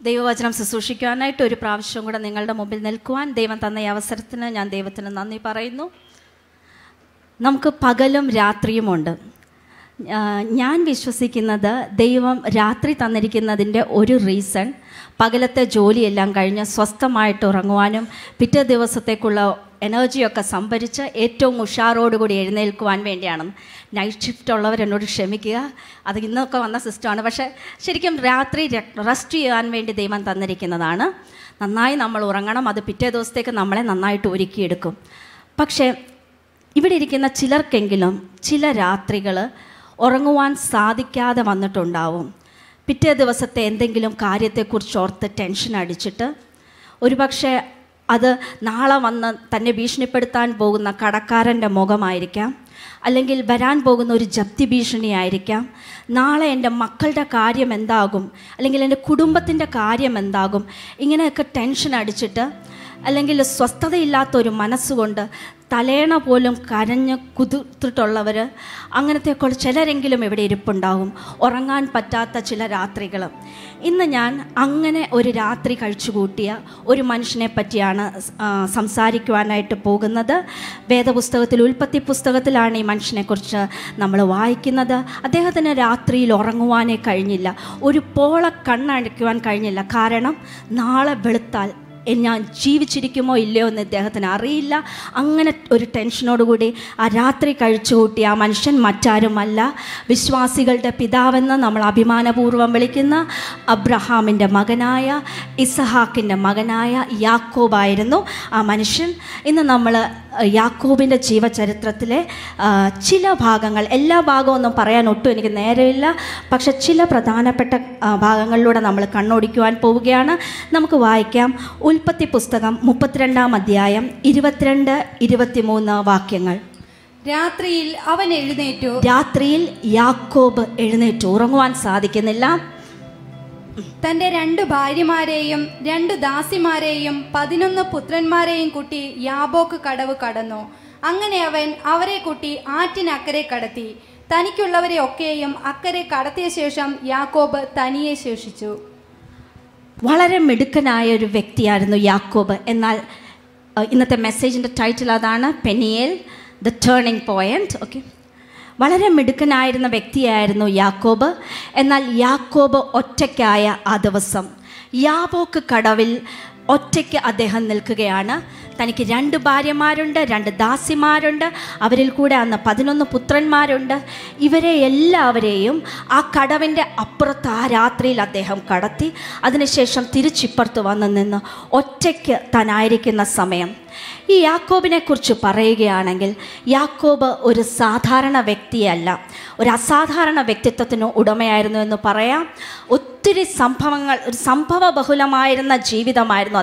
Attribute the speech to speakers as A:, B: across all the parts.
A: ദൈവവചനം ശുശ്രൂഷിക്കുവാനായിട്ട് ഒരു പ്രാവശ്യം കൂടെ നിങ്ങളുടെ മുമ്പിൽ നിൽക്കുവാൻ ദൈവം തന്ന ഈ അവസരത്തിന് ഞാൻ ദൈവത്തിന് നന്ദി പറയുന്നു. നമുക്ക് പകലും രാത്രിയുമുണ്ട്. ഞാൻ വിശ്വസിക്കുന്നത് ദൈവം രാത്രി തന്നിരിക്കുന്നതിൻ്റെ ഒരു റീസൺ പകലത്തെ ജോലിയെല്ലാം കഴിഞ്ഞ് സ്വസ്ഥമായിട്ട് ഉറങ്ങുവാനും പിറ്റേ ദിവസത്തേക്കുള്ള എനർജിയൊക്കെ സംഭരിച്ച് ഏറ്റവും ഉഷാറോടുകൂടി എഴുന്നേൽക്കുവാൻ വേണ്ടിയാണ്. നൈറ്റ് ഷിഫ്റ്റ് ഉള്ളവർ എന്നോട് ക്ഷമിക്കുക, അത് ഇന്നൊക്കെ വന്ന സിസ്റ്റമാണ്. പക്ഷേ ശരിക്കും രാത്രി റെസ്റ്റ് ചെയ്യാൻ വേണ്ടി ദൈവം തന്നിരിക്കുന്നതാണ്. നന്നായി നമ്മൾ ഉറങ്ങണം, അത് പിറ്റേ ദിവസത്തേക്ക് നമ്മളെ നന്നായിട്ട് ഒരുക്കിയെടുക്കും. പക്ഷേ ഇവിടെ ഇരിക്കുന്ന ചിലർക്കെങ്കിലും ചില രാത്രികൾ ഉറങ്ങുവാൻ സാധിക്കാതെ വന്നിട്ടുണ്ടാവും. പിറ്റേ ദിവസത്തെ എന്തെങ്കിലും കാര്യത്തെക്കുറിച്ച് ഓർത്ത് ടെൻഷൻ അടിച്ചിട്ട് ഒരുപക്ഷെ അത് നാളെ വന്ന് തന്നെ ഭീഷണിപ്പെടുത്താൻ പോകുന്ന കടക്കാരൻ്റെ മുഖമായിരിക്കാം, അല്ലെങ്കിൽ വരാൻ പോകുന്ന ഒരു ജപ്തി ഭീഷണിയായിരിക്കാം, നാളെ എൻ്റെ മക്കളുടെ കാര്യം എന്താകും, അല്ലെങ്കിൽ എൻ്റെ കുടുംബത്തിൻ്റെ കാര്യം എന്താകും, ഇങ്ങനെയൊക്കെ ടെൻഷൻ അടിച്ചിട്ട് അല്ലെങ്കിൽ സ്വസ്ഥതയില്ലാത്തൊരു മനസ്സുകൊണ്ട് തലേണ പോലും കരഞ്ഞ് കുതിർത്തിട്ടുള്ളവർ അങ്ങനത്തെ ചിലരെങ്കിലും ഇവിടെ ഇരിപ്പുണ്ടാകും. ഉറങ്ങാൻ പറ്റാത്ത ചില രാത്രികൾ. ഇന്ന് ഞാൻ അങ്ങനെ ഒരു രാത്രി കഴിച്ചുകൂട്ടിയ ഒരു മനുഷ്യനെ പറ്റിയാണ് സംസാരിക്കുവാനായിട്ട് പോകുന്നത്. വേദപുസ്തകത്തിൽ ഉൽപ്പത്തി പുസ്തകത്തിലാണ് ഈ മനുഷ്യനെക്കുറിച്ച് നമ്മൾ വായിക്കുന്നത്. അദ്ദേഹത്തിന് രാത്രിയിൽ ഉറങ്ങുവാനേ കഴിഞ്ഞില്ല, ഒരു പോള കണ്ണടയ്ക്കുവാൻ കഴിഞ്ഞില്ല. കാരണം നാളെ വെളുത്താൽ ഞാൻ ജീവിച്ചിരിക്കുമോ ഇല്ലയോ എന്ന് ഇദ്ദേഹത്തിന് അറിയില്ല. അങ്ങനെ ഒരു ടെൻഷനോടുകൂടി ആ രാത്രി കഴിച്ചുകൂട്ടി ആ മനുഷ്യൻ മറ്റാരുമല്ല, വിശ്വാസികളുടെ പിതാവെന്ന് നമ്മൾ അഭിമാനപൂർവ്വം വിളിക്കുന്ന അബ്രഹാമിൻ്റെ മകനായ ഇസഹാക്കിൻ്റെ മകനായ യാക്കോബായിരുന്നു ആ മനുഷ്യൻ. ഇന്ന് നമ്മൾ യാക്കോബിൻ്റെ ജീവചരിത്രത്തിലെ ചില ഭാഗങ്ങൾ, എല്ലാ ഭാഗമൊന്നും പറയാൻ ഒട്ടും എനിക്ക് നേരമില്ല, പക്ഷെ ചില പ്രധാനപ്പെട്ട ഭാഗങ്ങളിലൂടെ നമ്മൾ കണ്ണോടിക്കുവാൻ പോവുകയാണ്. നമുക്ക് വായിക്കാം. ഉൽപ്പത്തി പുസ്തകം 32-ാം അധ്യായം 22-23 വാക്യങ്ങൾ.
B: രാത്രിയിൽ അവൻ എഴുന്നേറ്റു.
A: രാത്രിയിൽ യാക്കോബ് എഴുന്നേറ്റു. ഉറങ്ങുവാൻ സാധിക്കുന്നില്ല.
B: തന്റെ 2 ഭാര്യമാരെയും 2 ദാസിമാരെയും 11 പുത്രന്മാരെയും കൂട്ടി യാബോക്ക് കടവ് കടന്നു. അങ്ങനെ അവൻ അവരെ കൂട്ടി ആറ്റിനക്കരെ കടത്തി. തനിക്കുള്ളവരെ ഒക്കെയും അക്കരെ കടത്തിയ ശേഷം യാക്കോബ് തനിയെ ശേഷിച്ചു.
A: വളരെ മിടുക്കനായ ഒരു വ്യക്തിയായിരുന്നു യാക്കോബ്. എന്നാൽ ഇന്നത്തെ മെസ്സേജിൻ്റെ ടൈറ്റിൽ അതാണ്, Peniel the turning point. Okay, വളരെ മിടുക്കനായിരുന്ന വ്യക്തിയായിരുന്നു യാക്കോബ്. എന്നാൽ യാക്കോബ് ഒറ്റയ്ക്കായ ആ ദിവസം യാബോക്ക് കടവിൽ ഒറ്റയ്ക്ക് അദ്ദേഹം നിൽക്കുകയാണ്. തനിക്ക് 2 ഭാര്യമാരുണ്ട്, 2 ദാസിമാരുണ്ട്, അവരിൽ കൂടെ അന്ന് 11 പുത്രന്മാരുണ്ട്. ഇവരെ എല്ലാവരെയും ആ കടവിൻ്റെ അപ്പുറത്ത് ആ രാത്രിയിൽ അദ്ദേഹം കടത്തി. അതിനുശേഷം തിരിച്ചിപ്പുറത്ത് വന്ന് നിന്ന് ഒറ്റയ്ക്ക് താനായിരിക്കുന്ന സമയം ഈ യാക്കോബിനെ കുറിച്ച് പറയുകയാണെങ്കിൽ, യാക്കോബ് ഒരു സാധാരണ വ്യക്തിയല്ല, ഒരു അസാധാരണ വ്യക്തിത്വത്തിന് ഉടമയായിരുന്നു എന്ന് പറയാം. ഒത്തിരി സംഭവങ്ങൾ, ഒരു സംഭവ ബഹുലമായിരുന്ന ജീവിതമായിരുന്നു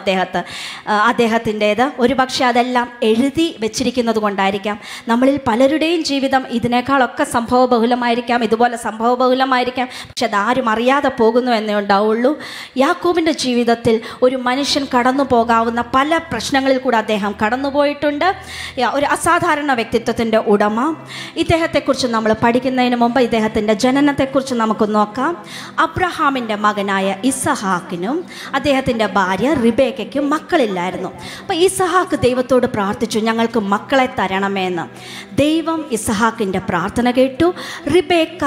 A: അദ്ദേഹത്തിൻ്റേത്. ഒരുപക്ഷെ അതെല്ലാം എഴുതി വെച്ചിരിക്കുന്നത് കൊണ്ടായിരിക്കാം. നമ്മളിൽ പലരുടെയും ജീവിതം ഇതിനേക്കാളൊക്കെ സംഭവ ബഹുലമായിരിക്കാം, ഇതുപോലെ സംഭവ ബഹുലമായിരിക്കാം. പക്ഷെ അതാരും അറിയാതെ പോകുന്നു എന്നേ ഉണ്ടാവുള്ളൂ. യാക്കോബിൻ്റെ ജീവിതത്തിൽ ഒരു മനുഷ്യൻ കടന്നു പോകാവുന്ന പല പ്രശ്നങ്ങളിൽ കൂടെ അദ്ദേഹം കടന്നുപോയിട്ടുണ്ട്. ഒരു അസാധാരണ വ്യക്തിത്വത്തിൻ്റെ ഉടമ. ഇദ്ദേഹത്തെക്കുറിച്ച് നമ്മൾ പഠിക്കുന്നതിന് മുമ്പ് ഇദ്ദേഹത്തിൻ്റെ ജനനത്തെക്കുറിച്ച് നമുക്ക് നോക്കാം. അബ്രഹാമിൻ്റെ മകനായ ഇസഹാക്കിനും അദ്ദേഹത്തിൻ്റെ ഭാര്യ റിബേക്കയ്ക്കും മക്കളില്ലായിരുന്നു. അപ്പോൾ ഇസഹാക്ക് ദൈവത്തോട് പ്രാർത്ഥിച്ചു, ഞങ്ങൾക്ക് മക്കളെ തരണമെന്ന്. ദൈവം ഇസഹാക്കിൻ്റെ പ്രാർത്ഥന കേട്ടു. റിബേക്ക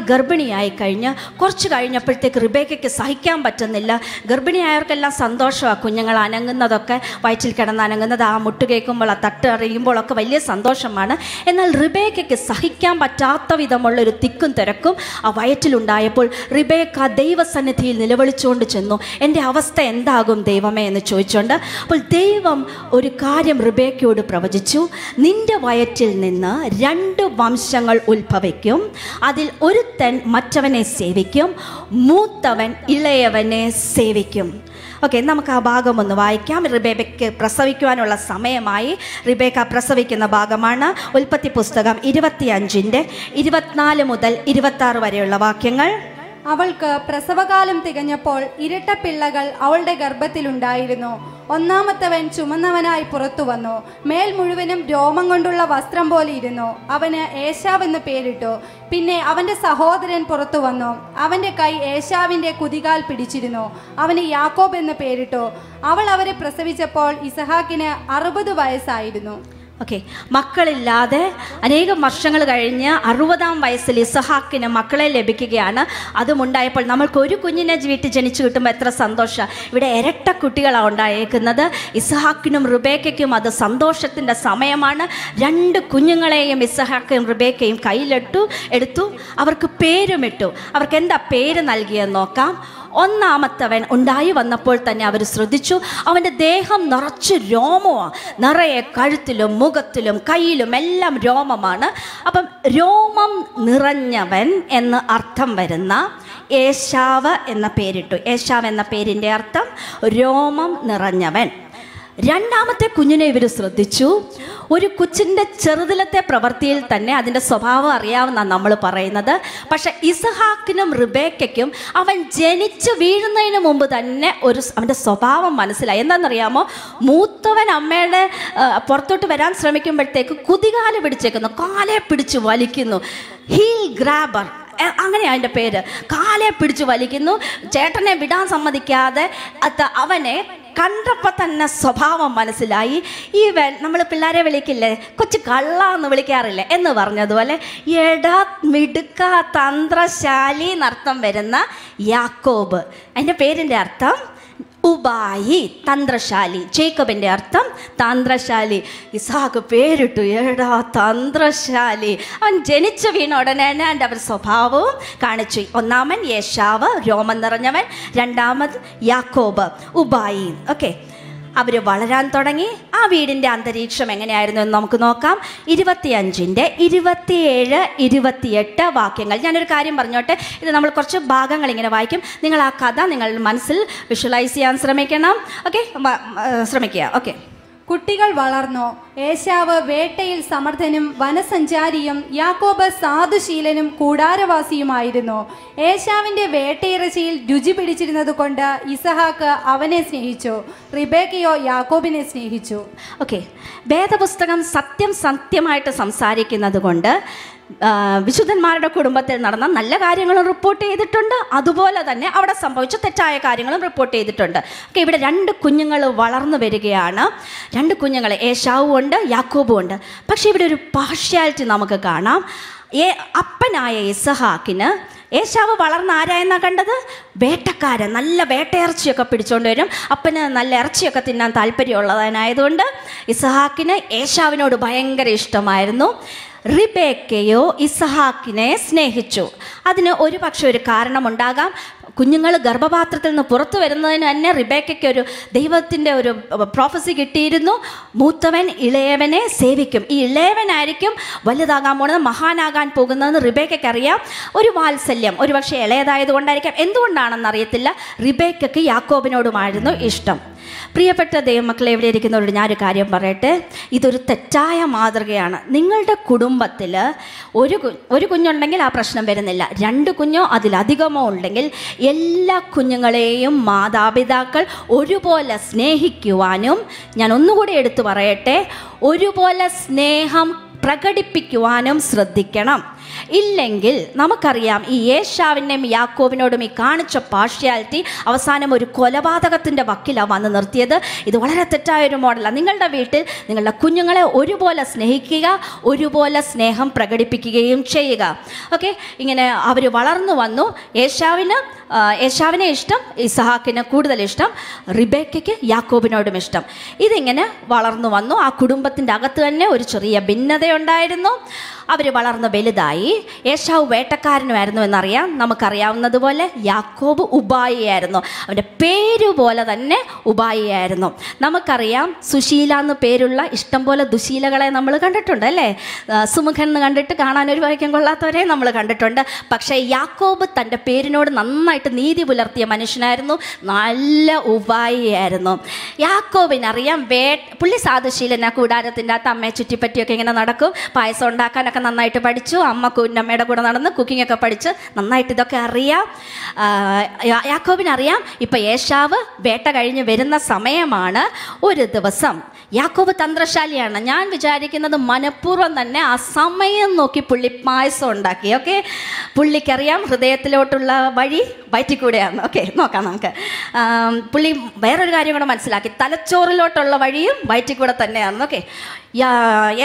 A: ഗർഭിണിയായി കഴിഞ്ഞ് കുറച്ച് കഴിഞ്ഞപ്പോഴത്തേക്ക് റിബേക്കയ്ക്ക് സഹിക്കാൻ പറ്റുന്നില്ല. ഗർഭിണിയായവർക്കെല്ലാം സന്തോഷമാണ്, കുഞ്ഞുങ്ങൾ അനങ്ങുന്നതൊക്കെ, വയറ്റിൽ കിടന്ന് അനങ്ങുന്നത്, ആ മുട്ട് കേൾക്കുമ്പോൾ, ആ തട്ട് അറിയുമ്പോഴൊക്കെ വലിയ സന്തോഷമാണ്. എന്നാൽ റിബേക്കയ്ക്ക് സഹിക്കാൻ പറ്റാത്ത വിധമുള്ളൊരു തിക്കും തിരക്കും ആ വയറ്റിലുണ്ടായപ്പോൾ റിബേക്ക ദൈവസന്നിധിയിൽ നിലവിളിച്ചുകൊണ്ട് ചെന്നു, എൻ്റെ അവസ്ഥ എന്താകും ദൈവമേ എന്ന് ചോദിച്ചുകൊണ്ട്. അപ്പോൾ ദൈവം ഒരു കാര്യം റിബേക്കയോട് പ്രവചിച്ചു, നിന്റെ വയറ്റിൽ നിന്ന് 2 വംശങ്ങൾ ഉത്ഭവിക്കും, അതിൽ ഒരുത്തൻ മറ്റവനെ സേവിക്കും, മൂത്തവൻ ഇളയവനെ സേവിക്കും. ഓക്കെ, നമുക്ക് ആ ഭാഗം ഒന്ന് വായിക്കാം. റിബേക്കയ്ക്ക് പ്രസവിക്കുവാനുള്ള സമയമായി. റിബേക്ക പ്രസവിക്കുന്ന ഭാഗമാണ് ഉൽപ്പത്തി പുസ്തകം 25-ന്റെ 24 മുതൽ 26 വരെയുള്ള വാക്യങ്ങൾ.
B: അവൾക്ക് പ്രസവകാലം തികഞ്ഞപ്പോൾ ഇരട്ട പിള്ളകൾ അവളുടെ ഗർഭത്തിലുണ്ടായിരുന്നു. ഒന്നാമത്തവൻ ചുമന്നവനായി പുറത്തു വന്നു, മേൽ മുഴുവനും രോമം കൊണ്ടുള്ള വസ്ത്രം പോലെ ഇരുന്നു. അവന് ഏശാവ് എന്ന് പേരിട്ടു. പിന്നെ അവന്റെ സഹോദരൻ പുറത്തു വന്നു, അവന്റെ കൈ ഏശാവിന്റെ കുതികാൽ പിടിച്ചിരുന്നു. അവന് യാക്കോബ് എന്ന് പേരിട്ടു. അവൾ അവരെ പ്രസവിച്ചപ്പോൾ ഇസഹാക്കിന് 60 വയസ്സായിരുന്നു.
A: ഓക്കെ, മക്കളില്ലാതെ അനേകം വർഷങ്ങൾ കഴിഞ്ഞ് 60-ാം വയസ്സിൽ ഇസഹാക്കിന് മക്കളെ ലഭിക്കുകയാണ്. അതുമുണ്ടായപ്പോൾ നമ്മൾക്ക് ഒരു കുഞ്ഞിനെ വീട്ടിൽ ജനിച്ചു കിട്ടുമ്പോൾ എത്ര സന്തോഷം. ഇവിടെ ഇരട്ട കുട്ടികളാണ് ഉണ്ടായേക്കുന്നത്. ഇസഹാക്കിനും റിബേക്കയ്ക്കും അത് സന്തോഷത്തിൻ്റെ സമയമാണ്. 2 കുഞ്ഞുങ്ങളെയും ഇസഹാക്കും റിബേക്കയും എടുത്തു. അവർക്ക് പേരുമിട്ടു. അവർക്ക് എന്താ പേര് നൽകിയെന്ന് നോക്കാം. ഒന്നാമത്തവൻ ഉണ്ടായി വന്നപ്പോൾ തന്നെ അവർ ശ്രദ്ധിച്ചു, അവൻ്റെ ദേഹം നിറച്ച് രോമമാണ്. നിറയെ കഴുത്തിലും മുഖത്തിലും കയ്യിലും എല്ലാം രോമമാണ്. അപ്പം രോമം നിറഞ്ഞവൻ എന്ന് അർത്ഥം വരുന്ന ഏശാവ് എന്ന പേരിട്ടു. ഏശാവ് എന്ന പേരിൻ്റെ അർത്ഥം രോമം നിറഞ്ഞവൻ. രണ്ടാമത്തെ കുഞ്ഞിനെ ഇവർ ശ്രദ്ധിച്ചു. ഒരു കൊച്ചിൻ്റെ ചെറുതിലത്തെ പ്രവൃത്തിയിൽ തന്നെ അതിൻ്റെ സ്വഭാവം അറിയാവുന്ന നമ്മൾ പറയുന്നത്. പക്ഷെ ഇസഹാക്കിനും റിബേക്കയ്ക്കും അവൻ ജനിച്ചു വീഴുന്നതിന് മുമ്പ് തന്നെ അവൻ്റെ സ്വഭാവം മനസ്സിലായി. എന്താണെന്നറിയാമോ? മൂത്തവൻ അമ്മയുടെ പുറത്തോട്ട് വരാൻ ശ്രമിക്കുമ്പോഴത്തേക്ക് കുതികാല് പിടിച്ചേക്കുന്നു, കാലെ പിടിച്ച് വലിക്കുന്നു. ഹീൽ ഗ്രാബർ, അങ്ങനെയാണ് അതിൻ്റെ പേര്. കാലെ പിടിച്ച് വലിക്കുന്നു. ചേട്ടനെ വിടാൻ സമ്മതിക്കാതെ അവനെ കണ്ടപ്പോൾ തന്നെ സ്വഭാവം മനസ്സിലായി. നമ്മൾ പിള്ളേരെ വിളിക്കില്ലേ, കൊച്ചു കള്ള എന്ന് വിളിക്കാറില്ലേ എന്ന് പറഞ്ഞതുപോലെ എടാ മിടുക്ക തന്ത്രശാലി എന്നർത്ഥം വരുന്ന യാക്കോബ്. അതിൻ്റെ പേരിൻ്റെ അർത്ഥം ഉബായി, തന്ത്രശാലി. ജേക്കബിൻ്റെ അർത്ഥം തന്ത്രശാലി. ഇസഹാക്ക് പേരിട്ടു എടാ തന്ത്രശാലി. അവൻ ജനിച്ചു വീണ ഉടനെ തന്നെ അവർ സ്വഭാവവും കാണിച്ചു. ഒന്നാമൻ ഏശാവ്, രോമം നിറഞ്ഞവൻ. രണ്ടാമത് യാക്കോബ്, ഉബായി. ഓക്കെ, അവർ വളരാൻ തുടങ്ങി. ആ വീടിൻ്റെ അന്തരീക്ഷം എങ്ങനെയായിരുന്നു എന്ന് നമുക്ക് നോക്കാം. 25-ന്റെ 27, 28 വാക്യങ്ങൾ. ഞാനൊരു കാര്യം പറഞ്ഞോട്ടെ, ഇത് നമ്മൾ കുറച്ച് ഭാഗങ്ങൾ ഇങ്ങനെ വായിക്കും. നിങ്ങൾ ആ കഥ നിങ്ങളുടെ മനസ്സിൽ വിഷ്വലൈസ് ചെയ്യാൻ ശ്രമിക്കണം. ഓക്കെ, ശ്രമിക്കുക. ഓക്കെ.
B: കുട്ടികൾ വളർന്നു. ഏശാവ് വേട്ടയിൽ സമർത്ഥനും വനസഞ്ചാരിയും യാക്കോബ് സാധുശീലനും കൂടാരവാസിയുമായിരുന്നു. ഏശാവിന്റെ വേട്ടയിറച്ചിയിൽ രുചി പിടിച്ചിരുന്നത് കൊണ്ട് ഇസഹാക്ക് അവനെ സ്നേഹിച്ചു, റിബേക്കയോ യാക്കോബിനെ സ്നേഹിച്ചു.
A: ഓക്കെ, വേദപുസ്തകം സത്യമായിട്ട് സംസാരിക്കുന്നത് കൊണ്ട് വിശുദ്ധന്മാരുടെ കുടുംബത്തിൽ നടന്ന നല്ല കാര്യങ്ങളും റിപ്പോർട്ട് ചെയ്തിട്ടുണ്ട്. അതുപോലെ തന്നെ അവിടെ സംഭവിച്ച തെറ്റായ കാര്യങ്ങളും റിപ്പോർട്ട് ചെയ്തിട്ടുണ്ട്. ഓക്കെ, ഇവിടെ 2 കുഞ്ഞുങ്ങൾ വളർന്നു വരികയാണ്. 2 കുഞ്ഞുങ്ങൾ, ഏശാവും ഉണ്ട്, യാക്കോബും ഉണ്ട്. പക്ഷേ ഇവിടെ ഒരു പാർഷ്യാലിറ്റി നമുക്ക് കാണാം. അപ്പനായ ഇസഹാക്കിന് ഏശാവ് വളർന്ന ആരായെന്നാണ് കണ്ടത്? വേട്ടക്കാരൻ. നല്ല വേട്ടയിറച്ചിയൊക്കെ പിടിച്ചുകൊണ്ട് വരും. അപ്പന് നല്ല ഇറച്ചിയൊക്കെ തിന്നാൻ താല്പര്യമുള്ളതിനായതുകൊണ്ട് ഇസഹാക്കിന് ഏശാവിനോട് ഭയങ്കര ഇഷ്ടമായിരുന്നു. റിബേക്കയോ ഇസഹാക്കിനെ സ്നേഹിച്ചു. അതിന് ഒരു പക്ഷേ ഒരു കാരണമുണ്ടാകാം. കുഞ്ഞുങ്ങൾ ഗർഭപാത്രത്തിൽ നിന്ന് പുറത്തു വരുന്നതിന് തന്നെ റിബേക്കയ്ക്ക് ഒരു ദൈവത്തിൻ്റെ ഒരു പ്രോഫസി കിട്ടിയിരുന്നു. മൂത്തവൻ ഇളയവനെ സേവിക്കും. ഈ ഇളയവനായിരിക്കും വലുതാകാൻ പോകുന്നത്, മഹാനാകാൻ പോകുന്നതെന്ന് റിബേക്കയ്ക്ക് അറിയാം. ഒരു വാത്സല്യം, ഒരു പക്ഷേ ഇളയതായത് കൊണ്ടായിരിക്കാം. എന്തുകൊണ്ടാണെന്നറിയത്തില്ല, റിബേക്കയ്ക്ക് യാക്കോബിനോടുമായിരുന്നു ഇഷ്ടം. പ്രിയപ്പെട്ട ദൈവമക്കളെ, എവിടെ ഇരിക്കുന്നവരോട് ഞാനൊരു കാര്യം പറയട്ടെ. ഇതൊരു തെറ്റായ മാതൃകയാണ്. നിങ്ങളുടെ കുടുംബത്തിൽ ഒരു കുഞ്ഞുണ്ടെങ്കിൽ ആ പ്രശ്നം വരുന്നില്ല. 2 കുഞ്ഞോ അതിലധികമോ ഉണ്ടെങ്കിൽ എല്ലാ കുഞ്ഞുങ്ങളെയും മാതാപിതാക്കൾ ഒരുപോലെ സ്നേഹിക്കുവാനും, ഞാൻ ഒന്നുകൂടി എടുത്തു പറയട്ടെ, ഒരുപോലെ സ്നേഹം പ്രകടിപ്പിക്കുവാനും ശ്രദ്ധിക്കണം. ഇല്ലെങ്കിൽ നമുക്കറിയാം ഈ ഏശാവിൻ്റെയും യാക്കോബിനോടും ഈ കാണിച്ച പാർഷ്യാലിറ്റി അവസാനം ഒരു കൊലപാതകത്തിൻ്റെ വക്കിലാണ് വന്ന് നിർത്തിയത്. ഇത് വളരെ തെറ്റായൊരു മോഡലാണ്. നിങ്ങളുടെ വീട്ടിൽ നിങ്ങളുടെ കുഞ്ഞുങ്ങളെ ഒരുപോലെ സ്നേഹിക്കുക, ഒരുപോലെ സ്നേഹം പ്രകടിപ്പിക്കുകയും ചെയ്യുക. ഓക്കെ, ഇങ്ങനെ അവർ വളർന്നു വന്നു. ഏശാവിനെ ഇഷ്ടം, ഇസഹാക്കിന് കൂടുതൽ ഇഷ്ടം, റിബേക്കയ്ക്ക് യാക്കോബിനോടും ഇഷ്ടം. ഇതിങ്ങനെ വളർന്നു വന്നു. ആ കുടുംബത്തിൻ്റെ അകത്ത് തന്നെ ഒരു ചെറിയ ഭിന്നതയുണ്ടായിരുന്നു. അവർ വളർന്ന് വലുതായി. ഏശാവ് വേട്ടക്കാരനുമായിരുന്നു എന്നറിയാം. നമുക്കറിയാവുന്നതുപോലെ യാക്കോബ് ഉബായിയായിരുന്നു. അവൻ്റെ പേര് പോലെ തന്നെ ഉബായിയായിരുന്നു. നമുക്കറിയാം സുശീല എന്ന് പേരുള്ള ഇഷ്ടം പോലെ ദുശീലകളെ നമ്മൾ കണ്ടിട്ടുണ്ട് അല്ലേ? സുമുഖൻ എന്ന് കണ്ടിട്ട് കാണാൻ ഒരു വായിക്കാൻ കൊള്ളാത്തവരെ നമ്മൾ കണ്ടിട്ടുണ്ട്. പക്ഷേ യാക്കോബ് തൻ്റെ പേരിനോട് നന്നായിട്ട് നീതി പുലർത്തിയ മനുഷ്യനായിരുന്നു. നല്ല ഉബായിയായിരുന്നു. യാക്കോബിനറിയാം പുള്ളി സാധുശീലന, കൂടാരത്തിൻ്റെ അകത്ത് അമ്മയെ ചുറ്റിപ്പറ്റിയൊക്കെ ഇങ്ങനെ നടക്കും, പായസം ഉണ്ടാക്കാനൊക്കെ സமைക്കാനൊക്കെ നന്നായിട്ട് പഠിച്ചു. അമ്മ കുഞ്ഞമ്മയുടെ കൂടെ നടന്ന് കുക്കിംഗ് ഒക്കെ പഠിച്ച് നന്നായിട്ട് ഇതൊക്കെ അറിയാം. യാക്കോബിനറിയാം ഇപ്പം ഏശാവ് വേട്ട കഴിഞ്ഞ് വരുന്ന സമയമാണ്. ഒരു ദിവസം യാക്കോബ് തന്ത്രശാലിയാണ്. ഞാൻ വിചാരിക്കുന്നത് മനഃപൂർവ്വം തന്നെ ആ സമയം നോക്കി പുള്ളി പായസം ഉണ്ടാക്കി. ഓക്കെ, പുള്ളിക്കറിയാം ഹൃദയത്തിലോട്ടുള്ള വഴി വയറ്റിക്കൂടെയാണ്. ഓക്കെ, നോക്കാം നമുക്ക്. പുള്ളി വേറൊരു കാര്യം കൂടെ മനസ്സിലാക്കി, തലച്ചോറിലോട്ടുള്ള വഴിയും വയറ്റിക്കൂടെ തന്നെയാണ്. ഓക്കെ,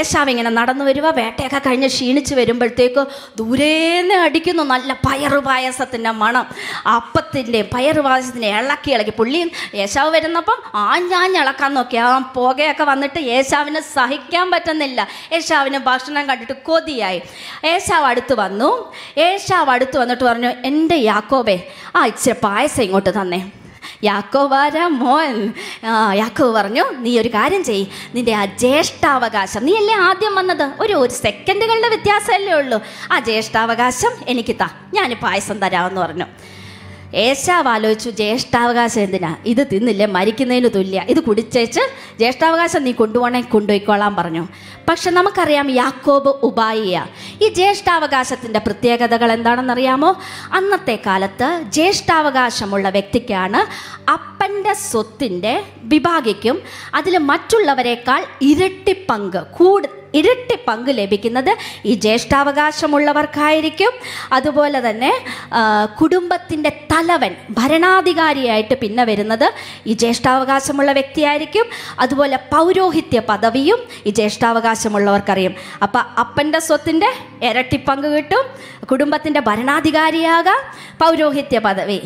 A: ഏശാവ് ഇങ്ങനെ നടന്നു വരിക, വേട്ടയൊക്കെ കഴിഞ്ഞ് ക്ഷീണിച്ച് വരുമ്പോഴത്തേക്ക് ദൂരേന്ന് അടിക്കുന്നു നല്ല പയറുപായസത്തിൻ്റെ മണം. അപ്പത്തിൻ്റെയും പയറുപായസത്തിൻ്റെ ഇളക്കി പുള്ളിയും ഏശാവ് വരുന്നപ്പം ആഞ്ഞാഞ്ഞിളക്കാൻ നോക്കി. ആ പുകയൊക്കെ വന്നിട്ട് ഏശാവിന് സഹിക്കാൻ പറ്റുന്നില്ല. ഏശാവിന് ഭക്ഷണം കണ്ടിട്ട് കൊതിയായി. ഏശാവ് അടുത്ത് വന്നിട്ട് പറഞ്ഞു, എൻ്റെ യാക്കോബേ, ഇച്ചിരി പായസം ഇങ്ങോട്ട് തന്നെ. യാക്കോബാര മോൻ. യാക്കോബ് പറഞ്ഞു, നീ ഒരു കാര്യം ചെയ്യ്, നിന്റെ ആ ജ്യേഷ്ഠാവകാശം, നീ അല്ലേ ആദ്യം വന്നത്, ഒരു സെക്കൻഡുകളുടെ വ്യത്യാസമല്ലേ ഉള്ളൂ, ആ ജ്യേഷ്ഠാവകാശം എനിക്ക് താ, ഞാൻ പായസം തരാമെന്ന് പറഞ്ഞു. ഏശാവ് ആലോചിച്ചു, ജ്യേഷ്ഠാവകാശം എന്തിനാ, ഇത് തിന്നില്ലേ മരിക്കുന്നതിന് തുല്യ, ഇത് കുടിച്ചേച്ച് ജ്യേഷ്ഠാവകാശം നീ കൊണ്ടുപോകണമെങ്കിൽ കൊണ്ടുപോയിക്കോളാൻ പറഞ്ഞു. പക്ഷെ നമുക്കറിയാം യാക്കോബ് ഉപായിയ. ഈ ജ്യേഷ്ഠാവകാശത്തിൻ്റെ പ്രത്യേകതകൾ എന്താണെന്നറിയാമോ? അന്നത്തെ കാലത്ത് ജ്യേഷ്ഠാവകാശമുള്ള വ്യക്തിക്കാണ് അപ്പൻ്റെ സ്വത്തിൻ്റെ വിഭാഗിക്കും അതിൽ മറ്റുള്ളവരെക്കാൾ ഇരട്ടി പങ്ക് ലഭിക്കുന്നത് ഈ ജ്യേഷ്ഠാവകാശമുള്ളവർക്കായിരിക്കും. അതുപോലെ തന്നെ കുടുംബത്തിൻ്റെ തലവൻ, ഭരണാധികാരിയായിട്ട് പിന്നെ വരുന്നത് ഈ ജ്യേഷ്ഠാവകാശമുള്ള വ്യക്തിയായിരിക്കും. അതുപോലെ പൗരോഹിത്യ പദവിയും ഈ ജ്യേഷ്ഠാവകാശമുള്ളവർക്കറിയും. അപ്പം അപ്പൻ്റെ സ്വത്തിൻ്റെ ഇരട്ടി പങ്ക് കിട്ടും, കുടുംബത്തിൻ്റെ ഭരണാധികാരിയാകാം, പൗരോഹിത്യ പദവി.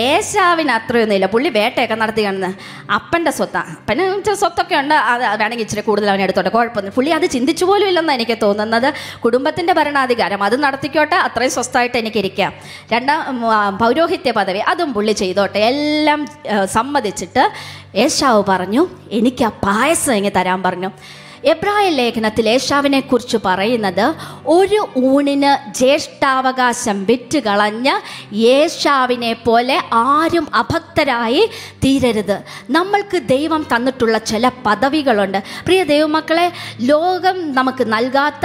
A: ഏശാവിന് അത്രയൊന്നുമില്ല, പുള്ളി വേട്ടയൊക്കെ നടത്തി കാണുന്നത്. അപ്പൻ്റെ സ്വത്താണ്, അപ്പന് സ്വത്തൊക്കെ ഉണ്ട്, അത് വേണമെങ്കിൽ ഇച്ചിരി കൂടുതൽ അവനെ എടുത്തോട്ടെ, കുഴപ്പമൊന്നും. പുള്ളി അത് ചിന്തിച്ചു പോലും ഇല്ലെന്നാണ് എനിക്ക് തോന്നുന്നത്. കുടുംബത്തിൻ്റെ ഭരണാധികാരം അത് നടത്തിക്കോട്ടെ, അത്രയും സ്വസ്ഥമായിട്ട് എനിക്കിരിക്കാം. പൗരോഹിത്യ പദവി അതും പുള്ളി ചെയ്തോട്ടെ, എല്ലാം സമ്മതിച്ചിട്ട് ഏശാവ് പറഞ്ഞു, എനിക്ക് ആ പായസം ഇങ്ങ് തരാൻ പറഞ്ഞു. എബ്രായ ലേഖനത്തിൽ ഏശാവിനെ കുറിച്ച് പറയുന്നത്, ഒരു ഊണിന് ജ്യേഷ്ഠാവകാശം വിറ്റുകളഞ്ഞ് ഏശാവിനെ പോലെ ആരും അഭക്തരായി തീരരുത്. നമ്മൾക്ക് ദൈവം തന്നിട്ടുള്ള ചില പദവികളുണ്ട്. പ്രിയ ദൈവമക്കളെ, ലോകം നമുക്ക് നൽകാത്ത,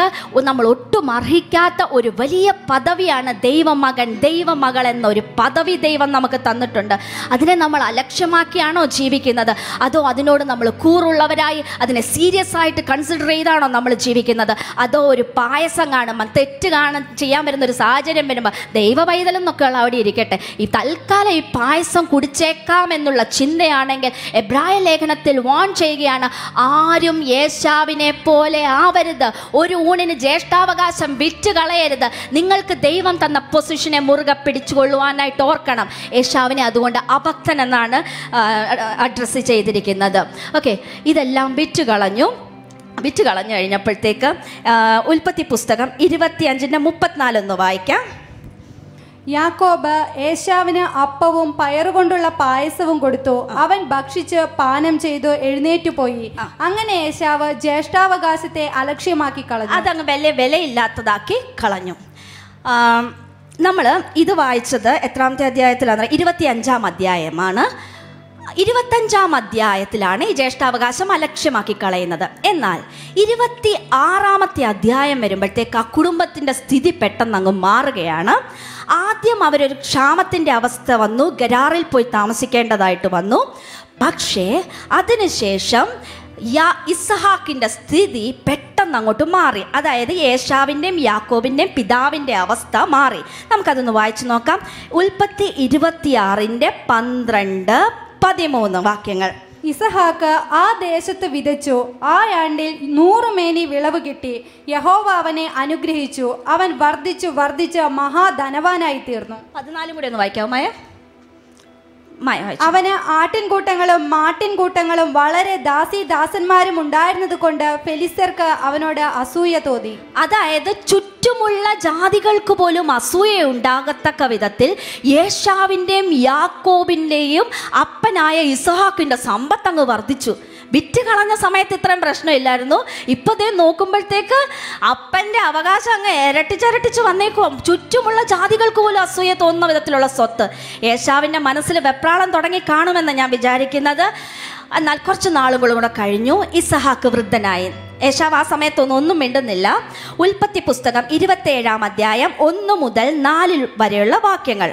A: നമ്മൾ ഒട്ടും അർഹിക്കാത്ത ഒരു വലിയ പദവിയാണ് ദൈവമകൻ, ദൈവമകൾ എന്നൊരു പദവി ദൈവം നമുക്ക് തന്നിട്ടുണ്ട്. അതിനെ നമ്മൾ അലക്ഷ്യമാക്കിയാണോ ജീവിക്കുന്നത്, അതോ അതിനോട് നമ്മൾ കൂറുള്ളവരായി അതിനെ സീരിയസ് ആയിട്ട് കൺസിഡർ ചെയ്താണോ നമ്മൾ ജീവിക്കുന്നത്? അതോ ഒരു പായസം കാണുമ്പോൾ തെറ്റ് ചെയ്യാൻ വരുന്നൊരു സാഹചര്യം വരുമ്പോൾ ദൈവ പൈതലെന്നൊക്കെ ഉള്ള അവിടെ ഇരിക്കട്ടെ, ഈ തൽക്കാലം ഈ പായസം കുടിച്ചേക്കാം എന്നുള്ള ചിന്തയാണെങ്കിൽ എബ്രായ ലേഖനത്തിൽ വാൺ ചെയ്യുകയാണ്, ആരും ഏശാവിനെ പോലെ ആവരുത്. ഒരു ഊണിന് ജ്യേഷ്ഠാവകാശം വിറ്റ് കളയരുത്. നിങ്ങൾക്ക് ദൈവം തന്ന പൊസിഷനെ മുറുകെ പിടിച്ചുകൊള്ളുവാനായിട്ട് ഓർക്കണം. ഏശാവിനെ അതുകൊണ്ട് അഭക്തൻ എന്നാണ് അഡ്രസ്സ് ചെയ്തിരിക്കുന്നത്. ഓക്കെ, ഇതെല്ലാം വിറ്റ് കളഞ്ഞു കഴിഞ്ഞപ്പോഴത്തേക്ക് ഉൽപ്പത്തി പുസ്തകം 25:34 വായിക്കാം.
B: യാക്കോബ് ഏശാവിന് അപ്പവും പയറുകൊണ്ടുള്ള പായസവും കൊടുത്തു. അവൻ ഭക്ഷിച്ച് പാനം ചെയ്തു എഴുന്നേറ്റു പോയി. അങ്ങനെ ഏശാവ് ജ്യേഷ്ഠാവകാശത്തെ അലക്ഷ്യമാക്കി കളഞ്ഞു,
A: അതങ്ങ് വിലയില്ലാത്തതാക്കി കളഞ്ഞു. നമ്മൾ ഇത് വായിച്ചത് എത്രാമത്തെ അധ്യായത്തിലാണ്? 25-ാം അധ്യായമാണ്. 25-ാം അധ്യായത്തിലാണ് ഈ ജ്യേഷ്ഠാവകാശം അലക്ഷ്യമാക്കി കളയുന്നത്. എന്നാൽ 26-ാമത്തെ അധ്യായം വരുമ്പോഴത്തേക്ക് ആ കുടുംബത്തിൻ്റെ സ്ഥിതി പെട്ടെന്ന് അങ്ങ് മാറുകയാണ്. ആദ്യം അവരൊരു ക്ഷാമത്തിൻ്റെ അവസ്ഥ വന്നു, ഗരാറിൽ പോയി താമസിക്കേണ്ടതായിട്ട് വന്നു. പക്ഷേ അതിനുശേഷം ഇസഹാക്കിൻ്റെ സ്ഥിതി പെട്ടെന്ന് അങ്ങോട്ട് മാറി. അതായത് ഏശാവിൻ്റെയും യാക്കോബിൻ്റെയും പിതാവിൻ്റെ അവസ്ഥ മാറി. നമുക്കതൊന്ന് വായിച്ചു നോക്കാം. ഉൽപ്പത്തി 26:12-13 വാക്യങ്ങൾ.
B: ഇസഹാക്ക് ആ ദേശത്ത് വിതച്ചു. ആ ആണ്ടിൽ 100 മേനി വിളവ് കിട്ടി. യഹോവ അവനെ അനുഗ്രഹിച്ചു. അവൻ വർദ്ധിച്ച് മഹാധനവാനായി തീർന്നു. 14
A: കൂടെ ഒന്ന് വായിക്കാമോ?
B: അവന് ആട്ടിൻകൂട്ടങ്ങളും മാട്ടിൻകൂട്ടങ്ങളും വളരെ ദാസന്മാരും ഉണ്ടായിരുന്നത് കൊണ്ട് ഫെലിസ്ത്യർക്ക് അവനോട് അസൂയ തോന്നി.
A: അതായത് ചുറ്റുമുള്ള ജാതികൾക്ക് പോലും അസൂയ ഉണ്ടാകത്തക്ക വിധത്തിൽ ഏശാവിൻ്റെയും യാക്കോബിൻ്റെയും അപ്പനായ ഇസഹാക്കിൻ്റെ സമ്പത്ത് അങ്ങ് വർദ്ധിച്ചു. വിറ്റ് കളഞ്ഞ സമയത്ത് ഇത്രയും പ്രശ്നമില്ലായിരുന്നു. ഇപ്പോൾ ദേ നോക്കുമ്പോഴത്തേക്ക് അപ്പൻ്റെ അവകാശം അങ്ങ് ഇരട്ടിച്ചരട്ടിച്ച് വന്നേക്കും. ചുറ്റുമുള്ള ജാതികൾക്ക് പോലും അസൂയ തോന്നുന്ന വിധത്തിലുള്ള സ്വത്ത്. ഏശാവിൻ്റെ മനസ്സിൽ വെപ്രാളം തുടങ്ങി കാണുമെന്ന് ഞാൻ വിചാരിക്കുന്നത്. എന്നാൽ കുറച്ച് നാളുകളും കൂടെ കഴിഞ്ഞു. ഇസഹാക്ക് വൃദ്ധനായി. ഏശാവ് ആ സമയത്തൊന്നും ഒന്നും മിണ്ടുന്നില്ല. ഉൽപ്പത്തി പുസ്തകം 27-ാം അധ്യായം 1 മുതൽ 4 വരെയുള്ള വാക്യങ്ങൾ.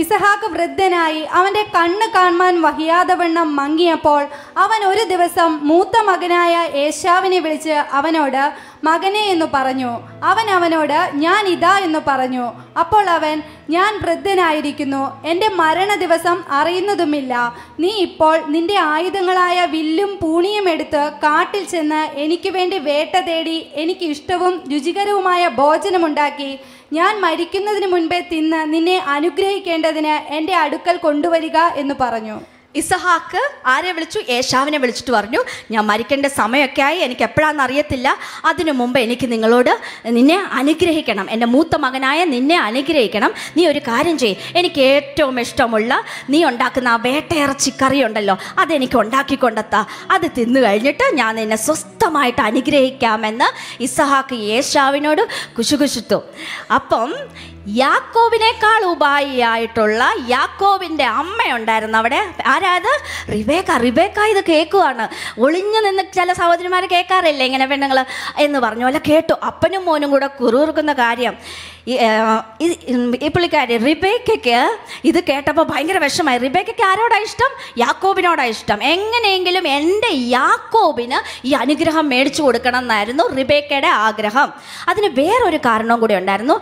B: ഇസഹാക്ക് വൃദ്ധനായി അവന്റെ കണ്ണ് കാണുവാൻ വഹിയാതെ വണ്ണം മങ്ങിയപ്പോൾ അവൻ ഒരു ദിവസം മൂത്ത മകനായ ഏശാവിനെ വിളിച്ച് അവനോട് മകനെ എന്ന് പറഞ്ഞു. അവൻ അവനോട് ഞാൻ ഇതാ എന്ന് പറഞ്ഞു. അപ്പോൾ അവൻ, ഞാൻ വൃദ്ധനായിരിക്കുന്നു, എൻ്റെ മരണ ദിവസം അറിയുന്നതുമില്ല. നീ ഇപ്പോൾ നിന്റെ ആയുധങ്ങളായ വില്ലും പൂണിയും എടുത്ത് കാട്ടിൽ ചെന്ന് എനിക്ക് വേണ്ടി വേട്ട തേടി എനിക്ക് ഇഷ്ടവും രുചികരവുമായ ഭോജനമുണ്ടാക്കി ഞാൻ മരിക്കുന്നതിന് മുൻപേ തിന്ന് നിന്നെ അനുഗ്രഹിക്കേണ്ടതിന് എൻ്റെ അടുക്കൽ കൊണ്ടുവരിക എന്ന് പറഞ്ഞു.
A: ഇസഹാക്ക് ആരെ വിളിച്ചു? ഏശാവിനെ വിളിച്ചിട്ട് പറഞ്ഞു, ഞാൻ മരിക്കേണ്ട സമയമൊക്കെ ആയി, എനിക്ക് എപ്പോഴാണെന്ന് അറിയത്തില്ല, അതിനു മുമ്പ് എനിക്ക് നിന്നെ അനുഗ്രഹിക്കണം, എൻ്റെ മൂത്ത മകനായ നിന്നെ അനുഗ്രഹിക്കണം. നീ ഒരു കാര്യം ചെയ്യ്, എനിക്ക് ഏറ്റവും ഇഷ്ടമുള്ള നീ ഉണ്ടാക്കുന്ന ആ വേട്ടയിറച്ചി കറി ഉണ്ടല്ലോ, അതെനിക്ക് ഉണ്ടാക്കിക്കൊണ്ടെത്താ, അത് തിന്നു കഴിഞ്ഞിട്ട് ഞാൻ നിന്നെ സ്വസ്ഥമായിട്ട് അനുഗ്രഹിക്കാമെന്ന് ഇസഹാക്ക് ഏശാവിനോട് കുശുകുശുത്തു. അപ്പം യാക്കോബിനേക്കാൾ ഉപായിയായിട്ടുള്ള യാക്കോബിൻ്റെ അമ്മയുണ്ടായിരുന്നു അവിടെ. ആരാത്? റിബേക്ക ഇത് കേൾക്കുവാണ്. ഒളിഞ്ഞു നിന്ന് ചില സഹോദരിമാർ കേൾക്കാറില്ലേ ഇങ്ങനെ പെണ്ണുങ്ങൾ എന്ന് പറഞ്ഞ പോലെ കേട്ടു. അപ്പനും മോനും കൂടെ കുറുകുറുക്കുന്ന കാര്യം. ഈ പുള്ളിക്കാരി റിബേക്കയ്ക്ക് ഇത് കേട്ടപ്പോൾ ഭയങ്കര വിഷമായി. റിബേക്കയ്ക്ക് ആരോടാ ഇഷ്ടം? യാക്കോബിനോടാ ഇഷ്ടം. എങ്ങനെയെങ്കിലും എൻ്റെ യാക്കോബിന് ഈ അനുഗ്രഹം മേടിച്ചു കൊടുക്കണം എന്നായിരുന്നു റിബേക്കയുടെ ആഗ്രഹം. അതിന് വേറൊരു കാരണവും കൂടി ഉണ്ടായിരുന്നു.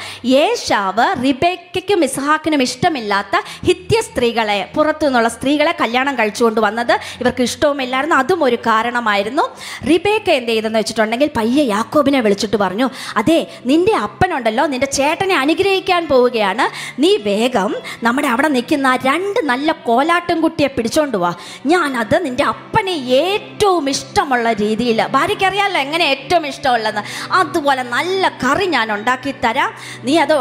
A: ഏശാവ് റിബേക്കയ്ക്കും ഇസ്ഹാക്കിനും ഇഷ്ടമില്ലാത്ത ഹിത്യ സ്ത്രീകളെ, പുറത്തു നിന്നുള്ള സ്ത്രീകളെ കല്യാണം കഴിച്ചുകൊണ്ട് വന്നത് ഇവർക്ക് ഇഷ്ടവുമില്ലായിരുന്നു. അതും ഒരു കാരണമായിരുന്നു. റിബേക്ക എന്ത് ചെയ്തെന്ന് വെച്ചിട്ടുണ്ടെങ്കിൽ പയ്യെ യാക്കോബിനെ വിളിച്ചിട്ട് പറഞ്ഞു, അതെ, നിന്റെ അപ്പനുണ്ടല്ലോ, നിന്റെ ചേട്ടനെ അനുഗ്രഹിക്കാൻ പോവുകയാണ്, നീ വേഗം നമ്മുടെ അവിടെ നിൽക്കുന്ന 2 നല്ല കോലാട്ടും കുട്ടിയെ പിടിച്ചോണ്ട് വാ. ഞാനത് നിന്റെ അപ്പനെ ഏറ്റവും ഇഷ്ടമുള്ള രീതിയിൽ, ഭാര്യയ്ക്കറിയാമല്ലോ എങ്ങനെ ഏറ്റവും ഇഷ്ടമുള്ളതെന്ന്, അതുപോലെ നല്ല കറി ഞാൻ ഉണ്ടാക്കി തരാം, നീ അത്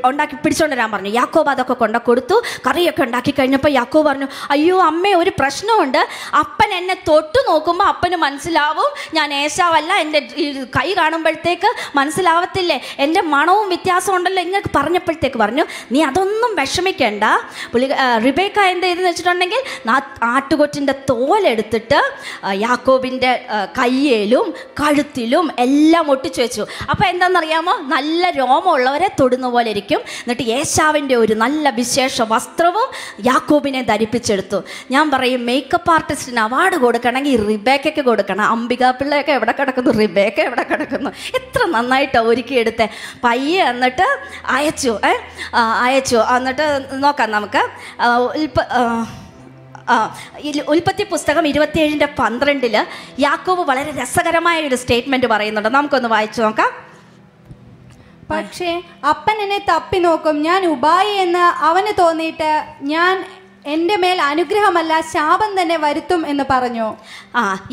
A: ഉണ്ടാക്കി പിടിച്ചോണ്ട് വരാൻ പറഞ്ഞു. യാക്കോബ് അതൊക്കെ കൊണ്ട കൊടുത്തു. കറിയൊക്കെ ഉണ്ടാക്കി കഴിഞ്ഞപ്പോൾ യാക്കോബ് പറഞ്ഞു, അയ്യോ അമ്മേ, ഒരു പ്രശ്നമുണ്ട്. അപ്പൻ എന്നെ തൊട്ടു നോക്കുമ്പോൾ അപ്പന് മനസ്സിലാവും ഞാൻ ഏശാവല്ല, എൻ്റെ കൈ കാണുമ്പോഴത്തേക്ക് മനസ്സിലാവത്തില്ലേ, എൻ്റെ മണവും വ്യത്യാസം ഉണ്ടല്ലോ ഇങ്ങനെ പറഞ്ഞപ്പോഴത്തേക്ക് പറഞ്ഞു, നീ അതൊന്നും വിഷമിക്കേണ്ട. റിബേക്ക എന്ത് ചെയ്തെന്ന് വെച്ചിട്ടുണ്ടെങ്കിൽ ആട്ടുകൊറ്റിൻ്റെ തോലെടുത്തിട്ട് യാക്കോബിൻ്റെ കയ്യേലും കഴുത്തിലും എല്ലാം ഒട്ടിച്ചു വെച്ചു. അപ്പോൾ എന്താണെന്നറിയാമോ, നല്ല രോമമുള്ളവരെ തൊടുന്ന പോലെ ഇരിക്കും. എന്നിട്ട് ഏശാവിൻ്റെ ഒരു നല്ല വിശേഷ വസ്ത്രവും യാക്കോബിനെ ധരിപ്പിച്ചെടുത്തു. ഞാൻ പറയും, മേക്കപ്പ് ആർട്ടിസ്റ്റിന് അവാർഡ് കൊടുക്കണമെങ്കിൽ റിബേക്കയ്ക്ക് കൊടുക്കണം. അംബിക പിള്ളയൊക്കെ എവിടെ കിടക്കുന്നു, റിബേക്ക എവിടെ കിടക്കുന്നു, എത്ര നന്നായിട്ട് ഒരുക്കിയെടുത്തേ. പയ്യെ എന്നിട്ട് അയച്ചു. എന്നിട്ട് നോക്കാം നമുക്ക്. ഉൽപ്പത്തി പുസ്തകം 27:12 യാക്കോബ് വളരെ രസകരമായ ഒരു സ്റ്റേറ്റ്മെന്റ് പറയുന്നുണ്ട്. നമുക്കൊന്ന് വായിച്ചു നോക്കാം.
B: പക്ഷേ അപ്പൻ എന്നെ തപ്പി നോക്കും, ഞാൻ ഉപായി എന്ന് അവന് തോന്നിയിട്ട് ഞാൻ എൻ്റെ മേൽ അനുഗ്രഹമല്ല ശാപം തന്നെ വരുത്തും എന്ന് പറഞ്ഞു.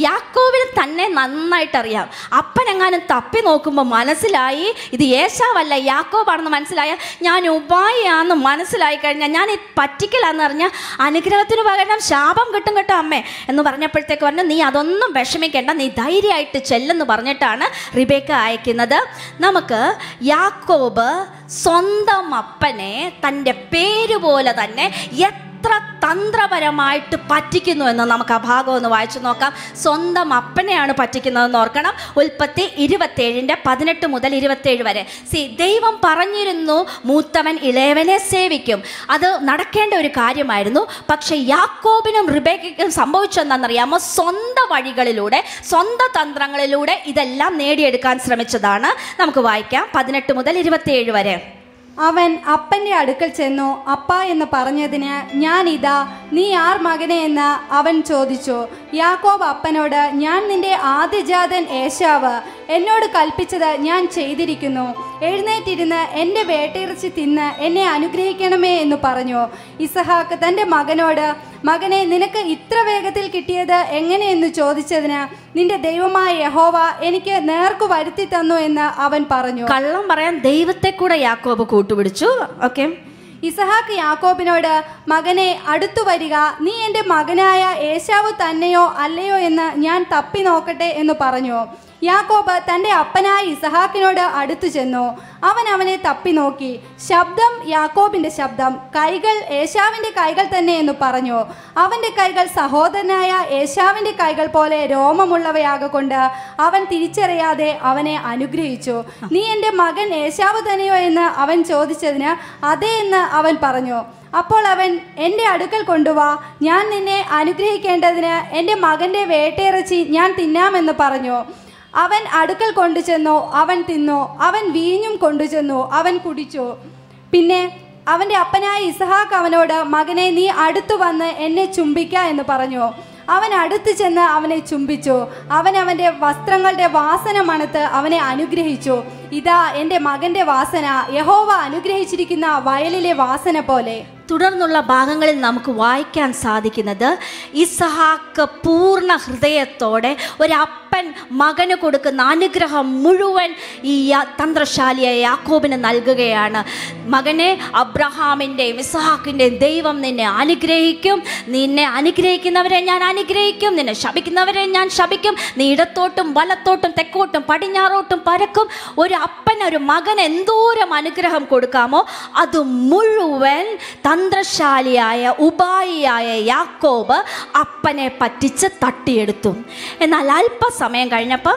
A: യാക്കോബിന് തന്നെ നന്നായിട്ടറിയാം. അപ്പനെങ്ങാനും തപ്പി നോക്കുമ്പോൾ മനസ്സിലായി ഇത് ഏശാവല്ല യാക്കോബാണെന്ന് മനസ്സിലായ, ഞാൻ ഉപായിയാണെന്ന് മനസ്സിലായി കഴിഞ്ഞാൽ, ഞാൻ ഈ പറ്റിക്കലാന്ന് പറഞ്ഞാൽ അനുഗ്രഹത്തിന് പകരം ശാപം കിട്ടും കേട്ടോ അമ്മേ എന്ന് പറഞ്ഞപ്പോഴത്തേക്ക് പറഞ്ഞു, നീ അതൊന്നും വിഷമിക്കേണ്ട, നീ ധൈര്യമായിട്ട് ചെല്ലെന്ന് പറഞ്ഞിട്ടാണ് റിബേക്ക അയക്കുന്നത്. നമുക്ക് യാക്കോബ് സ്വന്തം അപ്പനെ തൻ്റെ പേര് പോലെ തന്നെ എത്ര തന്ത്രപരമായിട്ട് പറ്റിക്കുന്നു എന്ന് നമുക്ക് ആ ഭാഗം ഒന്ന് വായിച്ചു നോക്കാം. സ്വന്തം അപ്പനെയാണ് പറ്റിക്കുന്നതെന്ന് ഓർക്കണം. ഉൽപ്പത്തി 27:18 മുതൽ 27 വരെ. ദൈവം പറഞ്ഞിരുന്നു മൂത്തവൻ ഇളയവനെ സേവിക്കും. അത് നടക്കേണ്ട ഒരു കാര്യമായിരുന്നു. പക്ഷെ യാക്കോബിനും റിബേക്കയ്ക്കും സംഭവിച്ചെന്നറിയാമോ, സ്വന്തം വഴികളിലൂടെ, സ്വന്തം തന്ത്രങ്ങളിലൂടെ ഇതെല്ലാം നേടിയെടുക്കാൻ ശ്രമിച്ചതാണ്. നമുക്ക് വായിക്കാം 18 മുതൽ 27 വരെ.
B: അവൻ അപ്പൻ്റെ അടുക്കൽ ചെന്നു. അപ്പ എന്ന് പറഞ്ഞതിന്, ഞാൻ ഇതാ, നീ ആർ മകനെ എന്ന് അവൻ ചോദിച്ചു. യാക്കോബ് അപ്പനോട്, ഞാൻ നിന്റെ ആദ്യജാതൻ ഏശാവ്, എന്നോട് കൽപ്പിച്ചത് ഞാൻ ചെയ്തിരിക്കുന്നു. എഴുന്നേറ്റിരുന്ന് എൻ്റെ വേട്ടയിറച്ചി തിന്ന് എന്നെ അനുഗ്രഹിക്കണമേ എന്ന് പറഞ്ഞു. ഇസഹാക്ക് തൻ്റെ മകനോട്, മകനെ, നിനക്ക് ഇത്ര വേഗത്തിൽ കിട്ടിയത് എങ്ങനെയെന്ന് ചോദിച്ചതിന്, നിന്റെ ദൈവമായ യഹോവ എനിക്ക് നേർക്കു വരുത്തി തന്നു എന്ന് അവൻ പറഞ്ഞു.
A: കള്ളം പറയാൻ ദൈവത്തെ കൂടെ യാക്കോബ് കൂട്ടുപിടിച്ചു. ഓക്കെ.
B: ഇസഹാക്ക് യാക്കോബിനോട്, മകനെ, അടുത്തു വരിക, നീ എൻ്റെ മകനായ ഏശാവ് തന്നെയോ അല്ലയോ എന്ന് ഞാൻ തപ്പി നോക്കട്ടെ എന്ന് പറഞ്ഞു. യാക്കോബ് തൻ്റെ അപ്പനായ ഇസഹാക്കിനോട് അടുത്തു ചെന്നു. അവൻ അവനെ തപ്പി നോക്കി. ശബ്ദം യാക്കോബിന്റെ ശബ്ദം, കൈകൾ ഏശാവിന്റെ കൈകൾ തന്നെ എന്ന് പറഞ്ഞു. അവന്റെ കൈകൾ സഹോദരനായ ഏശാവിന്റെ കൈകൾ പോലെ രോമമുള്ളവയാകൊണ്ട് അവൻ തിരിച്ചറിയാതെ അവനെ അനുഗ്രഹിച്ചു. നീ എൻ്റെ മകൻ ഏശാവ് തന്നെയോ എന്ന് അവൻ ചോദിച്ചതിന് അതെ എന്ന് അവൻ പറഞ്ഞു. അപ്പോൾ അവൻ, എൻ്റെ അടുക്കൽ കൊണ്ടുവാ, ഞാൻ നിന്നെ അനുഗ്രഹിക്കേണ്ടതിന് എൻ്റെ മകൻ്റെ വേട്ടയിറച്ചി ഞാൻ തിന്നാമെന്ന് പറഞ്ഞു. അവൻ അടുക്കൽ കൊണ്ടുചെന്നു, അവൻ തിന്നു. അവൻ വീഞ്ഞും കൊണ്ടുചെന്നു, അവൻ കുടിച്ചു. പിന്നെ അവൻ്റെ അപ്പനായ ഇസഹാക്ക് അവനോട്, മകനെ, നീ അടുത്തു വന്ന് എന്നെ ചുംബിക്ക എന്ന് പറഞ്ഞു. അവൻ അടുത്തു ചെന്ന് അവനെ ചുംബിച്ചു. അവൻ അവൻ്റെ വസ്ത്രങ്ങളുടെ വാസന മണത്ത് അവനെ അനുഗ്രഹിച്ചു. ഇതാ എൻ്റെ മകൻ്റെ വാസന, യഹോവ അനുഗ്രഹിച്ചിരിക്കുന്ന വയലിലെ വാസന പോലെ.
A: തുടർന്നുള്ള ഭാഗങ്ങളിൽ നമുക്ക് വായിക്കാൻ സാധിക്കുന്നത്, ഇസഹാക്ക് പൂർണ്ണ ഹൃദയത്തോടെ ഒരപ്പൻ മകന് കൊടുക്കുന്ന അനുഗ്രഹം മുഴുവൻ ഈ തന്ത്രശാലിയായ യാക്കോബിന് നൽകുകയാണ്. മകനെ, അബ്രഹാമിൻ്റെയും ഇസഹാക്കിൻ്റെയും ദൈവം നിന്നെ അനുഗ്രഹിക്കും. നിന്നെ അനുഗ്രഹിക്കുന്നവരെ ഞാൻ അനുഗ്രഹിക്കും, നിന്നെ ശപിക്കുന്നവരെ ഞാൻ ശപിക്കും. നീ ഇടത്തോട്ടും വലത്തോട്ടും തെക്കോട്ടും പടിഞ്ഞാറോട്ടും പരക്കും. ഒരു അപ്പൻ ഒരു മകൻ എന്തോരം അനുഗ്രഹം കൊടുക്കാമോ അത് മുഴുവൻ തന്ത്രശാലിയായ ഉപായിയായ യാക്കോബ് അപ്പനെ പറ്റിച്ച് തട്ടിയെടുത്തു. എന്നാൽ അല്പസമയം കഴിഞ്ഞപ്പം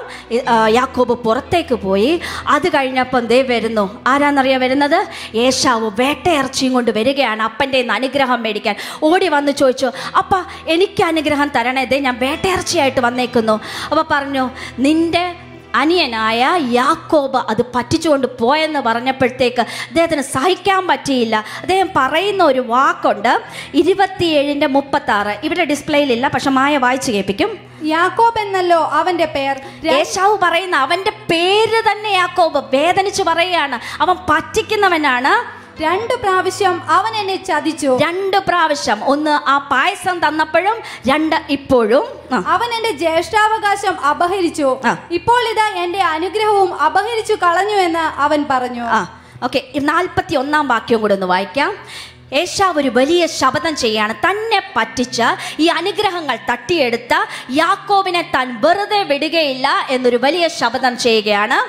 A: യാക്കോബ് പുറത്തേക്ക് പോയി. അത് കഴിഞ്ഞപ്പം ദേ വരുന്നു. ആരാന്നറിയാൻ വരുന്നത്? ഏശാവ് വേട്ടയിറച്ചിയും കൊണ്ട് വരികയാണ് അപ്പൻ്റെ അനുഗ്രഹം മേടിക്കാൻ. ഓടി വന്ന് ചോദിച്ചു, അപ്പ എനിക്ക് അനുഗ്രഹം തരണേ, ദേ ഞാൻ വേട്ടയിറച്ചിയായിട്ട് വന്നേക്കുന്നു. അപ്പോൾ പറഞ്ഞു, നിൻ്റെ അനിയനായ യാക്കോബ് അത് പറ്റിച്ചുകൊണ്ട് പോയെന്ന് പറഞ്ഞപ്പോഴത്തേക്ക് അദ്ദേഹത്തിന് സഹിക്കാൻ പറ്റിയില്ല. അദ്ദേഹം പറയുന്ന ഒരു വാക്കുണ്ട്, 27:36. ഇവിടെ ഡിസ്പ്ലേയിലില്ല, പക്ഷെ മായ വായിച്ചു കേൾപ്പിക്കും.
B: യാക്കോബ് എന്നല്ലോ അവന്റെ പേർ.
A: ഏശാവ് പറയുന്ന അവന്റെ പേര് തന്നെ യാക്കോബ് വേദനിച്ച് പറയുകയാണ്. അവൻ പറ്റിക്കുന്നവനാണ്.
B: 2 പ്രാവശ്യം അവൻ എന്നെ ചതിച്ചു.
A: 2 പ്രാവശ്യം. ഒന്ന് ആ പായസം തന്നപ്പോഴും, 2 ഇപ്പോഴും.
B: അവൻ എന്റെ ജ്യേഷ്ഠാവകാശം അപഹരിച്ചു. ഇപ്പോൾ ഇതാ എന്റെ അനുഗ്രഹവും അപഹരിച്ചു കളഞ്ഞു എന്ന് അവൻ പറഞ്ഞു.
A: ഓക്കെ, 41 വാക്യം കൂടെ ഒന്ന് വായിക്കാം. ഏശാവ് ഒരു വലിയ ശപഥം ചെയ്യാണ്. തന്നെ പറ്റിച്ച ഈ അനുഗ്രഹങ്ങൾ തട്ടിയെടുത്ത യാക്കോബിനെ താൻ വെറുതെ വിടുകയില്ല എന്നൊരു വലിയ ശപഥം ചെയ്യുകയാണ്.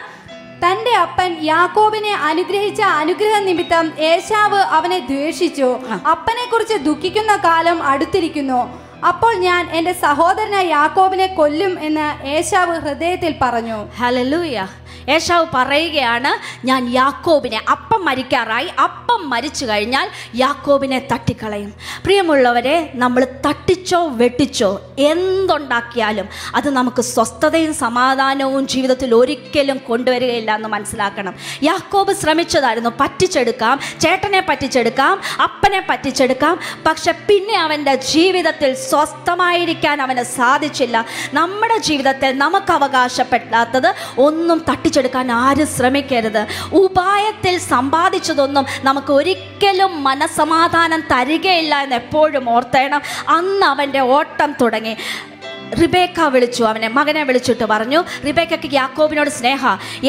B: തന്റെ അപ്പൻ യാക്കോബിനെ അനുഗ്രഹിച്ച അനുഗ്രഹ നിമിത്തം ഏശാവ് അവനെ ദ്വേഷിച്ചു. അപ്പനെ കുറിച്ച് ദുഃഖിക്കുന്ന കാലം അടുത്തിരിക്കുന്നു. അപ്പോൾ ഞാൻ എൻ്റെ സഹോദരനായ യാക്കോബിനെ കൊല്ലും എന്ന് ഏശാവ് ഹൃദയത്തിൽ പറഞ്ഞു.
A: ഹല്ലേലൂയ. ഏശാവ് പറയുകയാണ്, ഞാൻ യാക്കോബിനെ, അപ്പം മരിക്കാറായി, അപ്പം മരിച്ചു കഴിഞ്ഞാൽ യാക്കോബിനെ തട്ടിക്കളയും. പ്രിയമുള്ളവരെ, നമ്മൾ തട്ടിച്ചോ വെട്ടിച്ചോ എന്തുണ്ടാക്കിയാലും അത് നമുക്ക് സ്വസ്ഥതയും സമാധാനവും ജീവിതത്തിൽ ഒരിക്കലും കൊണ്ടുവരികയില്ല എന്ന് മനസ്സിലാക്കണം. യാക്കോബ് ശ്രമിച്ചതായിരുന്നു, പറ്റിച്ചെടുക്കാം, ചേട്ടനെ പറ്റിച്ചെടുക്കാം, അപ്പനെ പറ്റിച്ചെടുക്കാം. പക്ഷെ പിന്നെ അവൻ്റെ ജീവിതത്തിൽ സ്വസ്ഥമായിരിക്കാൻ അവന് സാധിച്ചില്ല. നമ്മുടെ ജീവിതത്തിൽ നമുക്ക് അവകാശപ്പെടാത്തത് ഒന്നും തട്ടിച്ചെടുക്കാൻ ആരും ശ്രമിക്കരുത്. ഉപായത്തിൽ സമ്പാദിച്ചതൊന്നും നമുക്ക് ഒരിക്കലും മനസമാധാനം തരികയില്ല എന്ന് എപ്പോഴും ഓർത്തേണം. അന്ന് അവൻ്റെ ഓട്ടം തുടങ്ങി. റിബേക്ക വിളിച്ചു, അവനെ മകനെ വിളിച്ചിട്ട് പറഞ്ഞു, റിബേക്കയ്ക്ക് യാക്കോബിനോട് സ്നേഹ.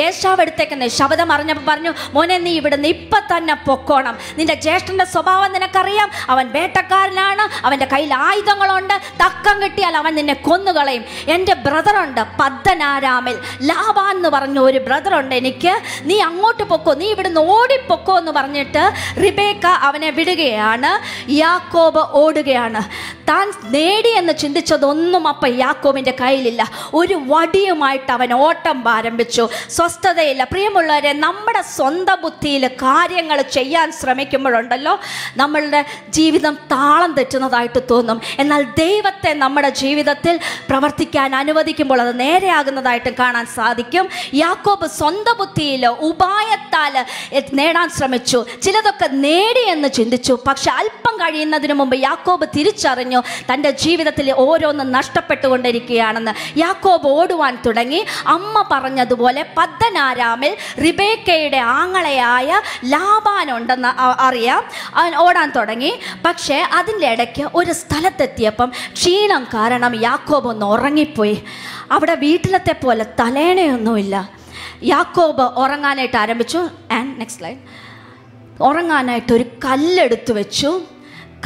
A: ഏശാവ് എടുത്തേക്കുന്ന ശബ്ദം അറിഞ്ഞപ്പോൾ പറഞ്ഞു, മോനെ, നീ ഇവിടുന്ന് ഇപ്പം തന്നെ പൊക്കോണം. നിന്റെ ജ്യേഷ്ഠൻ്റെ സ്വഭാവം നിനക്കറിയാം. അവൻ വേട്ടക്കാരനാണ്, അവൻ്റെ കയ്യിൽ ആയുധങ്ങളുണ്ട്. തക്കം കിട്ടിയാൽ അവൻ നിന്നെ കൊന്നുകളയും. എൻ്റെ ബ്രദറുണ്ട് പദ്ദനാരാമിൽ, ലാബാൻ എന്ന് പറഞ്ഞ ഒരു ബ്രദറുണ്ട് എനിക്ക്. നീ അങ്ങോട്ട് പൊക്കോ, നീ ഇവിടുന്ന് ഓടിപ്പൊക്കോ എന്ന് പറഞ്ഞിട്ട് റിബേക്ക അവനെ വിടുകയാണ്. യാക്കോബ് ഓടുകയാണ്. താൻ നേടിയെന്ന് ചിന്തിച്ചതൊന്നും അപ്പം യാക്കോബിൻ്റെ കയ്യിലില്ല. ഒരു വടിയുമായിട്ട് അവൻ ഓട്ടം ആരംഭിച്ചു. സ്വസ്ഥതയില്ല. പ്രിയമുള്ളവരെ, നമ്മുടെ സ്വന്തം ബുദ്ധിയിൽ കാര്യങ്ങൾ ചെയ്യാൻ ശ്രമിക്കുമ്പോഴുണ്ടല്ലോ നമ്മളുടെ ജീവിതം താളം തെറ്റുന്നതായിട്ട് തോന്നും. എന്നാൽ ദൈവത്തെ നമ്മുടെ ജീവിതത്തിൽ പ്രവർത്തിക്കാൻ അനുവദിക്കുമ്പോൾ അത് നേരെയാകുന്നതായിട്ട് കാണാൻ സാധിക്കും. യാക്കോബ് സ്വന്തം ബുദ്ധിയിൽ ഉപായത്താൽ നേടാൻ ശ്രമിച്ചു. ചിലതൊക്കെ നേടിയെന്ന് ചിന്തിച്ചു. പക്ഷെ അല്പം കഴിയുന്നതിന് മുമ്പ് യാക്കോബ് തിരിച്ചറിഞ്ഞു തൻ്റെ ജീവിതത്തിൽ ഓരോന്ന് നഷ്ടപ്പെട്ടുകൊണ്ടിരിക്കുകയാണെന്ന്. യാക്കോബ് ഓടുവാൻ തുടങ്ങി. അമ്മ പറഞ്ഞതുപോലെ പദ്ദനാരാമിൽ റിബേക്കയുടെ ആങ്ങളയായ ലാബാൻ ഉണ്ടെന്ന് അറിയാം. അവൻ ഓടാൻ തുടങ്ങി. പക്ഷേ അതിൻ്റെ ഇടയ്ക്ക് ഒരു സ്ഥലത്തെത്തിയപ്പം ക്ഷീണം കാരണം യാക്കോബ് ഒന്ന് ഉറങ്ങിപ്പോയി. അവിടെ വീട്ടിലത്തെ പോലെ തലേണയൊന്നുമില്ല. യാക്കോബ് ഉറങ്ങാനായിട്ട് ആരംഭിച്ചു. And next line. ഉറങ്ങാനായിട്ട് ഒരു കല്ലെടുത്ത് വെച്ചു.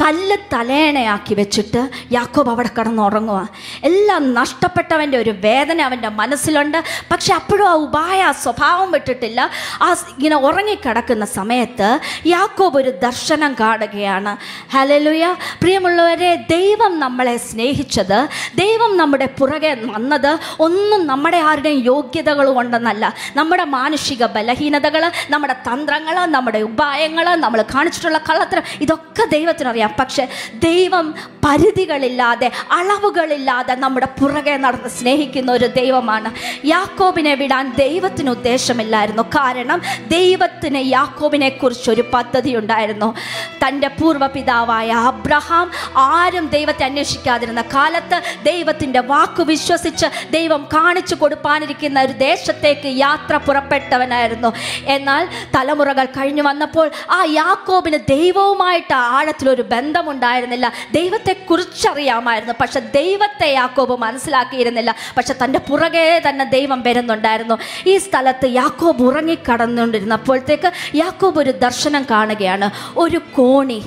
A: കല്ല് തലേണയാക്കി വെച്ചിട്ട് യാക്കോബ് അവിടെ കിടന്നുറങ്ങുക. എല്ലാം നഷ്ടപ്പെട്ടവൻ്റെ ഒരു വേദന അവൻ്റെ മനസ്സിലുണ്ട്. പക്ഷെ അപ്പോഴും ആ ഉപായ സ്വഭാവം വിട്ടിട്ടില്ല. ഇങ്ങനെ ഉറങ്ങിക്കിടക്കുന്ന സമയത്ത് യാക്കോബ് ഒരു ദർശനം കാണുകയാണ്. ഹല്ലേലൂയ. പ്രിയമുള്ളവരെ, ദൈവം നമ്മളെ സ്നേഹിച്ചത്, ദൈവം നമ്മുടെ പുറകെ വന്നത് ഒന്നും നമ്മുടെ ആരുടെയും യോഗ്യതകൾ കൊണ്ടെന്നല്ല. നമ്മുടെ മാനുഷിക ബലഹീനതകൾ, നമ്മുടെ തന്ത്രങ്ങൾ, നമ്മുടെ ഉപായങ്ങൾ, നമ്മൾ കാണിച്ചിട്ടുള്ള കള്ളത്തരം, ഇതൊക്കെ ദൈവത്തിനറിയാം. പക്ഷെ ദൈവം പരിധികളില്ലാതെ, അളവുകളില്ലാതെ നമ്മുടെ പുറകെ നടന്ന് സ്നേഹിക്കുന്ന ഒരു ദൈവമാണ്. യാക്കോബിനെ വിടാൻ ദൈവത്തിന് ഉദ്ദേശമില്ലായിരുന്നു. കാരണം ദൈവത്തിന് യാക്കോബിനെ കുറിച്ചൊരു പദ്ധതി ഉണ്ടായിരുന്നു. തൻ്റെ പൂർവ്വപിതാവായ അബ്രഹാം ആരും ദൈവത്തെ അന്വേഷിക്കാതിരുന്ന കാലത്ത് ദൈവത്തിൻ്റെ വാക്ക് വിശ്വസിച്ച് ദൈവം കാണിച്ചു കൊടുപ്പാനിരിക്കുന്ന ഒരു ദേശത്തേക്ക് യാത്ര പുറപ്പെട്ടവനായിരുന്നു. എന്നാൽ തലമുറകൾ കഴിഞ്ഞു വന്നപ്പോൾ ആ യാക്കോബിന് ദൈവവുമായിട്ട് ആഴത്തിലൊരു ബന്ധമുണ്ടായിരുന്നില്ല. ദൈവത്തെക്കുറിച്ചറിയാമായിരുന്നു, പക്ഷെ ദൈവത്തെ യാക്കോബ് മനസ്സിലാക്കിയിരുന്നില്ല. പക്ഷെ തൻ്റെ പുറകെ തന്നെ ദൈവം വരുന്നുണ്ടായിരുന്നു. ഈ സ്ഥലത്ത് യാക്കോബ് ഉറങ്ങിക്കടന്നുകൊണ്ടിരുന്നപ്പോഴത്തേക്ക് യാക്കോബ് ഒരു ദർശനം കാണുകയാണ്. ഒരു കോണി,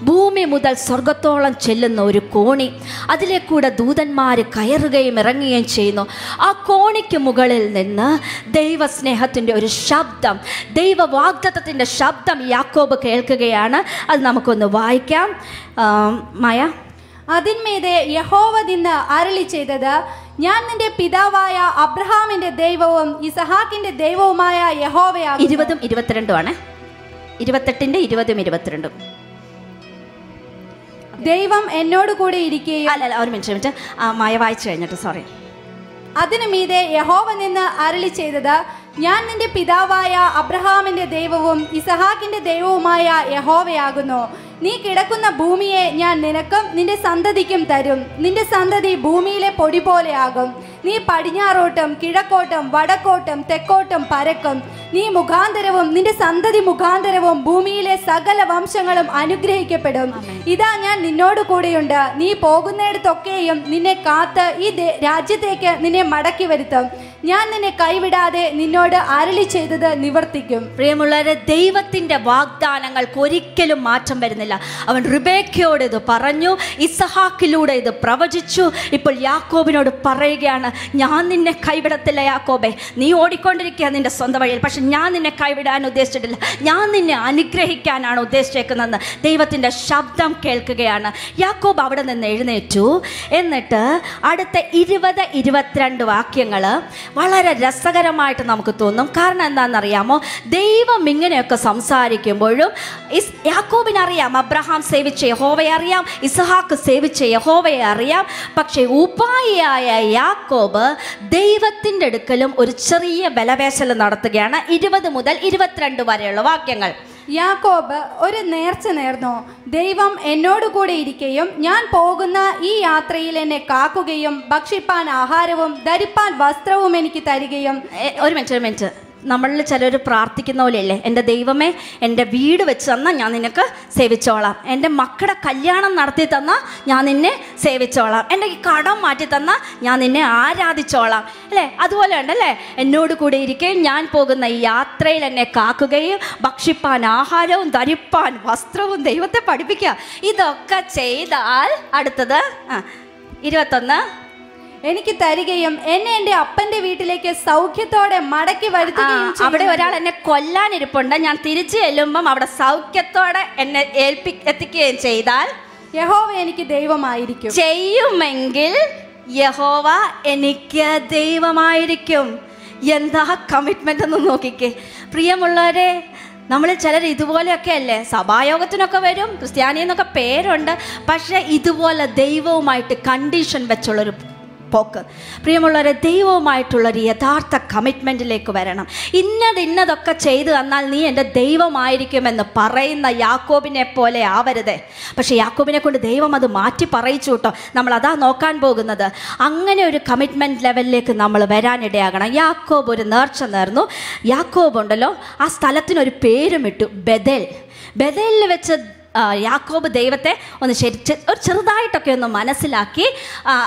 A: ഭൂമി മുതൽ സ്വർഗത്തോളം ചെല്ലുന്ന ഒരു കോണി, അതിലേക്കൂടെ ദൂതന്മാർ കയറുകയും ഇറങ്ങുകയും ചെയ്യുന്നു. ആ കോണിക്ക് മുകളിൽ നിന്ന് ദൈവസ്നേഹത്തിൻ്റെ ഒരു ശബ്ദം, ദൈവവാഗ്ദത്തത്തിൻ്റെ ശബ്ദം യാക്കോബ് കേൾക്കുകയാണ്. അത് നമുക്കൊന്ന് വായിക്കാം. മായ.
B: അതിന്മീതെ യഹോവ നിന്ന് അരുളി ചെയ്തത്, ഞാൻ നിന്റെ പിതാവായ അബ്രഹാമിന്റെ ദൈവവും ഇസഹാക്കിന്റെ ദൈവവുമായ യഹോവയാകുന്നു.
A: 20 22 ആണ്. 28 20 22.
B: ദൈവം എന്നോട് കൂടെ ഇരിക്കുകയും.
A: അല്ല, ഒരു മിനിറ്റ് മായ വായിച്ചു കഴിഞ്ഞിട്ട്, സോറി.
B: അതിനു മീതെ യഹോവ നിന്ന് അരുളി ചെയ്തത്, ഞാൻ നിന്റെ പിതാവായ അബ്രഹാമിന്റെ ദൈവവും ഇസഹാക്കിന്റെ ദൈവവുമായ യഹോവയാകുന്നു. നീ കിടക്കുന്ന ഭൂമിയെ ഞാൻ നിനക്കും നിന്റെ സന്തതിക്കും തരും. നിന്റെ സന്തതി ഭൂമിയിലെ പൊടി പോലെയാകും. നീ പടിഞ്ഞാറോട്ടും കിഴക്കോട്ടും വടക്കോട്ടും തെക്കോട്ടും പരക്കും. നീ മുഖാന്തരവും നിന്റെ സന്തതി മുഖാന്തരവും ഭൂമിയിലെ സകല വംശങ്ങളും അനുഗ്രഹിക്കപ്പെടും. ഇതാ ഞാൻ നിന്നോട് കൂടെയുണ്ട്. നീ പോകുന്നിടത്തൊക്കെയും നിന്നെ കാത്ത് ഈ രാജ്യത്തേക്ക് നിന്നെ മടക്കി വരുത്തും. ഞാൻ നിന്നെ കൈവിടാതെ നിന്നോട് അരുളി ചെയ്തത് നിവർത്തിക്കും.
A: പ്രിയമുള്ളവരെ, ദൈവത്തിൻ്റെ വാഗ്ദാനങ്ങൾക്ക് ഒരിക്കലും മാറ്റം വരുന്നില്ല. അവൻ റിബേക്കയോട് ഇത് പറഞ്ഞു, ഇസഹാക്കിലൂടെ ഇത് പ്രവചിച്ചു. ഇപ്പോൾ യാക്കോബിനോട് പറയുകയാണ്, ഞാൻ നിന്നെ കൈവിടത്തില്ല യാക്കോബെ. നീ ഓടിക്കൊണ്ടിരിക്കുക നിന്റെ സ്വന്തം വഴിയിൽ, പക്ഷെ ഞാൻ നിന്നെ കൈവിടാൻ ഉദ്ദേശിച്ചിട്ടില്ല. ഞാൻ നിന്നെ അനുഗ്രഹിക്കാനാണ് ഉദ്ദേശിച്ചേക്കുന്നതെന്ന് ദൈവത്തിൻ്റെ ശബ്ദം കേൾക്കുകയാണ്. യാക്കോബ് അവിടെ നിന്ന് എഴുന്നേറ്റു. എന്നിട്ട് അടുത്ത 20 22 വാക്യങ്ങൾ വളരെ രസകരമായിട്ട് നമുക്ക് തോന്നും. കാരണം എന്താണെന്നറിയാമോ? ദൈവം ഇങ്ങനെയൊക്കെ സംസാരിക്കുമ്പോഴും യാക്കോബിനറിയാം അബ്രഹാം സേവിച്ച യഹോവയെ അറിയാം, ഇസഹാക്ക് സേവിച്ച യഹോവയെ അറിയാം. പക്ഷേ ഉപായിയായ യാക്കോബ് ദൈവത്തിൻ്റെ അടുക്കലും ഒരു ചെറിയ ബലവേശൽ നടത്തുകയാണ്. 20 മുതൽ 22 വരെയുള്ള വാക്യങ്ങൾ.
B: യാക്കോബ് ഒരു നേർച്ച നേർന്നു. ദൈവം എന്നോട് കൂടെ ഇരിക്കുകയും ഞാൻ പോകുന്ന ഈ യാത്രയിൽ എന്നെ കാക്കുകയും ഭക്ഷിപ്പാൻ ആഹാരവും ധരിപ്പാൻ വസ്ത്രവും എനിക്ക് തരികയും.
A: ഒരു മിനിറ്റ്, നമ്മളിൽ ചിലർ പ്രാർത്ഥിക്കുന്ന പോലെയല്ലേ, എൻ്റെ ദൈവമേ എൻ്റെ വീട് വെച്ച് തന്നാൽ ഞാൻ നിനക്ക് സേവിച്ചോളാം, എൻ്റെ മക്കളുടെ കല്യാണം നടത്തി തന്നാൽ ഞാൻ നിന്നെ സേവിച്ചോളാം, എൻ്റെ ഈ കടം മാറ്റി തന്നാൽ ഞാൻ നിന്നെ ആരാധിച്ചോളാം, അല്ലേ? അതുപോലെ ഉണ്ടല്ലേ, എന്നോട് കൂടെ ഇരിക്കുകയും ഞാൻ പോകുന്ന ഈ യാത്രയിൽ എന്നെ കാക്കുകയും ഭക്ഷിപ്പാൻ ആഹാരവും ധരിപ്പാൻ വസ്ത്രവും ദൈവത്തെ പഠിപ്പിക്കുക. ഇതൊക്കെ ചെയ്താൽ അടുത്തത് 21
B: എനിക്ക് തരികയും എന്നെ എൻ്റെ അപ്പൻ്റെ വീട്ടിലേക്ക് സൗഖ്യത്തോടെ മടക്കി വരുത്തുകയും.
A: അവിടെ ഒരാൾ എന്നെ കൊല്ലാനിരിപ്പുണ്ട്, ഞാൻ തിരിച്ചു ചെല്ലുമ്പം അവിടെ സൗഖ്യത്തോടെ എന്നെ എത്തിക്കുകയും ചെയ്താൽ
B: യഹോവ എനിക്ക് ദൈവമായിരിക്കും.
A: ചെയ്യുമെങ്കിൽ യഹോവ എനിക്ക് ദൈവമായിരിക്കും. എന്താ കമ്മിറ്റ്മെന്റ് എന്ന് നോക്കിക്കേ പ്രിയമുള്ളവരെ. നമ്മൾ ചിലർ ഇതുപോലെയൊക്കെ അല്ലേ, സഭായോഗത്തിനൊക്കെ വരും, ക്രിസ്ത്യാനിന്നൊക്കെ പേരുണ്ട്, പക്ഷെ ഇതുപോലെ ദൈവവുമായിട്ട് കണ്ടീഷൻ വെച്ചുള്ളൊരു പോക്ക്. പ്രിയമുള്ളവരെ, ദൈവവുമായിട്ടുള്ളൊരു യഥാർത്ഥ കമ്മിറ്റ്മെൻറ്റിലേക്ക് വരണം. ഇന്നതൊക്കെ ചെയ്തു തന്നാൽ നീ എൻ്റെ ദൈവമായിരിക്കുമെന്ന് പറയുന്ന യാക്കോബിനെ പോലെ ആവരുതേ. പക്ഷേ യാക്കോബിനെ കൊണ്ട് ദൈവം അത് മാറ്റി പറയിച്ചു കേട്ടോ. നമ്മളതാ നോക്കാൻ പോകുന്നത്. അങ്ങനെ ഒരു കമ്മിറ്റ്മെൻറ്റ് ലെവലിലേക്ക് നമ്മൾ വരാനിടയാകണം. യാക്കോബ് ഒരു നേർച്ച നേർന്നു. യാക്കോബ് ഉണ്ടല്ലോ, ആ സ്ഥലത്തിനൊരു പേരും ഇട്ടു, ബെഥേൽ. ബെഥേലിൽ വെച്ച് യാക്കോബ് ദൈവത്തെ ഒന്ന് ഒരു ചെറുതായിട്ടൊക്കെ ഒന്ന് മനസ്സിലാക്കി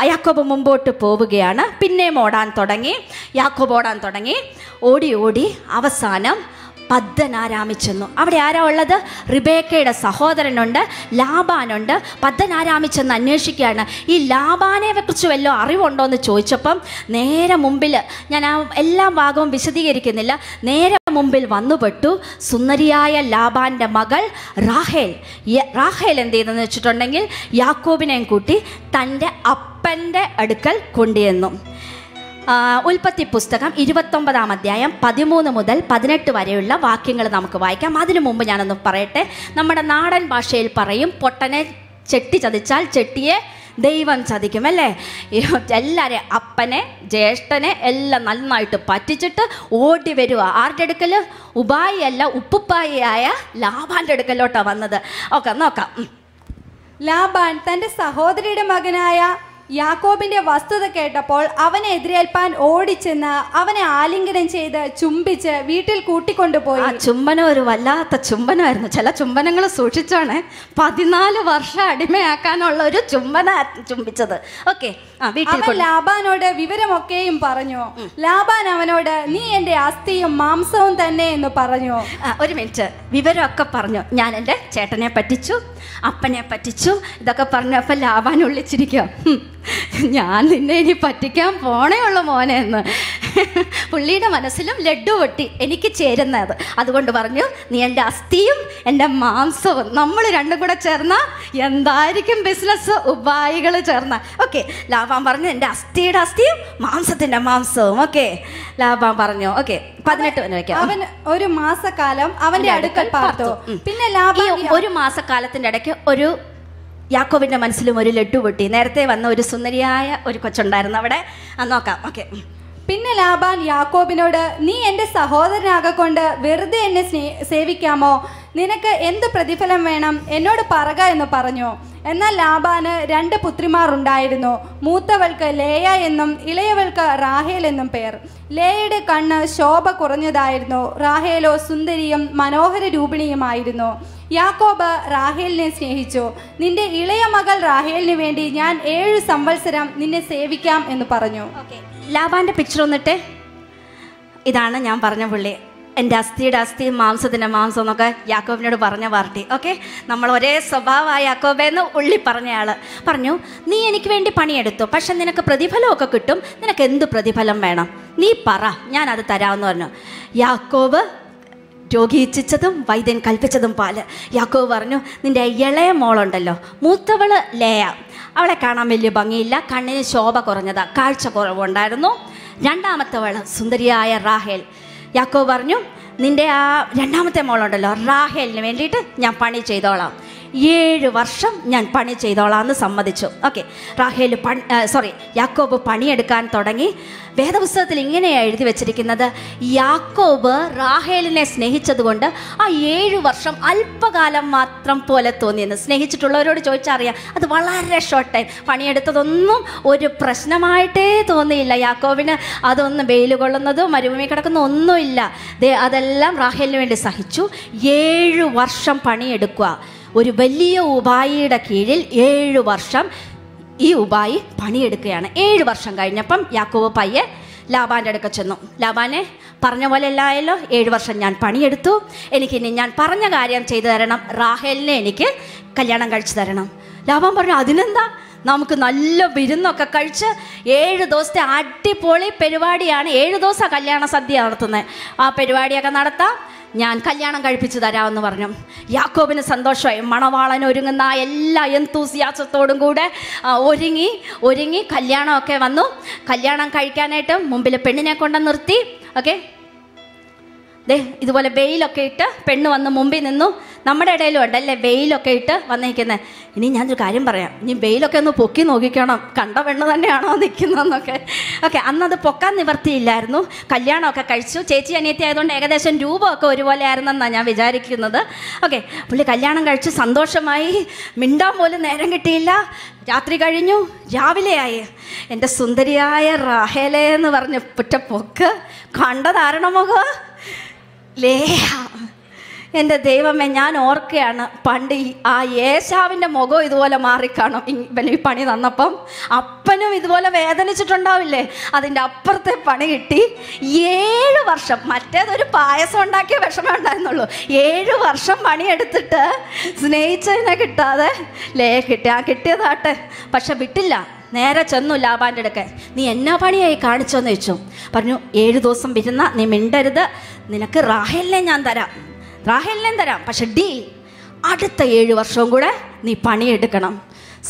A: യാക്കോബ് മുമ്പോട്ട് പോവുകയാണ്. പിന്നെയും യാക്കോബ് ഓടാൻ തുടങ്ങി. ഓടി അവസാനം പദ്ദനാരാമിച്ചെന്നു. അവിടെ ആരാ ഉള്ളത്? റിബേക്കയുടെ സഹോദരനുണ്ട്, ലാബാനുണ്ട്. പദ്ദനാരാമിച്ചെന്ന് അന്വേഷിക്കുകയാണ്. ഈ ലാബാനെ കുറിച്ച് വല്ലോ അറിവുണ്ടോ എന്ന് ചോദിച്ചപ്പം നേരെ മുമ്പിൽ, ഞാൻ ആ എല്ലാ ഭാഗവും വിശദീകരിക്കുന്നില്ല, നേരെ മുമ്പിൽ വന്നുപെട്ടു സുന്ദരിയായ ലാബാൻ്റെ മകൾ റാഹേൽ. റാഹേൽ എന്ത് ചെയ്തെന്ന് വെച്ചിട്ടുണ്ടെങ്കിൽ യാക്കോബിനെയും കൂട്ടി തൻ്റെ അപ്പൻ്റെ അടുക്കൽ കൊണ്ടുവന്നു. ഉൽപ്പത്തി പുസ്തകം 29 അധ്യായം 13 മുതൽ 18 വരെയുള്ള വാക്യങ്ങൾ നമുക്ക് വായിക്കാം. അതിനു മുമ്പ് ഞാനൊന്ന് പറയട്ടെ. നമ്മുടെ നാടൻ ഭാഷയിൽ പറയും, പൊട്ടനെ ചെട്ടി ചതിച്ചാൽ ചെട്ടിയെ ദൈവം ചതിക്കും, അല്ലേ? എല്ലാവരെയും, അപ്പനെ ജ്യേഷ്ഠനെ എല്ലാം നന്നായിട്ട് പറ്റിച്ചിട്ട് ഓടി വരിക. ആരുടെ അടുക്കൽ? ഉപായി അല്ല, ഉപ്പുപ്പായിയായ ലാബാൻ്റെ അടുക്കലോട്ടാണ് വന്നത്. നോക്കാം.
B: ലാബാൻ തന്റെ സഹോദരിയുടെ മകനായ യാക്കോബിന്റെ വസ്തുത കേട്ടപ്പോൾ അവനെ എതിരേൽപ്പാൻ ഓടിച്ചെന്ന് അവനെ ആലിംഗനം ചെയ്ത് ചുംബിച്ച് വീട്ടിൽ കൂട്ടിക്കൊണ്ടുപോയി.
A: ആ ചുംബനം ഒരു വല്ലാത്ത ചുംബനമായിരുന്നു. ചില ചുംബനങ്ങൾ സൂക്ഷിച്ചാണ്. 14 വർഷം അടിമയാക്കാനുള്ള ഒരു ചുംബിച്ചത്. ഓക്കെ,
B: അവൻ ലാബാനോട് വിവരമൊക്കെയും പറഞ്ഞു. ലാബാൻ അവനോട്, നീ എന്റെ അസ്ഥിയും മാംസവും തന്നെ എന്ന് പറഞ്ഞു.
A: ഒരു മിനിറ്റ്, വിവരമൊക്കെ പറഞ്ഞു. ഞാൻ എൻ്റെ ചേട്ടനെ പറ്റിച്ചു, അപ്പനെ പറ്റിച്ചു, ഇതൊക്കെ പറഞ്ഞപ്പോൾ ലാബാൻ ഉള്ളിച്ചിരിക്കുക. ഞാൻ നിന്നെ ഇനി പറ്റിക്കാൻ പോണേ ഉള്ളു മോനെ എന്ന്. പുള്ളിയുടെ മനസ്സിലും ലഡ്ഡു പൊട്ടി, എനിക്ക് ചേരുന്നത്. അതുകൊണ്ട് പറഞ്ഞു, നീ എൻ്റെ അസ്ഥിയും എൻ്റെ മാംസവും, നമ്മൾ രണ്ടും കൂടെ ചേർന്ന എന്തായിരിക്കും ബിസിനസ്? ഉപായികൾ ചേർന്ന. ഓക്കെ, ലാബാൻ പറഞ്ഞു, എൻ്റെ അസ്ഥിയുടെ അസ്ഥിയും മാംസത്തിൻ്റെ മാംസവും. ഓക്കെ, ലാബാൻ പറഞ്ഞു. ഓക്കെ, 18 വരെ വയ്ക്കാം.
B: അവൻ ഒരു മാസക്കാലം അവന്റെ അടുക്കൽ പാർത്തു. പിന്നെ ലാബാൻ
A: ഒരു മാസക്കാലത്തിൻ്റെ ഇടയ്ക്ക് ഒരു യാക്കോബിൻ്റെ മനസ്സിലും ഒരു ലഡ്ഡു പൊട്ടി. നേരത്തെ വന്ന ഒരു സുന്ദരിയായ ഒരു കൊച്ചുണ്ടായിരുന്നു അവിടെ. നോക്കാം. ഓക്കെ,
B: പിന്നെ ലാബാൻ യാക്കോബിനോട്, നീ എൻ്റെ സഹോദരനാകൊണ്ട് വെറുതെ എന്നെ സേവിക്കാമോ? നിനക്ക് എന്ത് പ്രതിഫലം വേണം? എന്നോട് പറക എന്ന് പറഞ്ഞു. എന്നാൽ ലാബാന് 2 പുത്രിമാർ ഉണ്ടായിരുന്നു. മൂത്തവൾക്ക് ലേയ എന്നും ഇളയവൾക്ക് റാഹേൽ എന്നും പേർ. ലേയയുടെ കണ്ണ് ശോഭ കുറഞ്ഞതായിരുന്നു, റാഹേലോ സുന്ദരിയും മനോഹര രൂപിണിയുമായിരുന്നു. യാക്കോബ് റാഹേലിനെ സ്നേഹിച്ചു. നിന്റെ ഇളയ മകൾ റാഹേലിന് വേണ്ടി ഞാൻ 7 സംവത്സരം നിന്നെ സേവിക്കാം എന്ന് പറഞ്ഞു.
A: ലാബാൻ്റെ പിക്ചർ വന്നിട്ട് ഇതാണ് ഞാൻ പറഞ്ഞ പുള്ളി. എൻ്റെ അസ്ഥിയുടെ അസ്ഥിയും മാംസത്തിൻ്റെ മാംസം എന്നൊക്കെ യാക്കോബിനോട് പറഞ്ഞ പാർട്ടി. ഓക്കെ, നമ്മൾ ഒരേ സ്വഭാവമായ യാക്കോബെന്ന് ഉള്ളി പറഞ്ഞയാൾ പറഞ്ഞു, നീ എനിക്ക് വേണ്ടി പണിയെടുത്തു, പക്ഷെ നിനക്ക് പ്രതിഫലമൊക്കെ കിട്ടും. നിനക്ക് എന്ത് പ്രതിഫലം വേണം? നീ പറ, ഞാനത് തരാമെന്ന് പറഞ്ഞു. യാക്കോബ് രോഗി ഇച്ഛിച്ചതും വൈദ്യൻ കൽപ്പിച്ചതും പാല്. യാക്കോബ് പറഞ്ഞു, നിൻ്റെ ഇളയ മോളുണ്ടല്ലോ, മൂത്തവള് ലേയ, അവളെ കാണാൻ വലിയ ഭംഗിയില്ല, കണ്ണിന് ശോഭ കുറഞ്ഞതാ, കാഴ്ച കുറവുണ്ടായിരുന്നു. രണ്ടാമത്തവള് സുന്ദരിയായ റാഹേൽ. യാക്കോബ് പറഞ്ഞു, നിൻ്റെ ആ രണ്ടാമത്തെ മോളുണ്ടല്ലോ റാഹേലിന് വേണ്ടിയിട്ട് ഞാൻ പണി ചെയ്തോളാം, 7 വർഷം ഞാൻ പണി ചെയ്തോളാം എന്ന് സമ്മതിച്ചു. ഓക്കെ, യാക്കോബ് പണിയെടുക്കാൻ തുടങ്ങി. വേദപുസ്തകത്തിൽ ഇങ്ങനെയാണ് എഴുതി വെച്ചിരിക്കുന്നത്, യാക്കോബ് റാഹേലിനെ സ്നേഹിച്ചതുകൊണ്ട് ആ 7 വർഷം അല്പകാലം മാത്രം പോലെ തോന്നിയെന്ന്. സ്നേഹിച്ചിട്ടുള്ളവരോട് ചോദിച്ചാൽ അറിയാം, അത് വളരെ ഷോർട്ട് ടൈം. പണിയെടുത്തതൊന്നും ഒരു പ്രശ്നമായിട്ടേ തോന്നിയില്ല യാക്കോബിന്. അതൊന്നും വെയിൽ കൊള്ളുന്നതോ മരുഭൂമി കിടക്കുന്ന ഒന്നുമില്ല. അതെല്ലാം റാഹേലിന് വേണ്ടി സഹിച്ചു. 7 വർഷം പണിയെടുക്കുക. ഒരു വലിയ ഉപായിയുടെ കീഴിൽ 7 വർഷം ഈ ഉപായി പണിയെടുക്കുകയാണ്. 7 വർഷം കഴിഞ്ഞപ്പം യാക്കോബ് പയ്യെ ലാബാൻ്റെ അടുക്ക ചെന്നു. ലാബാനെ, പറഞ്ഞ പോലെ എല്ലായല്ലോ, 7 വർഷം ഞാൻ പണിയെടുത്തു, എനിക്കിനി ഞാൻ പറഞ്ഞ കാര്യം ചെയ്തു തരണം, റാഹേലിനെ എനിക്ക് കല്യാണം കഴിച്ചു തരണം. ലാബാൻ പറഞ്ഞു, അതിനെന്താ, നമുക്ക് നല്ല വിരുന്നൊക്കെ കഴിച്ച് 7 ദിവസത്തെ അടിപൊളി പരിപാടിയാണ്. 7 ദിവസം കല്യാണ സദ്യ നടത്തുന്നത്. ആ പരിപാടിയൊക്കെ നടത്താം, ഞാൻ കല്യാണം കഴിപ്പിച്ചു തരാമെന്ന് പറഞ്ഞു. യാക്കോബിന് സന്തോഷമായി. മണവാളൻ ഒരുങ്ങുന്ന എല്ലാ എന്തൂസിയാസത്തോടും കൂടെ ഒരുങ്ങി കല്യാണമൊക്കെ വന്നു. കല്യാണം കഴിക്കാനായിട്ട് മുമ്പിൽ പെണ്ണിനെ കൊണ്ട് നിർത്തി. ഓക്കെ, ഇതുപോലെ വെയിലൊക്കെ ഇട്ട് പെണ്ണ് വന്ന് മുമ്പിൽ നിന്നു. നമ്മുടെ ഇടയിലും ഉണ്ടല്ലേ വെയിലൊക്കെ ഇട്ട് വന്നിരിക്കുന്നത്. ഇനി ഞാനൊരു കാര്യം പറയാം, ഇനി വെയിലൊക്കെ ഒന്ന് പൊക്കി നോക്കിക്കണം, കണ്ട പെണ്ണ് തന്നെയാണോ നിൽക്കുന്നതെന്നൊക്കെ. ഓക്കെ, അന്നത് പൊക്കാൻ നിവർത്തിയില്ലായിരുന്നു. കല്യാണമൊക്കെ കഴിച്ചു. ചേച്ചി അനിയത്തി ആയതുകൊണ്ട് ഏകദേശം രൂപമൊക്കെ ഒരുപോലെ ആയിരുന്നെന്നാണ് ഞാൻ വിചാരിക്കുന്നത്. ഓക്കെ, പുള്ളി കല്യാണം കഴിച്ചു, സന്തോഷമായി. മിണ്ടാൻ പോലും നേരം കിട്ടിയില്ല. രാത്രി കഴിഞ്ഞു, രാവിലെയായി. എൻ്റെ സുന്ദരിയായ റാഹേലേ എന്ന് പറഞ്ഞ് പുറ്റ പൊക്ക് കണ്ടതാരണ മുഖ ലേയ. എൻ്റെ ദൈവമേ, ഞാൻ ഓർക്കുകയാണ് പണ്ട് ആ ഏശാവിൻ്റെ മുഖം ഇതുപോലെ മാറിക്കാണും ഇവൻ ഈ പണി തന്നപ്പം. അപ്പനും ഇതുപോലെ വേദനിച്ചിട്ടുണ്ടാവില്ലേ? അതിൻ്റെ അപ്പുറത്തെ പണി കിട്ടി. 7 വർഷം, മറ്റേതൊരു പായസം ഉണ്ടാക്കിയ വിഷമം ഉണ്ടായിരുന്നുള്ളൂ. 7 വർഷം പണിയെടുത്തിട്ട് സ്നേഹിച്ചതിനെ കിട്ടാതെ കിട്ടിയതാട്ടെ. പക്ഷെ വിട്ടില്ല, നേരെ ചെന്നു ലാബാൻ്റെ അടുക്കെ. നീ എന്നാ പണിയായി കാണിച്ചോന്ന് ചോദിച്ചു. പറഞ്ഞു, 7 ദിവസം വരുന്ന നീ മിണ്ടരുത്, നിനക്ക് റാഹേലിനെ ഞാൻ തരാം, റാഹേലിനെയും തരാം, പക്ഷെ ഡീൽ അടുത്ത 7 വർഷവും കൂടെ നീ പണിയെടുക്കണം.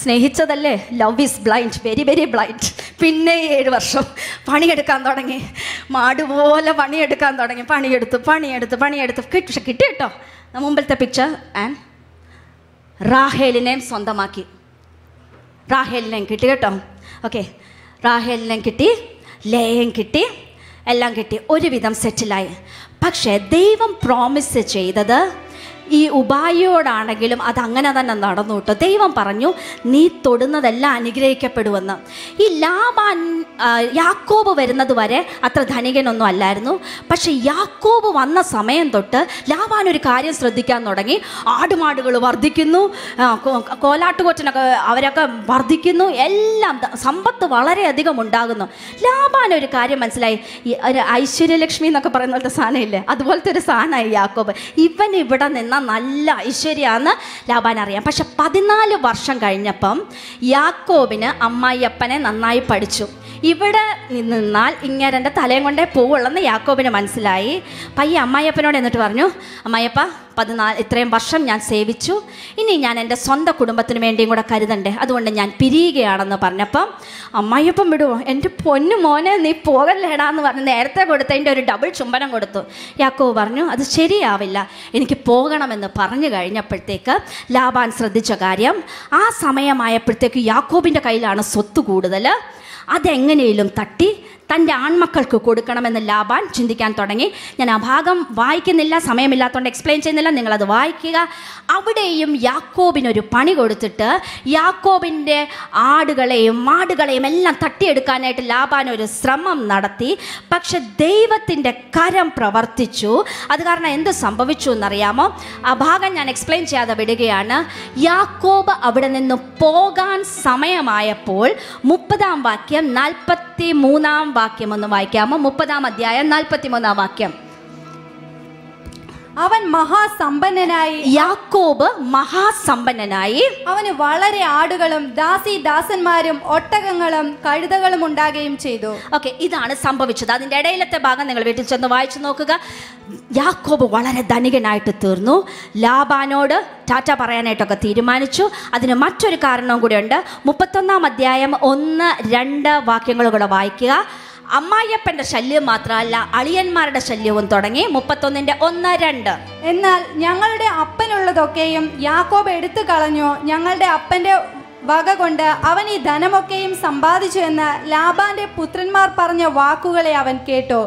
A: സ്നേഹിച്ചതല്ലേ? Love is blind, very very blind. പിന്നെ 7 വർഷം പണിയെടുക്കാൻ തുടങ്ങി, മാടുപോലെ പണിയെടുക്കാൻ തുടങ്ങി. പണിയെടുത്ത് പക്ഷെ കിട്ടി കേട്ടോ. മുമ്പിലത്തെ പിക്ചർ. ആൻഡ് റാഹേലിനെയും സ്വന്തമാക്കി. റാഹേലിനെയും കിട്ടി കേട്ടോ. ഓക്കെ, റാഹേലിനെയും കിട്ടി, ലേയും കിട്ടി, എല്ലാം കിട്ടി, ഒരുവിധം സെറ്റിലായി. പക്ഷേ ദൈവം പ്രോമിസ് ചെയ്തത് ഈ ഉബായിയോടാണെങ്കിലും അതങ്ങനെ തന്നെ നടന്നു കേട്ടോ. ദൈവം പറഞ്ഞു, നീ തൊടുന്നതെല്ലാം അനുഗ്രഹിക്കപ്പെടുമെന്ന്. ഈ ലാബാൻ യാക്കോബ് വരുന്നത് വരെ അത്ര ധനികനൊന്നും അല്ലായിരുന്നു. പക്ഷെ യാക്കോബ് വന്ന സമയം തൊട്ട് ലാബാൻ ഒരു കാര്യം ശ്രദ്ധിക്കാൻ തുടങ്ങി. ആടുമാടുകൾ വർദ്ധിക്കുന്നു, കോലാട്ടുകൊറ്റനൊക്കെ അവരൊക്കെ വർദ്ധിക്കുന്നു, എല്ലാം സമ്പത്ത് വളരെയധികം ഉണ്ടാകുന്നു. ലാബാൻ ഒരു കാര്യം മനസ്സിലായി. ഒരു ഐശ്വര്യലക്ഷ്മി എന്നൊക്കെ പറയുന്ന പോലത്തെ സാധനം ഇല്ലേ, അതുപോലത്തെ ഒരു സാധനമായി യാക്കോബ്. ഇവൻ ഇവിടെ നിന്ന് നല്ല ഐശ്വര്യമാണെന്ന് ലാബാൻ അറിയാം. പക്ഷെ 14 വർഷം കഴിഞ്ഞപ്പം യാക്കോബിന് അമ്മായിയപ്പനെ നന്നായി പഠിച്ചു. ഇവിടെ നിന്നാൽ ഇങ്ങേരൻ്റെ തലയും കൊണ്ടേ പോവുള്ളെന്ന് യാക്കോബിന് മനസ്സിലായി. പയ്യെ അമ്മായിയപ്പനോട് എന്നിട്ട് പറഞ്ഞു, അമ്മായിയപ്പ, 14 ഇത്രയും വർഷം ഞാൻ സേവിച്ചു, ഇനി ഞാൻ എൻ്റെ സ്വന്തം കുടുംബത്തിന് വേണ്ടിയും കൂടെ കരുതണ്ടേ, അതുകൊണ്ട് ഞാൻ പിരിയുകയാണെന്ന് പറഞ്ഞപ്പം അമ്മായിയപ്പൻ വിടുവോ? എൻ്റെ പൊന്നു മോനെ, നീ പോകല്ലേടാന്ന് പറഞ്ഞ് നേരത്തെ കൊടുത്തതിൻ്റെ ഒരു ഡബിൾ ചുംബനം കൊടുത്തു. യാക്കോബ് പറഞ്ഞു, അത് ശരിയാവില്ല, എനിക്ക് പോകണമെന്ന് പറഞ്ഞു കഴിഞ്ഞപ്പോഴത്തേക്ക് ലാബാൻ ശ്രദ്ധിച്ച കാര്യം, ആ സമയമായപ്പോഴത്തേക്ക് യാക്കോബിൻ്റെ കയ്യിലാണ് സ്വത്ത് കൂടുതൽ. അതെങ്ങനെയും തട്ടി തൻ്റെ ആൺമക്കൾക്ക് കൊടുക്കണമെന്ന് ലാബാൻ ചിന്തിക്കാൻ തുടങ്ങി. ഞാൻ ആ ഭാഗം വായിക്കുന്നില്ല, സമയമില്ലാത്തതുകൊണ്ട് എക്സ്പ്ലെയിൻ ചെയ്യുന്നില്ല, നിങ്ങളത് വായിക്കുക. അവിടെയും യാക്കോബിനൊരു പണി കൊടുത്തിട്ട് യാക്കോബിൻ്റെ ആടുകളെയും മാടുകളെയും എല്ലാം തട്ടിയെടുക്കാനായിട്ട് ലാബാൻ ഒരു ശ്രമം നടത്തി. പക്ഷെ ദൈവത്തിൻ്റെ കരം പ്രവർത്തിച്ചു. അത് കാരണം എന്ത് സംഭവിച്ചു എന്നറിയാമോ? ആ ഭാഗം ഞാൻ എക്സ്പ്ലെയിൻ ചെയ്യാതെ വിടുകയാണ്. യാക്കോബ് അവിടെ നിന്ന് പോകാൻ സമയമായപ്പോൾ 30-ാം വാക്യം 43-ാം വാക്യം ഒന്ന് വായിക്കാമോ? 30-ാം അധ്യായം 43-ാം വാക്യം.
B: അവൻ മഹാസമ്പന്നനായി,
A: യാക്കോബ് മഹാസമ്പന്നനായി,
B: അവന് വളരെ ആടുകളും ദാസന്മാരും ഒട്ടകങ്ങളും കഴുതകളും ഉണ്ടാകുകയും ചെയ്തു.
A: ഓക്കെ, ഇതാണ് സംഭവിച്ചത്. അതിൻ്റെ ഇടയിലത്തെ ഭാഗം നിങ്ങൾ വീട്ടിൽ ചെന്ന് വായിച്ചു നോക്കുക. യാക്കോബ് വളരെ ധനികനായിട്ട് തീർന്നു. ലാബാനോട് ടാറ്റ പറയാനായിട്ടൊക്കെ തീരുമാനിച്ചു. അതിന് മറ്റൊരു കാരണവും കൂടെ ഉണ്ട്. 31-ാം അധ്യായം 1-2 വാക്യങ്ങൾ കൂടെ വായിക്കുക. അമ്മായിയപ്പൻ്റെ ശല്യം മാത്രമല്ല, അളിയന്മാരുടെ ശല്യവും തുടങ്ങി. 31-ന്റെ 1-2.
B: എന്നാൽ ഞങ്ങളുടെ അപ്പനുള്ളതൊക്കെയും യാക്കോബ് എടുത്തു കളഞ്ഞു, ഞങ്ങളുടെ അപ്പന്റെ വക കൊണ്ട് അവൻ ഈ ധനമൊക്കെയും സമ്പാദിച്ചു എന്ന് ലാബാന്റെ പുത്രന്മാർ പറഞ്ഞ വാക്കുകളെ അവൻ കേട്ടു.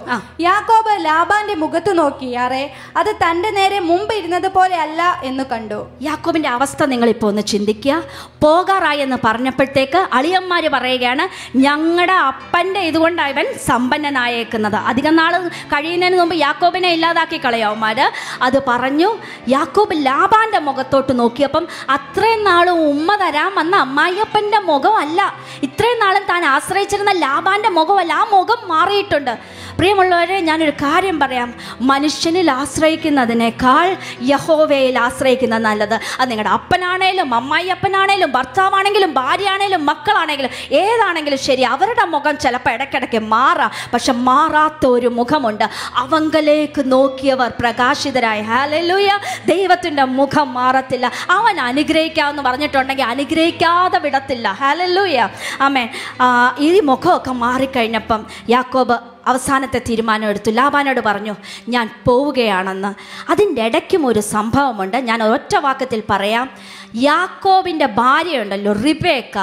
B: യാക്കോബ് ലാബാന്റെ മുഖത്ത് നോക്കി, അറേ അത് തന്റെ നേരെ മുമ്പ് ഇരുന്നത് പോലെ അല്ല എന്ന് കണ്ടു.
A: യാക്കോബിന്റെ അവസ്ഥ നിങ്ങളിപ്പോൾ ഒന്ന് ചിന്തിക്കുക. പോകാറായി എന്ന് പറഞ്ഞപ്പോഴത്തേക്ക് അളിയന്മാര് പറയുകയാണ്, ഞങ്ങളുടെ അപ്പന്റെ ഇതുകൊണ്ടാണ് ഇവൻ സമ്പന്നനായേക്കുന്നത്, അധികം നാൾ കഴിയുന്നതിന് മുമ്പ് യാക്കോബിനെ ഇല്ലാതാക്കി കളയവന്മാര്. അത് പറഞ്ഞു. യാക്കോബ് ലാബാന്റെ മുഖത്തോട്ട് നോക്കിയപ്പം അത്രയും നാളും ഉമ്മ തരാൻ വന്ന അമ്മായിയപ്പൻ്റെ മുഖമല്ല, ഇത്രയും നാളും താൻ ആശ്രയിച്ചിരുന്ന ലാബാന്റെ മുഖമല്ല, ആ മുഖം മാറിയിട്ടുണ്ട്. പ്രിയമുള്ളവരെ, ഞാനൊരു കാര്യം പറയാം, മനുഷ്യനിൽ ആശ്രയിക്കുന്നതിനേക്കാൾ യഹോവയിൽ ആശ്രയിക്കുന്നത് നല്ലത്. അത് നിങ്ങളുടെ അപ്പനാണേലും അമ്മായിയപ്പനാണേലും ഭർത്താവാണെങ്കിലും ഭാര്യയാണേലും മക്കളാണെങ്കിലും ഏതാണെങ്കിലും ശരി, അവരുടെ മുഖം ചിലപ്പോൾ ഇടയ്ക്കിടയ്ക്ക് മാറാം, പക്ഷെ മാറാത്ത ഒരു മുഖമുണ്ട്. അവങ്കലേക്ക് നോക്കിയവർ പ്രകാശിതരായി. ഹല്ലേലൂയ. ദൈവത്തിൻ്റെ മുഖം മാറത്തില്ല. അവൻ അനുഗ്രഹിക്കാമെന്ന് പറഞ്ഞിട്ടുണ്ടെങ്കിൽ അനുഗ്രഹിക്കാതെ വിടത്തില്ല. ഹല്ലേലൂയ. ആമേൻ. ഈ മുഖമൊക്കെ മാറിക്കഴിഞ്ഞപ്പം യാക്കോബ് അവസാനത്തെ തീരുമാനം എടുത്തു. ലാബാനോട് പറഞ്ഞു, ഞാൻ പോവുകയാണെന്ന്. അതിൻ്റെ ഇടയ്ക്കും ഒരു സംഭവമുണ്ട്, ഞാൻ ഒറ്റ വാക്കത്തിൽ പറയാം. യാക്കോബിൻ്റെ ഭാര്യയുണ്ടല്ലോ റിബേക്ക,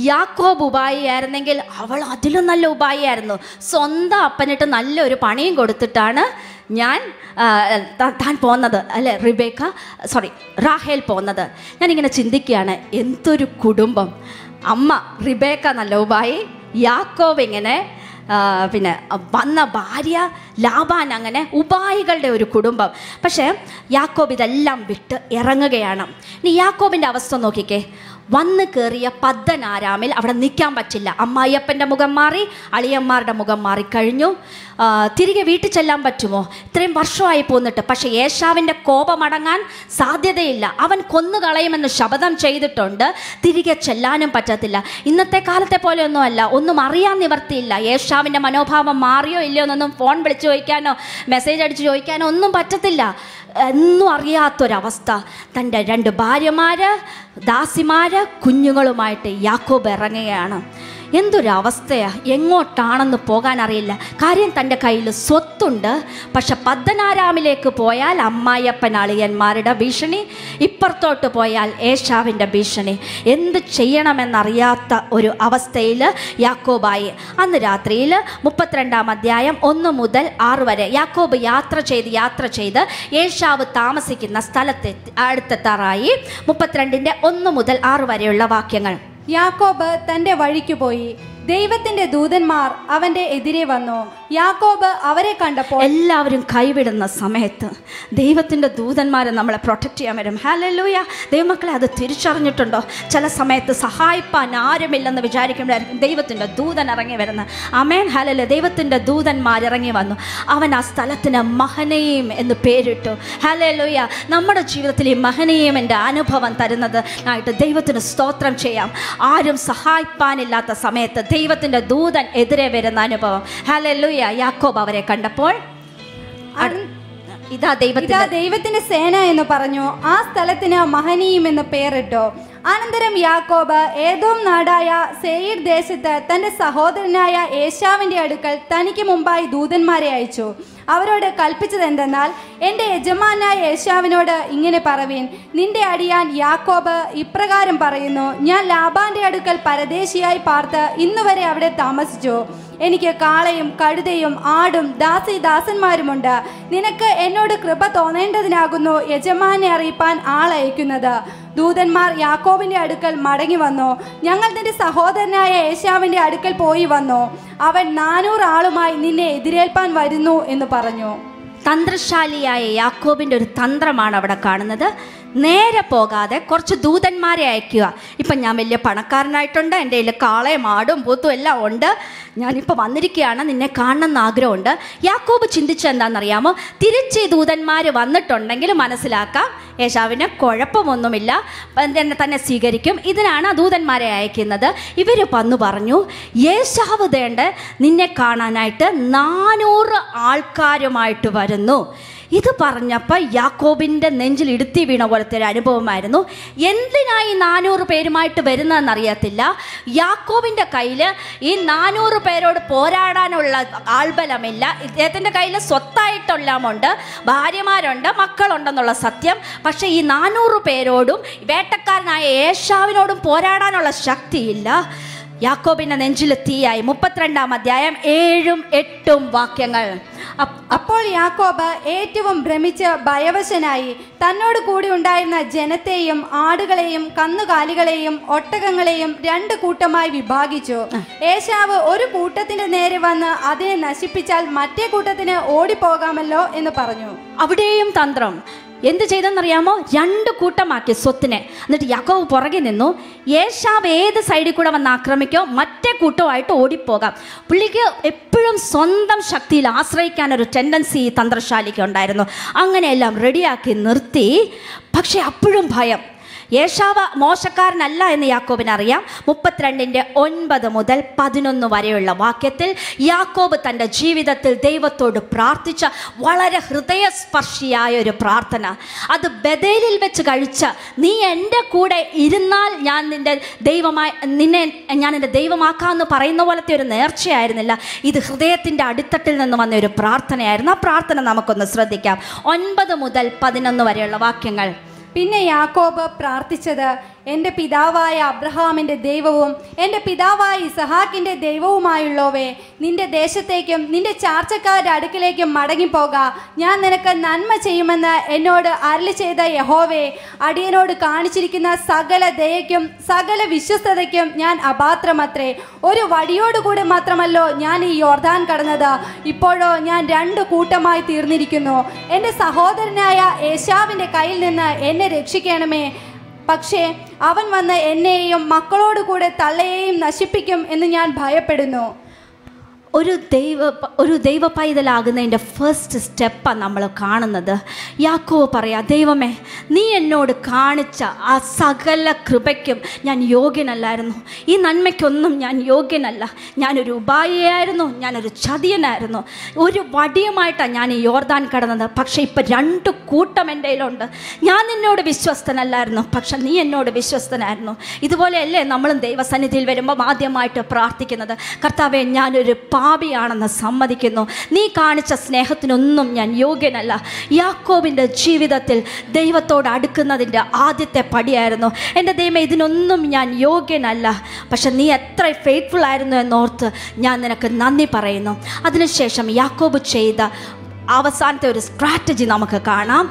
A: യാക്കോബ് ഉപായിയായിരുന്നെങ്കിൽ അവൾ അതിലും നല്ല ഉപായിയായിരുന്നു. സ്വന്തം അപ്പനിട്ട് നല്ലൊരു പണിയും കൊടുത്തിട്ടാണ് താൻ പോകുന്നത്, അല്ലേ, റാഹേൽ പോകുന്നത്. ഞാനിങ്ങനെ ചിന്തിക്കുകയാണ്, എന്തൊരു കുടുംബം. അമ്മ റിബേക്ക നല്ല ഉപായി, യാക്കോബ് ഇങ്ങനെ പിന്നെ വന്ന ഭാര്യ ലാബാൻ, അങ്ങനെ ഉപായികളുടെ ഒരു കുടുംബം. പക്ഷേ യാക്കോബ് ഇതെല്ലാം വിട്ട് ഇറങ്ങുകയാണ്. ഇനി യാക്കോബിൻ്റെ അവസ്ഥ നോക്കിക്കേ. വന്ന് കയറിയ പദ്ദനാരാമിൽ അവിടെ നിൽക്കാൻ പറ്റില്ല. അമ്മായിയപ്പൻ്റെ മുഖം മാറി, അളിയന്മാരുടെ മുഖം മാറിക്കഴിഞ്ഞു. തിരികെ വീട്ടിൽ ചെല്ലാൻ പറ്റുമോ? ഇത്രയും വർഷമായി പോന്നിട്ട്. പക്ഷേ ഏശാവിൻ്റെ കോപമടങ്ങാൻ സാധ്യതയില്ല. അവൻ കൊന്നുകളയുമെന്ന് ശപഥം ചെയ്തിട്ടുണ്ട്. തിരികെ ചെല്ലാനും പറ്റത്തില്ല. ഇന്നത്തെ കാലത്തെ പോലെയൊന്നുമല്ല, ഒന്നും അറിയാൻ നിവർത്തിയില്ല. ഏശാവിൻ്റെ മനോഭാവം മാറിയോ ഇല്ലയോ എന്നൊന്നും ഫോൺ വിളിച്ച് ചോദിക്കാനോ മെസ്സേജ് അടിച്ച് ചോദിക്കാനോ ഒന്നും പറ്റത്തില്ല. ഒന്നും അറിയാത്തൊരവസ്ഥ. തൻ്റെ 2 ഭാര്യമാര്, ദാസിമാര്, കുഞ്ഞുങ്ങളുമായിട്ട് യാക്കോബ് ഇറങ്ങുകയാണ്. എന്തൊരവസ്ഥയാണ്! എങ്ങോട്ടാണെന്ന് പോകാൻ അറിയില്ല. കാര്യം തൻ്റെ കയ്യിൽ സ്വത്തുണ്ട്. പക്ഷെ പദ്ദനാരാമിലേക്ക് പോയാൽ അമ്മായിയപ്പൻ അളിയന്മാരുടെ ഭീഷണി, ഇപ്പുറത്തോട്ട് പോയാൽ ഏശാവിൻ്റെ ഭീഷണി. എന്ത് ചെയ്യണമെന്നറിയാത്ത ഒരു അവസ്ഥയിൽ യാക്കോബായി. അന്ന് രാത്രിയിൽ 32-ാം അധ്യായം 1 മുതൽ 6 വരെ യാക്കോബ് യാത്ര ചെയ്ത് ഏശാവ് താമസിക്കുന്ന സ്ഥലത്ത് അടുത്തെത്താറായി. 32-ന്റെ 1 മുതൽ 6 വരെയുള്ള വാക്യങ്ങൾ.
B: യാക്കോബ് തന്റെ വഴിക്ക് പോയി. ദൈവത്തിന്റെ ദൂതന്മാർ അവന്റെ എതിരെ വന്നു. യാക്കോബ് അവരെ കണ്ടപ്പോൾ,
A: എല്ലാവരും കൈവിടുന്ന സമയത്ത് ദൈവത്തിൻ്റെ ദൂതന്മാരെ നമ്മളെ പ്രൊട്ടക്റ്റ് ചെയ്യാൻ വരും. ഹല്ലേലൂയ! ദൈവമക്കളെ, അത് തിരിച്ചറിഞ്ഞിട്ടുണ്ടോ? ചില സമയത്ത് സഹായിപ്പാൻ ആരുമില്ലെന്ന് വിചാരിക്കുമ്പോഴായിരിക്കും ദൈവത്തിൻ്റെ ദൂതൻ ഇറങ്ങി വരുന്നത്. ആമേൻ, ഹല്ലേലൂയ! ദൈവത്തിൻ്റെ ദൂതന്മാരിറങ്ങി വന്നു. അവൻ ആ സ്ഥലത്തിന് മഹനയീം എന്ന് പേരിട്ടു. ഹല്ലേലൂയ! നമ്മുടെ ജീവിതത്തിൽ ഈ മഹനയീമിൻ്റെ അനുഭവം തരുന്നത് ആയിട്ട് ദൈവത്തിന് സ്തോത്രം ചെയ്യാം. ആരും സഹായിപ്പാനില്ലാത്ത സമയത്ത് ദൈവത്തിൻ്റെ ദൂതൻ എതിരെ വരുന്ന അനുഭവം. ഹല്ലേലൂയ! യാക്കോബ് അവരെ കണ്ടപ്പോൾ, ഇതാ
B: ദൈവത്തിന്റെ സേന എന്ന് പറഞ്ഞു. ആ സ്ഥലത്തിന് മഹനീം എന്ന് പേരിട്ടു. അനന്തരം യാക്കോബ് ഏദോം നാടായ സേയീർ ദേശത്ത് തന്റെ സഹോദരനായ ഏശാവിന്റെ അടുക്കൽ തനിക്ക് മുമ്പായി ദൂതന്മാരെ അയച്ചു. അവരോട് കൽപ്പിച്ചത് എന്തെന്നാൽ, എൻ്റെ യജമാനായ ഏശാവിനോട് ഇങ്ങനെ പറവീൻ, നിന്റെ അടിയാൻ യാക്കോബ് ഇപ്രകാരം പറയുന്നു, ഞാൻ ലാബാന്റെ അടുക്കൽ പരദേശിയായി പാർത്ത് ഇന്നുവരെ അവിടെ താമസിച്ചു. എനിക്ക് കാളയും കഴുതയും ആടും ദാസന്മാരുമുണ്ട്. നിനക്ക് എന്നോട് കൃപ തോന്നേണ്ടതിനാകുന്നു യജമാനെ അറിയിപ്പാൻ ആളയക്കുന്നത്. ദൂതന്മാർ യാക്കോബിന്റെ അടുക്കൽ മടങ്ങി വന്നു. ഞങ്ങൾ നിന്റെ സഹോദരനായ ഏശാവിന്റെ അടുക്കൽ പോയി വന്നു. അവൻ 400 ആളുമായി നിന്നെ എതിരേൽപ്പാൻ വരുന്നു എന്ന് പറഞ്ഞു.
A: തന്ത്രശാലിയായ യാക്കോബിൻ്റെ ഒരു തന്ത്രമാണ് അവിടെ കാണുന്നത്. നേരെ പോകാതെ കുറച്ച് ദൂതന്മാരെ അയക്കുക. ഇപ്പം ഞാൻ വലിയ പണക്കാരനായിട്ടുണ്ട്, എൻ്റെ കയ്യിൽ കാളയും ആടും പൂത്തും എല്ലാം ഉണ്ട്, ഞാനിപ്പോൾ വന്നിരിക്കുകയാണ്, നിന്നെ കാണണമെന്ന് ആഗ്രഹമുണ്ട്. യാക്കോബ് ചിന്തിച്ചത് എന്താണെന്നറിയാമോ? തിരിച്ച് ഈ ദൂതന്മാർ വന്നിട്ടുണ്ടെങ്കിൽ മനസ്സിലാക്കാം ഏശാവിന് കുഴപ്പമൊന്നുമില്ല, എന്നെ തന്നെ സ്വീകരിക്കും. ഇതിനാണ് ദൂതന്മാരെ അയക്കുന്നത്. ഇവർ വന്നു പറഞ്ഞു, ഏശാവ് ദേണ്ട നിന്നെ കാണാനായിട്ട് 400 ആൾക്കാരുമായിട്ട് വരുന്നു. ഇത് പറഞ്ഞപ്പോൾ യാക്കോബിൻ്റെ നെഞ്ചിൽ ഇടുത്തി വീണ പോലത്തെ ഒരു അനുഭവമായിരുന്നു. എന്തിനായി 400 പേരുമായിട്ട് വരുന്നതെന്നറിയത്തില്ല. യാക്കോബിൻ്റെ കയ്യിൽ ഈ 400 പേരോട് പോരാടാനുള്ള ആൾബലമില്ല. ഇദ്ദേഹത്തിൻ്റെ കയ്യിൽ സ്വത്തായിട്ടെല്ലാമുണ്ട്, ഭാര്യമാരുണ്ട്, മക്കളുണ്ടെന്നുള്ള സത്യം. പക്ഷേ ഈ 400 പേരോടും വേട്ടക്കാരനായ ഏശാവിനോടും പോരാടാനുള്ള ശക്തിയില്ല. യാക്കോബിൻ്റെ നെഞ്ചിൽ തീയായി. 32-ാം അധ്യായം 7-ഉം 8-ഉം വാക്യങ്ങൾ.
B: അപ്പോൾ യാക്കോബ് ഏറ്റവും ഭ്രമിച്ച് ഭയവശനായി തന്നോട് കൂടി ഉണ്ടായിരുന്ന ജനത്തെയും ആടുകളെയും കന്നുകാലികളെയും ഒട്ടകങ്ങളെയും 2 കൂട്ടമായി വിഭാഗിച്ചു. ഏശാവ് ഒരു കൂട്ടത്തിന്റെ നേരെ വന്ന് അതിനെ നശിപ്പിച്ചാൽ മറ്റേ കൂട്ടത്തിന് ഓടിപ്പോകാമല്ലോ എന്ന് പറഞ്ഞു.
A: അവിടെയും തന്ത്രം. എന്ത് ചെയ്തെന്നറിയാമോ? 2 കൂട്ടമാക്കി സ്വത്തിനെ. എന്നിട്ട് യാക്കോബ് പുറകെ നിന്നു. ഏശാവ് ഏത് സൈഡിൽ കൂടെ വന്ന് ആക്രമിക്കോ മറ്റേ കൂട്ടമായിട്ട് ഓടിപ്പോകാം. പുള്ളിക്ക് എപ്പോഴും സ്വന്തം ശക്തിയിൽ ആശ്രയിക്കാനൊരു ടെൻഡൻസി തന്ത്രശാലിക്ക് ഉണ്ടായിരുന്നു. അങ്ങനെയെല്ലാം റെഡിയാക്കി നിർത്തി. പക്ഷെ അപ്പോഴും ഭയം. ഏശാവ് മോശക്കാരനല്ല എന്ന് യാക്കോബിനറിയാം. 32-ന്റെ 9 മുതൽ 11 വരെയുള്ള വാക്യത്തിൽ യാക്കോബ് തൻ്റെ ജീവിതത്തിൽ ദൈവത്തോട് പ്രാർത്ഥിച്ച വളരെ ഹൃദയസ്പർശിയായ ഒരു പ്രാർത്ഥന. അത് ബഥേലിൽ വെച്ച് കഴിച്ച, നീ എൻ്റെ കൂടെ ഇരുന്നാൽ ഞാൻ നിൻ്റെ ദൈവമാക്കാമെന്ന് പറയുന്ന പോലത്തെ ഒരു നേർച്ചയായിരുന്നില്ല. ഇത് ഹൃദയത്തിൻ്റെ അടിത്തട്ടിൽ നിന്ന് വന്ന ഒരു പ്രാർത്ഥനയായിരുന്നു. ആ പ്രാർത്ഥന നമുക്കൊന്ന് ശ്രദ്ധിക്കാം. 9 മുതൽ 11 വരെയുള്ള വാക്യങ്ങൾ.
B: പിന്നെ യാക്കോബ് പ്രാർത്ഥിച്ചത്, എൻ്റെ പിതാവായ അബ്രഹാമിൻ്റെ ദൈവവും എൻ്റെ പിതാവായ ഇസഹാക്കിൻ്റെ ദൈവവുമായുള്ളവേ, നിന്റെ ദേശത്തേക്കും നിന്റെ ചാർച്ചക്കാരുടെ അടുക്കിലേക്കും മടങ്ങിപ്പോക. ഞാൻ നിനക്ക് നന്മ ചെയ്യുമെന്ന് എന്നോട് അരുളി ചെയ്ത യഹോവേ, അടിയനോട് കാണിച്ചിരിക്കുന്ന സകല ദയയ്ക്കും സകല വിശ്വസ്തതയ്ക്കും ഞാൻ അപാത്രമത്രേ. ഒരു വടിയോടുകൂടി മാത്രമല്ലോ ഞാൻ ഈ യോർദാൻ കടന്നത്, ഇപ്പോഴോ ഞാൻ 2 കൂട്ടമായി തീർന്നിരിക്കുന്നു. എൻ്റെ സഹോദരനായ ഏശാവിൻ്റെ കയ്യിൽ നിന്ന് എന്നെ രക്ഷിക്കണമേ. പക്ഷേ അവൻ വന്ന് എന്നെയും മക്കളോടുകൂടെ തള്ളയെയും നശിപ്പിക്കും എന്ന് ഞാൻ ഭയപ്പെടുന്നു.
A: ഒരു ദൈവ പൈതലാകുന്നതിൻ്റെ ഫസ്റ്റ് സ്റ്റെപ്പാണ് നമ്മൾ കാണുന്നത്. യാക്കോബ് പറയാ, ദൈവമേ, നീ എന്നോട് കാണിച്ച ആ സകല കൃപയ്ക്കും ഞാൻ യോഗ്യനല്ലായിരുന്നു. ഈ നന്മയ്ക്കൊന്നും ഞാൻ യോഗ്യനല്ല. ഞാനൊരു ഉപായിയായിരുന്നു, ഞാനൊരു ചതിയനായിരുന്നു. ഒരു വടിയുമായിട്ടാണ് ഞാൻ ഈ യോർദാൻ കടന്നത്. പക്ഷേ ഇപ്പം 2 കൂട്ടം എൻ്റെ കയ്യിലുണ്ട്. ഞാൻ നിന്നോട് വിശ്വസ്തനല്ലായിരുന്നു, പക്ഷെ നീ എന്നോട് വിശ്വസ്തനായിരുന്നു. ഇതുപോലെയല്ലേ നമ്മളും ദൈവസന്നിധിയിൽ വരുമ്പോൾ ആദ്യമായിട്ട് പ്രാർത്ഥിക്കുന്നത്, കർത്താവേ, ഞാനൊരു പാപിയാണെന്ന് സമ്മതിക്കുന്നു. നീ കാണിച്ച സ്നേഹത്തിനൊന്നും ഞാൻ യോഗ്യനല്ല. യാക്കോബിൻ്റെ ജീവിതത്തിൽ ദൈവത്തോട് അടുക്കുന്നതിൻ്റെ ആദ്യത്തെ പടിയായിരുന്നു, എൻ്റെ ദൈവമേ, ഇതിനൊന്നും ഞാൻ യോഗ്യനല്ല, പക്ഷെ നീ എത്ര ഫെയ്ത്ത്ഫുൾ ആയിരുന്നു എന്നോർത്ത് ഞാൻ നിനക്ക് നന്ദി പറയുന്നു. അതിനുശേഷം യാക്കോബ് ചെയ്ത അവസാനത്തെ ഒരു സ്ട്രാറ്റജി നമുക്ക് കാണാം.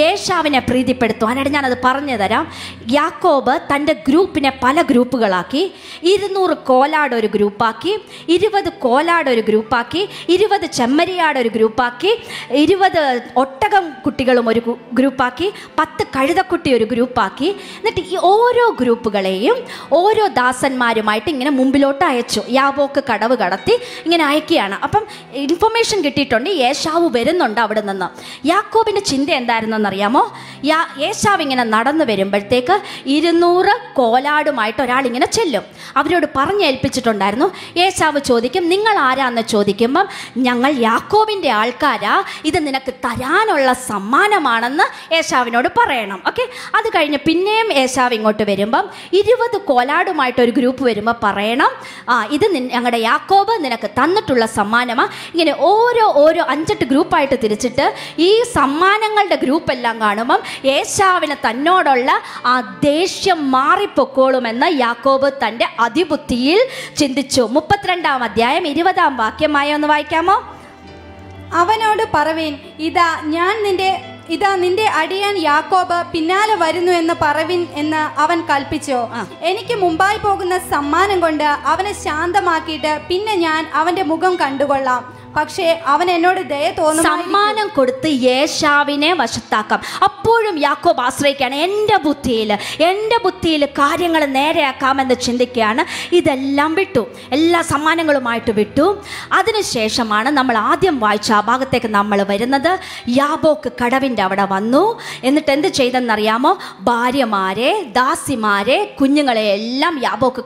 A: ഏശാവിനെ പ്രീതിപ്പെടുത്തുവാനായിട്ട് ഞാനത് പറഞ്ഞു തരാം. യാക്കോബ് തൻ്റെ ഗ്രൂപ്പിനെ പല ഗ്രൂപ്പുകളാക്കി. 200 കോലാട് ഒരു ഗ്രൂപ്പാക്കി, 20 കോലാട് ഒരു ഗ്രൂപ്പാക്കി, 20 ചെമ്മരിയാട് ഒരു ഗ്രൂപ്പാക്കി, 20 ഒട്ടകം കുട്ടികളും ഒരു ഗ്രൂപ്പാക്കി, 10 കഴുതക്കുട്ടി ഒരു ഗ്രൂപ്പാക്കി. എന്നിട്ട് ഈ ഓരോ ഗ്രൂപ്പുകളെയും ഓരോ ദാസന്മാരുമായിട്ട് ഇങ്ങനെ മുമ്പിലോട്ട് അയച്ചു. യാബോക്ക് കടവ് കടത്തി ഇങ്ങനെ അയക്കുകയാണ്. അപ്പം ഇൻഫർമേഷൻ കിട്ടിയിട്ടുണ്ട്, ഏശാവ് വരുന്നുണ്ട് അവിടെ നിന്ന്. യാക്കോബിൻ്റെ ചിന്ത എന്തായിരുന്നെന്നറിയാമോ? ഏശാവ് ഇങ്ങനെ നടന്നു വരുമ്പോഴത്തേക്ക് 200 കോലാടുമായിട്ട് ഒരാളിങ്ങനെ ചെല്ലും. അവരോട് പറഞ്ഞേൽപ്പിച്ചിട്ടുണ്ടായിരുന്നു. ഏശാവ് ചോദിക്കും, നിങ്ങൾ ആരാന്ന് ചോദിക്കുമ്പം, ഞങ്ങൾ യാക്കോബിൻ്റെ ആൾക്കാരാ, ഇത് നിനക്ക് തരാനുള്ള സമ്മാനമാണെന്ന് ഏശാവിനോട് പറയണം. ഓക്കെ, അത് കഴിഞ്ഞ് പിന്നെയും ഏശാവ് ഇങ്ങോട്ട് വരുമ്പം 20 കോലാടുമായിട്ട് ഒരു ഗ്രൂപ്പ് വരുമ്പോൾ പറയണം, ഇത് ഞങ്ങളുടെ യാക്കോബ് നിനക്ക് തന്നിട്ടുള്ള സമ്മാനമാണ്. ഇങ്ങനെ ഓരോ 5-8 ഗ്രൂപ്പായിട്ട് തിരിച്ചിട്ട് ഈ സമ്മാനങ്ങളുടെ ഗ്രൂപ്പെല്ലാം കാണുമ്പം ഏശാവിന് തന്നോടുള്ള ആ ദേഷ്യം മാറിപ്പൊക്കോളുമെന്ന് യാക്കോബ് തൻ്റെ അതിബുദ്ധിയിൽ ചിന്തിച്ചു. 32-ാം അധ്യായം 20-ാം വാക്യമായി ഒന്ന് വായിക്കാമോ?
B: അവനോട് പറവീൻ, ഇതാ നിന്റെ അടിയാൻ യാക്കോബ് പിന്നാലെ വരുന്നു എന്ന് പറവിൻ എന്ന് അവൻ കൽപ്പിച്ചു. എനിക്ക് മുമ്പായി പോകുന്ന സമ്മാനം കൊണ്ട് അവനെ ശാന്തമാക്കിയിട്ട് പിന്നെ ഞാൻ അവന്റെ മുഖം കണ്ടുകൊള്ളാം. പക്ഷേ അവൻ എന്നോട് ദയ തോന്നുന്നു.
A: സമ്മാനം കൊടുത്ത് ഏശാവിനെ വശത്താക്കാം. അപ്പോഴും യാക്കോബ് ആശ്രയിക്കുകയാണ്, എൻ്റെ ബുദ്ധിയിൽ കാര്യങ്ങൾ നേരെയാക്കാമെന്ന് ചിന്തിക്കുകയാണ്. ഇതെല്ലാം വിട്ടു, എല്ലാ സമ്മാനങ്ങളുമായിട്ട് വിട്ടു. അതിനുശേഷമാണ് നമ്മൾ ആദ്യം വായിച്ച ആ ഭാഗത്തേക്ക് നമ്മൾ വരുന്നത്. യാബോക്ക് കടവിൻ്റെ അവിടെ വന്നു. എന്നിട്ട് എന്ത് ചെയ്തെന്നറിയാമോ? ഭാര്യമാരെ, ദാസിമാരെ, കുഞ്ഞുങ്ങളെ എല്ലാം യാബോക്ക്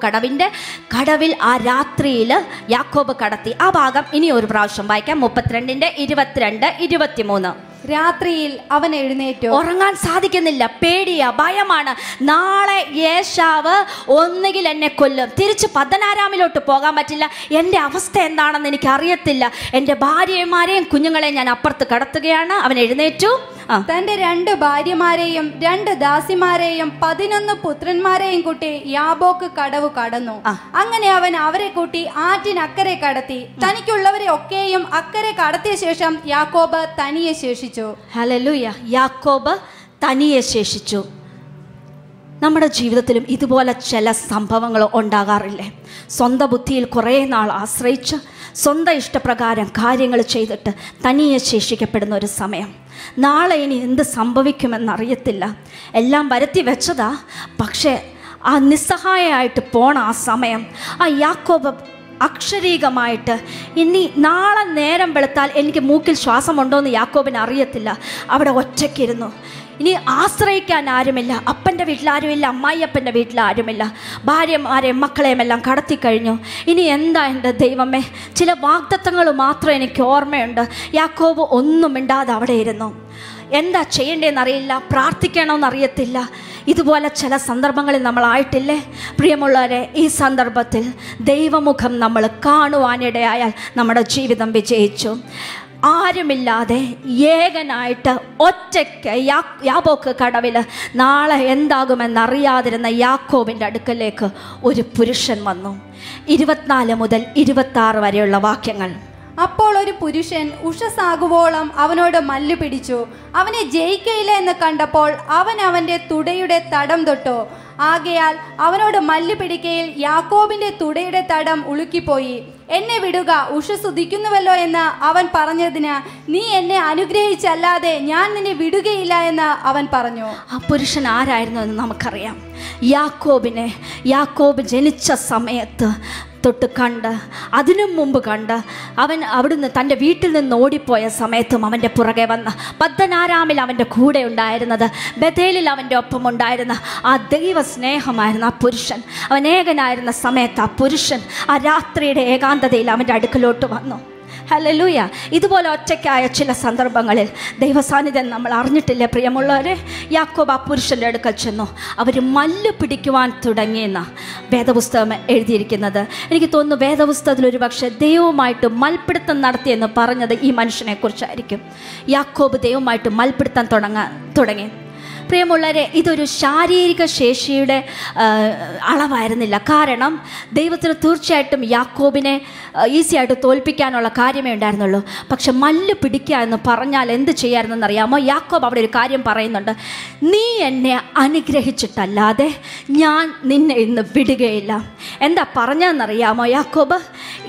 A: കടവിൽ ആ രാത്രിയിൽ യാക്കോബ് കടത്തി. ആ ഭാഗം ഇനി ഒരു പ്രാവശ്യം വായിക്കാം. 32-ന്റെ 22, 23.
B: രാത്രിയിൽ അവൻ എഴുന്നേറ്റു.
A: ഉറങ്ങാൻ സാധിക്കുന്നില്ല, പേടിയാ, ഭയമാണ്. നാളെ ഏശാവ് ഒന്നുകിൽ എന്നെ കൊല്ലും, തിരിച്ച് പദ്ദനാരാമിലോട്ട് പോകാൻ പറ്റില്ല, എൻ്റെ അവസ്ഥ എന്താണെന്ന് എനിക്ക് അറിയത്തില്ല, എൻ്റെ ഭാര്യമാരെയും കുഞ്ഞുങ്ങളെയും ഞാൻ അപ്പുറത്ത് കടത്തുകയാണ്. അവൻ എഴുന്നേറ്റു.
B: തന്റെ 2 ഭാര്യമാരെയും 2 ദാസിമാരെയും 11 പുത്രന്മാരെയും കൂട്ടി യാബോക്ക് കടവ് കടന്നു. അങ്ങനെ അവൻ അവരെ കൂട്ടി ആറ്റിനക്കരെ കടത്തി. തനിക്കുള്ളവരെ ഒക്കെയും അക്കരെ കടത്തിയ ശേഷം യാക്കോബ് തനിയെ ശേഷിച്ചു.
A: ഹല്ലേലൂയ. യാക്കോബ് തനിയെ ശേഷിച്ചു. നമ്മുടെ ജീവിതത്തിലും ഇതുപോലെ ചില സംഭവങ്ങൾ ഉണ്ടാകാറില്ലേ? സ്വന്തം ബുദ്ധിയിൽ കുറേ നാൾ ആശ്രയിച്ച് സ്വന്തം ഇഷ്ടപ്രകാരം കാര്യങ്ങൾ ചെയ്തിട്ട് തനിയെ ശേഷിക്കപ്പെടുന്ന ഒരു സമയം. നാളെ ഇനി എന്ത് സംഭവിക്കുമെന്നറിയത്തില്ല, എല്ലാം വരുത്തി വെച്ചതാ. പക്ഷേ ആ നിസ്സഹായമായിട്ട് പോണ ആ സമയം, ആ യാക്കോബ് അക്ഷരീകമായിട്ട് ഇനി നാളെ നേരം വെളുത്താൽ എനിക്ക് മൂക്കിൽ ശ്വാസമുണ്ടോയെന്ന് യാക്കോബിന് അറിയത്തില്ല. അവിടെ ഒറ്റയ്ക്കിരുന്നു. ഇനി ആശ്രയിക്കാൻ ആരുമില്ല. അപ്പൻ്റെ വീട്ടിലാരുമില്ല, അമ്മായിയപ്പൻ്റെ വീട്ടിലാരുമില്ല. ഭാര്യമാരെയും മക്കളെയും എല്ലാം കടത്തിക്കഴിഞ്ഞു. ഇനി എന്താ എൻ്റെ ദൈവമേ? ചില വാഗ്ദത്തങ്ങൾ മാത്രം എനിക്ക് ഓർമ്മയുണ്ട്. യാക്കോബ് ഒന്നും മിണ്ടാതെ അവിടെ ഇരുന്നു. എന്താ ചെയ്യേണ്ടതെന്നറിയില്ല, പ്രാർത്ഥിക്കണമെന്നറിയത്തില്ല. ഇതുപോലെ ചില സന്ദർഭങ്ങളിൽ നമ്മളായിട്ടില്ലേ പ്രിയമുള്ളവരെ? ഈ സന്ദർഭത്തിൽ ദൈവമുഖം നമ്മൾ കാണുവാനിടയായാൽ നമ്മുടെ ജീവിതം വിജയിച്ചു. ആരുമില്ലാതെ ഏകനായിട്ട് ഒറ്റയ്ക്ക് യാബോക്ക് കടവിൽ നാളെ എന്താകുമെന്നറിയാതിരുന്ന യാക്കോബിൻ്റെ അടുക്കലേക്ക് ഒരു പുരുഷൻ വന്നു. 24 മുതൽ 26 വരെയുള്ള വാക്യങ്ങൾ.
B: അപ്പോൾ ഒരു പുരുഷൻ ഉഷസാകുവോളം അവനോട് മല്ലു പിടിച്ചു. അവനെ ജയിക്കയില്ല എന്ന് കണ്ടപ്പോൾ അവൻ അവൻ്റെ തുടയുടെ തടം തൊട്ടു. ആകയാൽ അവനോട് മല്ലു പിടിക്കയിൽ യാക്കോബിന്റെ തുടയുടെ തടം ഉളുക്കിപ്പോയി. എന്നെ വിടുക, ഉഷസുദിക്കുന്നുവല്ലോ എന്ന് അവൻ പറഞ്ഞതിന്, നീ എന്നെ അനുഗ്രഹിച്ചല്ലാതെ ഞാൻ നിന്നെ വിടുകയില്ല എന്ന് അവൻ പറഞ്ഞു.
A: ആ പുരുഷൻ ആരായിരുന്നു എന്ന് നമുക്കറിയാം. യാക്കോബ് ജനിച്ച സമയത്ത് തൊട്ട് കണ്ട്, അതിനു മുമ്പ് കണ്ട്, അവൻ അവിടുന്ന് തൻ്റെ വീട്ടിൽ നിന്ന് ഓടിപ്പോയ സമയത്തും അവൻ്റെ പുറകെ വന്ന്, പദ്ദനാരാമിൽ അവൻ്റെ കൂടെ ഉണ്ടായിരുന്നത്, ബഥേലിൽ അവൻ്റെ ഒപ്പം ഉണ്ടായിരുന്ന ആ ദൈവ സ്നേഹമായിരുന്നു ആ പുരുഷൻ. അവൻ ഏകനായിരുന്ന സമയത്ത് ആ പുരുഷൻ ആ രാത്രിയുടെ ഏകാന്തതയിൽ അവൻ്റെ അടുക്കലോട്ട് വന്നു. ഹല്ലേലൂയ. ഇതുപോലെ ഒറ്റയ്ക്കായ ചില സന്ദർഭങ്ങളിൽ ദൈവസാന്നിധ്യം നമ്മൾ അറിഞ്ഞിട്ടില്ലേ പ്രിയമുള്ളവരെ? യാക്കോബ് ആ പുരുഷൻ്റെ അടുക്കൽ ചെന്നു. അവർ മല്ല് പിടിക്കുവാൻ തുടങ്ങിയെന്ന വേദപുസ്തകം എഴുതിയിരിക്കുന്നത്. എനിക്ക് തോന്നുന്നു വേദപുസ്തകത്തിൽ ഒരു പക്ഷേ ദൈവവുമായിട്ട് മൽപ്പിടുത്തം നടത്തിയെന്ന് പറഞ്ഞത് ഈ മനുഷ്യനെ കുറിച്ചായിരിക്കും. യാക്കോബ് ദൈവവുമായിട്ട് മൽപ്പിടുത്തം തുടങ്ങി. പ്രിയമുള്ളവരെ, ഇതൊരു ശാരീരിക ശേഷിയുടെ അളവായിരുന്നില്ല. കാരണം ദൈവത്തിന് തീർച്ചയായിട്ടും യാക്കോബിനെ ഈസിയായിട്ട് തോൽപ്പിക്കാനുള്ള കാര്യമേ ഉണ്ടായിരുന്നുള്ളൂ. പക്ഷെ മല്ല് പിടിക്കുക എന്ന് പറഞ്ഞാൽ എന്ത് ചെയ്യാമായിരുന്നെന്ന് അറിയാമോ? യാക്കോബ് അവിടെ ഒരു കാര്യം പറയുന്നുണ്ട്. നീ എന്നെ അനുഗ്രഹിച്ചിട്ടല്ലാതെ ഞാൻ നിന്നെ ഇന്ന് വിടുകയില്ല. എന്താ പറഞ്ഞതെന്നറിയാമോ യാക്കോബ്?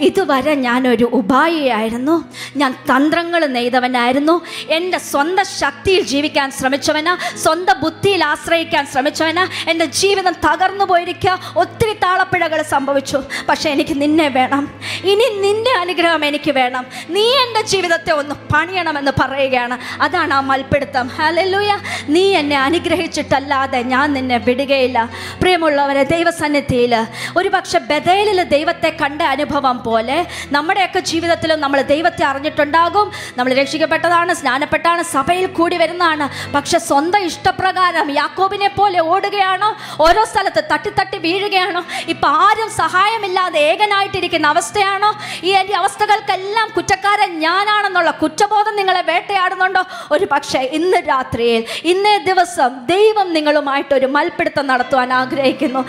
A: ഇതുവരെ ഞാനൊരു ഉപായിയായിരുന്നു, ഞാൻ തന്ത്രങ്ങൾ നെയ്തവനായിരുന്നു, എൻ്റെ സ്വന്തം ശക്തിയിൽ ജീവിക്കാൻ ശ്രമിച്ചവനാ, സ്വന്തം ബുദ്ധിയിൽ ആശ്രയിക്കാൻ ശ്രമിച്ചവനാ. എൻ്റെ ജീവിതം തകർന്നു പോയിരിക്കുക, ഒത്തിരി താളപ്പിഴകൾ സംഭവിച്ചു. പക്ഷെ എനിക്ക് നിന്നെ വേണം, ഇനി നിന്റെ അനുഗ്രഹം എനിക്ക് വേണം, നീ എൻ്റെ ജീവിതത്തെ ഒന്ന് പണിയണമെന്ന് പറയുകയാണ്. അതാണ് ആ മൽപ്പിടുത്തം. ഹല്ലേലൂയ. നീ എന്നെ അനുഗ്രഹിച്ചിട്ടല്ലാതെ ഞാൻ നിന്നെ വിടുകയില്ല. പ്രിയമുള്ളവരെ, ദൈവസന്നിധിയിൽ ഒരു പക്ഷെ ബഥേലിൽ ദൈവത്തെ കണ്ട അനുഭവം പോലെ നമ്മുടെയൊക്കെ ജീവിതത്തിലും നമ്മൾ ദൈവത്തെ അറിഞ്ഞിട്ടുണ്ടാകും. നമ്മൾ രക്ഷിക്കപ്പെട്ടതാണ്, സ്നാനപ്പെട്ടാണ്, സഭയിൽ കൂടി വരുന്നതാണ്. പക്ഷെ സ്വന്തം ഇഷ്ടപ്രകാരം യാക്കോബിനെ പോലെ ഓടുകയാണോ? ഓരോ സ്ഥലത്ത് തട്ടി വീഴുകയാണോ? ഇപ്പം ആരും സഹായമില്ലാതെ ഏകനായിട്ടിരിക്കുന്ന അവസ്ഥയാണോ? ഈ അവസ്ഥകൾക്കെല്ലാം കുറ്റക്കാരൻ ഞാനാണെന്നുള്ള കുറ്റബോധം നിങ്ങളെ വേട്ടയാടുന്നുണ്ടോ? ഒരു പക്ഷേ ഇന്ന് രാത്രിയിൽ, ഇന്നേ ദിവസം ദൈവം നിങ്ങളുമായിട്ടൊരു മൽപ്പിടുത്തം നടത്തുവാൻ ആഗ്രഹിക്കുന്നു.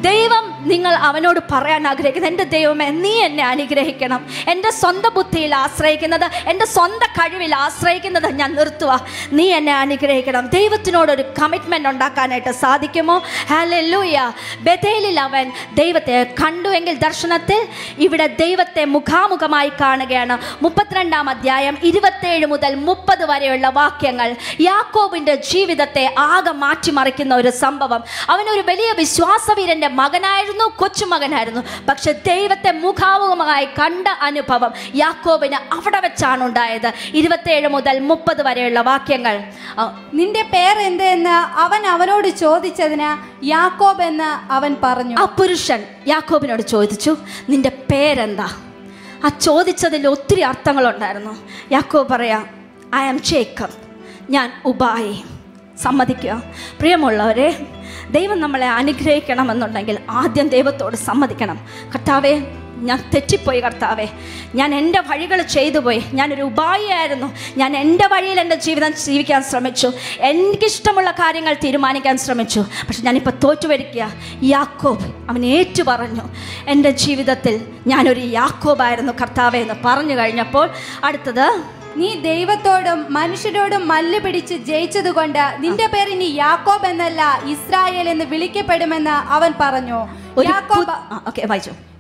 A: ദൈവം അവനോട് പറയാൻ ആഗ്രഹിക്കുന്നു, എൻ്റെ ദൈവമേ, നീ എന്നെ അനുഗ്രഹിക്കണം. എൻ്റെ സ്വന്തം ബുദ്ധിയിൽ ആശ്രയിക്കുന്നത്, എൻ്റെ സ്വന്തം കഴിവിൽ ആശ്രയിക്കുന്നത് ഞാൻ നിർത്തുക. നീ എന്നെ അനുഗ്രഹിക്കണം. ദൈവത്തിനോടൊരു കമ്മിറ്റ്മെൻ്റ് ഉണ്ടാക്കാനായിട്ട് സാധിക്കുമോ? ഹല്ലേലൂയ. ബഥേലിൽ അവൻ ദൈവത്തെ കണ്ടുവെങ്കിൽ ദർശനത്തിൽ, ഇവിടെ ദൈവത്തെ മുഖാമുഖമായി കാണുകയാണ്. 32-ാം അധ്യായം 27 മുതൽ 30 വരെയുള്ള വാക്യങ്ങൾ യാക്കോബിൻ്റെ ജീവിതത്തെ ആകെ മാറ്റിമറിക്കുന്ന ഒരു സംഭവം. അവനൊരു വലിയ വിശ്വാസവീരൻ്റെ മകനായിരുന്നു, കൊച്ചുമകനായിരുന്നു. പക്ഷെ ദൈവത്തെ മുഖാമുഖമായി കണ്ട അനുഭവം യാക്കോബിന് അവിടെ വെച്ചാണ് ഉണ്ടായത്. 27 മുതൽ 30 വരെയുള്ള വാക്യങ്ങൾ.
B: നിന്റെ പേരെന്ത് എന്ന് അവൻ അവനോട് ചോദിച്ചതിന് യാക്കോബ് എന്ന് അവൻ പറഞ്ഞു.
A: ആ പുരുഷൻ യാക്കോബിനോട് ചോദിച്ചു, നിന്റെ പേരെന്താ? ആ ചോദിച്ചതിൽ ഒത്തിരി അർത്ഥങ്ങളുണ്ടായിരുന്നു. യാക്കോബ് പറയാം, ഐ ആം ജേക്കബ്, ഞാൻ ഉബായി. സമ്മതിക്കുക. പ്രിയമുള്ളവരെ, ദൈവം നമ്മളെ അനുഗ്രഹിക്കണമെന്നുണ്ടെങ്കിൽ ആദ്യം ദൈവത്തോട് സമ്മതിക്കണം. കർത്താവേ, ഞാൻ തെറ്റിപ്പോയി കർത്താവേ, ഞാൻ എൻ്റെ വഴികൾ ചെയ്തു പോയി, ഞാനൊരു ഉപായിയായിരുന്നു, ഞാൻ എൻ്റെ വഴിയിൽ എൻ്റെ ജീവിതം ജീവിക്കാൻ ശ്രമിച്ചു, എനിക്കിഷ്ടമുള്ള കാര്യങ്ങൾ തീരുമാനിക്കാൻ ശ്രമിച്ചു, പക്ഷെ ഞാനിപ്പോൾ തോറ്റുവരിക്കുക. യാക്കോബ് അവൻ ഏറ്റു പറഞ്ഞു, എൻ്റെ ജീവിതത്തിൽ ഞാനൊരു യാക്കോബായിരുന്നു കർത്താവേ എന്ന് പറഞ്ഞു കഴിഞ്ഞപ്പോൾ അടുത്തത്,
B: നീ ദൈവത്തോടും മനുഷ്യരോടും മല്ല് പിടിച്ച് ജയിച്ചതുകൊണ്ട് നിന്റെ പേര് ഇനി യാക്കോബ് എന്നല്ല ഇസ്രായേൽ എന്ന് വിളിക്കപ്പെടുമെന്ന് അവൻ പറഞ്ഞു.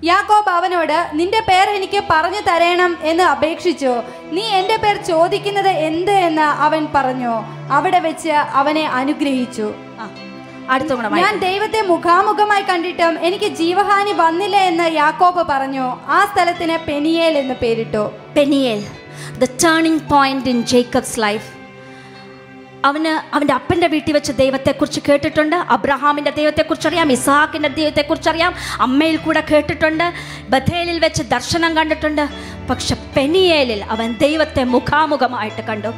B: യാക്കോബ് അവനോട്, നിന്റെ പേർ എനിക്ക് പറഞ്ഞു തരണം എന്ന് അപേക്ഷിച്ചു. നീ എന്റെ പേർ ചോദിക്കുന്നത് എന്ത് എന്ന് അവൻ പറഞ്ഞു. അവിടെ വെച്ച് അവനെ അനുഗ്രഹിച്ചു. ഞാൻ ദൈവത്തെ മുഖാമുഖമായി കണ്ടിട്ടും എനിക്ക് ജീവഹാനി വന്നില്ല എന്ന് യാക്കോബ് പറഞ്ഞു. ആ സ്ഥലത്തിന് പെനിയേൽ എന്ന് പേരിട്ടു.
A: Peniel, the turning point in Jacob's life. അവൻ്റെ അപ്പൻ്റെ വീട്ടിൽ വെച്ച് ദൈവത്തെക്കുറിച്ച് കേട്ടിട്ടുണ്ട്. അബ്രഹാമിൻ്റെ ദൈവത്തെക്കുറിച്ചറിയാം, ഇസ്ഹാക്കിൻ്റെ ദൈവത്തെക്കുറിച്ചറിയാം, അമ്മയിൽ കൂടെ കേട്ടിട്ടുണ്ട്, ബഥേലിൽ വെച്ച് ദർശനം കണ്ടിട്ടുണ്ട്. പക്ഷെ പെനിയേലിൽ അവൻ ദൈവത്തെ മുഖാമുഖമായിട്ട് കണ്ടു.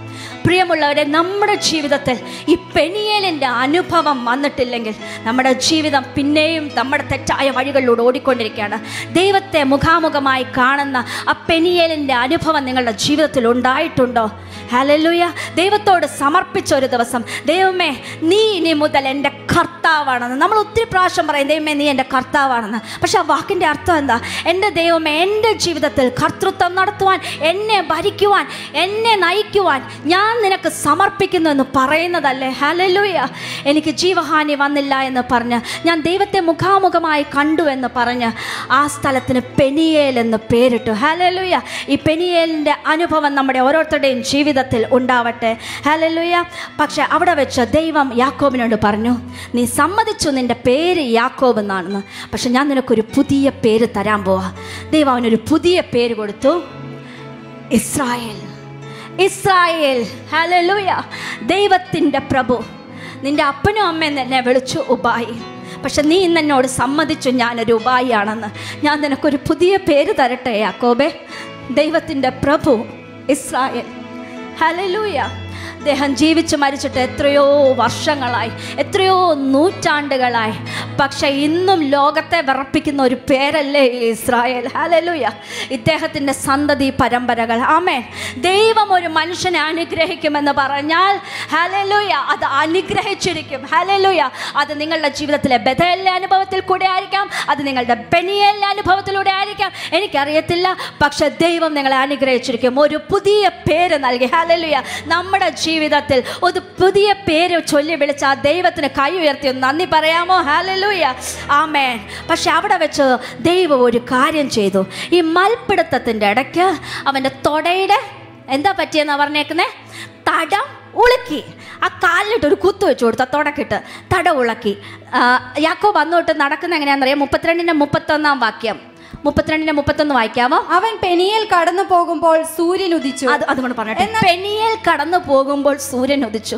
A: പ്രിയമുള്ളവരെ, നമ്മുടെ ജീവിതത്തിൽ ഈ പെനിയേലിൻ്റെ അനുഭവം വന്നിട്ടില്ലെങ്കിൽ നമ്മുടെ ജീവിതം പിന്നെയും നമ്മുടെ തെറ്റായ വഴികളിലൂടെ ഓടിക്കൊണ്ടിരിക്കുകയാണ്. ദൈവത്തെ മുഖാമുഖമായി കാണുന്ന ആ പെനിയേലിൻ്റെ അനുഭവം നിങ്ങളുടെ ജീവിതത്തിൽ ഉണ്ടായിട്ടുണ്ടോ? ഹല്ലേലൂയ. ദൈവത്തോട് സമർപ്പിച്ച ഒരു ദിവസം, ദൈവമേ നീ ഇനി മുതൽ എൻ്റെ കർത്താവാണെന്ന്. നമ്മൾ ഒത്തിരി പ്രാവശ്യം പറയും ദൈവമേ നീ എൻ്റെ കർത്താവാണെന്ന്. പക്ഷെ ആ വാക്കിൻ്റെ അർത്ഥം എന്താ? എൻ്റെ ദൈവമേ എൻ്റെ ജീവിതത്തിൽ കർത്തൃത്വം നടത്തുവാൻ, എന്നെ ഭരിക്കുവാൻ, എന്നെ നയിക്കുവാൻ ഞാൻ നിനക്ക് സമർപ്പിക്കുന്നു എന്ന് പറയുന്നതല്ലേ? ഹല്ലേലൂയ. എനിക്ക് ജീവഹാനി വന്നില്ല എന്ന് പറഞ്ഞ്, ഞാൻ ദൈവത്തെ മുഖാമുഖമായി കണ്ടു എന്ന് പറഞ്ഞ് ആ സ്ഥലത്തിന് പെനിയേൽ എന്ന് പേരിട്ടു. ഹല്ലേലൂയ. ഈ പെനിയേലിൻ്റെ അനുഭവം നമ്മുടെ ഓരോരുത്തരുടെയും ജീവിതത്തിൽ ഉണ്ടാവട്ടെ. ഹല്ലേലൂയ. പക്ഷെ അവിടെ വെച്ച് ദൈവം യാക്കോബിനോട് പറഞ്ഞു, നീ സമ്മതിച്ചു നിൻ്റെ പേര് യാക്കോബ് എന്നാണെന്ന്, പക്ഷെ ഞാൻ നിനക്കൊരു പുതിയ പേര് തരാൻ പോവാ. ദൈവം അവനൊരു പുതിയ പേര് കൊടുത്തു, ഇസ്രായേൽ. ഇസ്രായേൽ. ഹല്ലേലൂയ. ദൈവത്തിൻ്റെ പ്രഭു. നിൻ്റെ അപ്പനും അമ്മയും എന്നെ വിളിച്ചു ഉബായി, പക്ഷെ നീ ഇന്ന് എന്നോട് സമ്മതിച്ചു ഞാനൊരു ഉബായിയാണെന്ന്. ഞാൻ നിനക്കൊരു പുതിയ പേര് തരട്ടെ യാക്കോബേ. ദൈവത്തിൻ്റെ പ്രഭു ഇസ്രായേൽ. ഹല്ലേലൂയ. അദ്ദേഹം ജീവിച്ച് മരിച്ചിട്ട് എത്രയോ വർഷങ്ങളായി, എത്രയോ നൂറ്റാണ്ടുകളായി. പക്ഷെ ഇന്നും ലോകത്തെ വിറപ്പിക്കുന്ന ഒരു പേരല്ലേ ഇസ്രായേൽ. ഹല്ലേലൂയ. ഇദ്ദേഹത്തിൻ്റെ സന്തതി പരമ്പരകൾ. ആമേൻ. ദൈവം ഒരു മനുഷ്യനെ അനുഗ്രഹിക്കുമെന്ന് പറഞ്ഞാൽ ഹല്ലേലൂയ അത് അനുഗ്രഹിച്ചിരിക്കും. ഹല്ലേലൂയ. അത് നിങ്ങളുടെ ജീവിതത്തിലെ ബെഥേലിലെ അനുഭവത്തിൽ കൂടെ ആയിരിക്കാം, അത് നിങ്ങളുടെ പെനിയേലിൻ്റെ അനുഭവത്തിലൂടെ ആയിരിക്കാം, എനിക്കറിയത്തില്ല. പക്ഷെ ദൈവം നിങ്ങളെ അനുഗ്രഹിച്ചിരിക്കും. ഒരു പുതിയ പേര് നൽകി. ഹല്ലേലൂയ. നമ്മുടെ ജീവിതത്തിൽ ഒരു പുതിയ പേര് ചൊല്ലി വിളിച്ച ആ ദൈവത്തിന് കൈ ഉയർത്തി നന്ദി പറയാമോ? ഹല്ലേലൂയ. ആമേൻ. പക്ഷെ അവിടെ വെച്ച് ദൈവം ഒരു കാര്യം ചെയ്തു. ഈ മൽപ്പിടുത്തത്തിൻ്റെ ഇടയ്ക്ക് അവൻ്റെ തൊടയുടെ എന്താ പറ്റിയെന്നാ പറഞ്ഞേക്കുന്നേ? തടം ഉളുക്കി. ആ കാലിലിട്ട് ഒരു കുത്തു വെച്ച് കൊടുത്ത തുടക്കിട്ട് തട ഉളക്കി. യാക്കോബ് വന്നോട്ട് നടക്കുന്ന എങ്ങനെയാണെന്നറിയാം? 32-31 വാക്യം. 32-31 വായിക്കാമോ?
B: അവൻ പെനിയേൽ കടന്നു പോകുമ്പോൾ സൂര്യൻ ഉദിച്ചു.
A: അതുകൊണ്ട് പറഞ്ഞിട്ട് പെനിയേൽ കടന്നു പോകുമ്പോൾ സൂര്യൻ ഉദിച്ചു.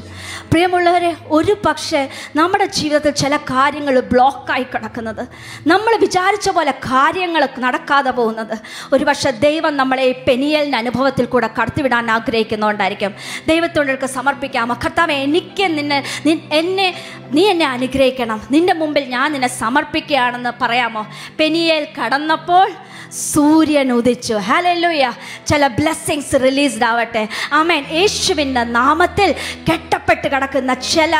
A: പ്രിയമുള്ളവരെ, ഒരു പക്ഷേ നമ്മുടെ ജീവിതത്തിൽ ചില കാര്യങ്ങൾ ബ്ലോക്കായി കിടക്കുന്നത്, നമ്മൾ വിചാരിച്ച പോലെ കാര്യങ്ങൾ നടക്കാതെ പോകുന്നത്, ഒരു പക്ഷേ ദൈവം നമ്മളെ ഈ പെനിയേലിൻ്റെ അനുഭവത്തിൽ കൂടെ കടത്തിവിടാൻ ആഗ്രഹിക്കുന്നതുകൊണ്ടായിരിക്കും. ദൈവത്തോടൊക്കെ സമർപ്പിക്കാമോ? കർത്താവേ, നീ എന്നെ അനുഗ്രഹിക്കണം, നിന്റെ മുമ്പിൽ ഞാൻ നിന്നെ സമർപ്പിക്കുകയാണെന്ന് പറയാമോ? പെനിയേൽ കടന്നപ്പോൾ സൂര്യൻ ഉദിച്ചു. ഹല്ലേലൂയ. ചില ബ്ലെസ്സിങ്സ് റിലീസ്ഡ് ആവട്ടെ. ആമേൻ. യേശുവിൻ്റെ നാമത്തിൽ കെട്ടപ്പെട്ട് കിടക്കുന്ന ചില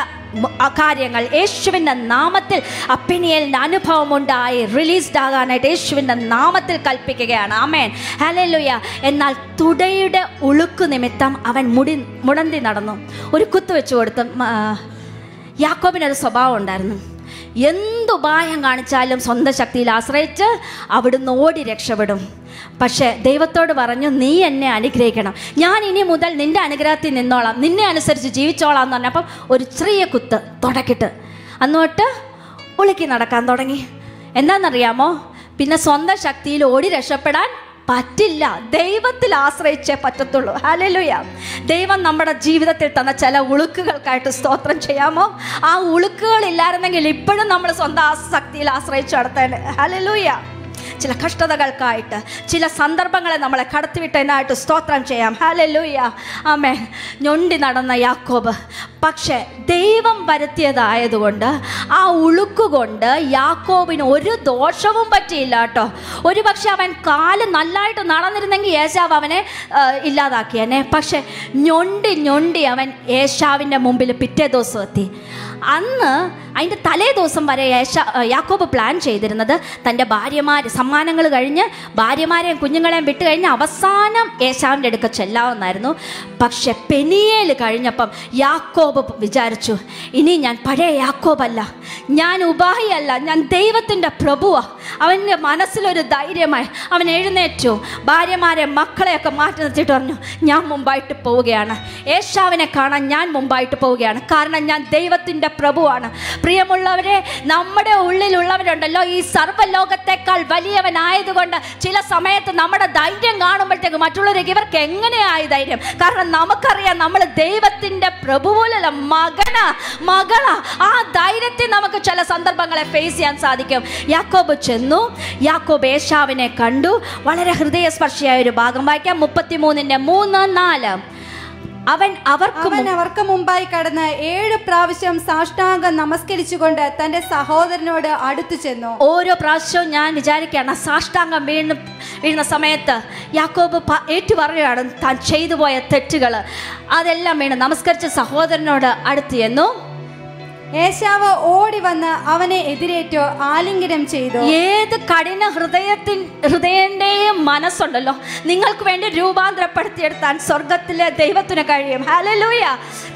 A: കാര്യങ്ങൾ യേശുവിൻ്റെ നാമത്തിൽ ആ പെനിയേലിൻ്റെ അനുഭവം ഉണ്ടായി റിലീസ്ഡ് ആകാനായിട്ട് യേശുവിൻ്റെ നാമത്തിൽ കൽപ്പിക്കുകയാണ്. ആമേൻ. ഹല്ലേലൂയ. എന്നാൽ തുടയുടെ ഉളുക്ക് നിമിത്തം അവൻ മുടന്തി നടന്നു. ഒരു കുത്തു വെച്ച് കൊടുത്തു. യാക്കോബിനൊരു സ്വഭാവം ഉണ്ടായിരുന്നു. എന്തുപായം കാണിച്ചാലും സ്വന്തം ശക്തിയിൽ ആശ്രയിച്ച് അവിടുന്ന് ഓടി രക്ഷപ്പെടും. പക്ഷേ ദൈവത്തോട് പറഞ്ഞു, നീ എന്നെ അനുഗ്രഹിക്കണം, ഞാൻ ഇനി മുതൽ നിൻ്റെ അനുഗ്രഹത്തിൽ നിന്നോളാം, നിന്നെ അനുസരിച്ച് ജീവിച്ചോളാം എന്ന് പറഞ്ഞപ്പം ഒരു ചെറിയ കുത്ത് തുടക്കിട്ട് അന്നോട്ട് ഉളുക്കി നടക്കാൻ തുടങ്ങി. എന്താണെന്നറിയാമോ? പിന്നെ സ്വന്തം ശക്തിയിൽ ഓടി രക്ഷപ്പെടാൻ പറ്റില്ല. ദൈവത്തിൽ ആശ്രയിച്ചേ പറ്റത്തുള്ളൂ. ഹല്ലേലൂയ. ദൈവം നമ്മുടെ ജീവിതത്തിൽ തന്ന ചില ഉളുക്കുകൾക്കായിട്ട് സ്തോത്രം ചെയ്യാമോ? ആ ഉളുക്കുകൾ ഇല്ലായിരുന്നെങ്കിൽ ഇപ്പോഴും നമ്മൾ സ്വന്തം ശക്തിയിൽ ആശ്രയിച്ച് നടത്തേണ്ടേ. ഹല്ലേലൂയ. ചില കഷ്ടതകൾക്കായിട്ട്, ചില സന്ദർഭങ്ങളെ നമ്മളെ കടത്തിവിട്ടതിനായിട്ട് സ്തോത്രം ചെയ്യാം. ഹല്ലേലൂയ. ആമേൻ. ഞൊണ്ടി നടന്ന യാക്കോബ് പക്ഷേ ദൈവം വരുത്തിയതായതുകൊണ്ട് ആ ഉളുക്കുകൊണ്ട് യാക്കോബിന് ഒരു ദോഷവും പറ്റിയില്ല കേട്ടോ. ഒരു പക്ഷെ അവൻ കാല് നല്ലതായിട്ട് നടന്നിരുന്നെങ്കിൽ ഏശാവ് അവനെ ഇല്ലാതാക്കിയനെ. പക്ഷെ ഞൊണ്ടി അവൻ ഏശാവിൻ്റെ മുമ്പിൽ പിറ്റേ ദിവസം എത്തി. അന്ന് അതിൻ്റെ തലേ ദിവസം വരെ യാക്കോബ് പ്ലാൻ ചെയ്തിരുന്നത് തൻ്റെ സമ്മാനങ്ങൾ കഴിഞ്ഞ് ഭാര്യമാരെയും കുഞ്ഞുങ്ങളെയും വിട്ട് കഴിഞ്ഞ് അവസാനം ഏശാവിൻ്റെ അടുക്ക ചെല്ലാമെന്നായിരുന്നു. പക്ഷെ പെനിയേൽ കഴിഞ്ഞപ്പം യാക്കോബ് വിചാരിച്ചു, ഇനി ഞാൻ പഴയ യാക്കോബല്ല, ഞാൻ ഉബായിയല്ല, ഞാൻ ദൈവത്തിൻ്റെ പ്രഭുവാണ്. അവൻ്റെ മനസ്സിലൊരു ധൈര്യമായി അവൻ എഴുന്നേറ്റു. ഭാര്യമാരെ മക്കളെയൊക്കെ മാറ്റി നിർത്തിയിട്ട് പറഞ്ഞു, ഞാൻ മുമ്പായിട്ട് പോവുകയാണ്, ഏശാവിനെ കാണാൻ ഞാൻ മുമ്പായിട്ട് പോവുകയാണ്, കാരണം ഞാൻ ദൈവത്തിൻ്റെ പ്രഭുവാണ്. പ്രിയമുള്ളവരെ, നമ്മുടെ ഉള്ളിലുള്ളവരുണ്ടല്ലോ ഈ സർവ്വലോകത്തെക്കാൾ വലിയവനായതുകൊണ്ട് ചില സമയത്ത് നമ്മുടെ ധൈര്യം കാണുമ്പോഴത്തേക്ക് മറ്റുള്ളവർക്ക് ഇവർക്ക് എങ്ങനെയായി ധൈര്യം? കാരണം നമുക്കറിയാം നമ്മൾ ദൈവത്തിൻ്റെ പ്രഭുവല്ല, മകളാ. ആ ധൈര്യത്തിൽ നമുക്ക് ചില സന്ദർഭങ്ങളെ ഫേസ് ചെയ്യാൻ സാധിക്കും. യാക്കോബ് ചെന്നു. ചെന്നു. യാക്കോബ് ഏശാവിനെ കണ്ടു. വളരെ ഹൃദയസ്പർശിയായ ഒരു ഭാഗം വായിക്കാം. 33:3-4. അവൻ അവർക്ക്
B: മുമ്പായി കടന്ന് 7 പ്രാവശ്യം സാഷ്ടാംഗം നമസ്കരിച്ചുകൊണ്ട് തന്റെ സഹോദരനോട് അടുത്തു ചെന്നു.
A: ഓരോ പ്രാവശ്യവും ഞാൻ വിചാരിക്കുകയാണ്, സാഷ്ടാംഗം വീഴുന്ന സമയത്ത് യാക്കോബ് ഏറ്റു പറയുകയാണ് താൻ ചെയ്തു പോയ തെറ്റുകൾ അതെല്ലാം വീണ് നമസ്കരിച്ച സഹോദരനോട് അടുത്ത് ചെന്നു.
B: ഏശാവ് ഓടി വന്ന് അവനെ എതിരേറ്റു ആലിംഗനം ചെയ്തു.
A: ഏത് കഠിന ഹൃദയന്റെയും മനസ്സുണ്ടല്ലോ നിങ്ങൾക്ക് വേണ്ടി രൂപാന്തരപ്പെടുത്തിയെടുത്താൻ സ്വർഗത്തിലെ ദൈവത്തിന് കഴിയും. ഹല്ലേലൂയ.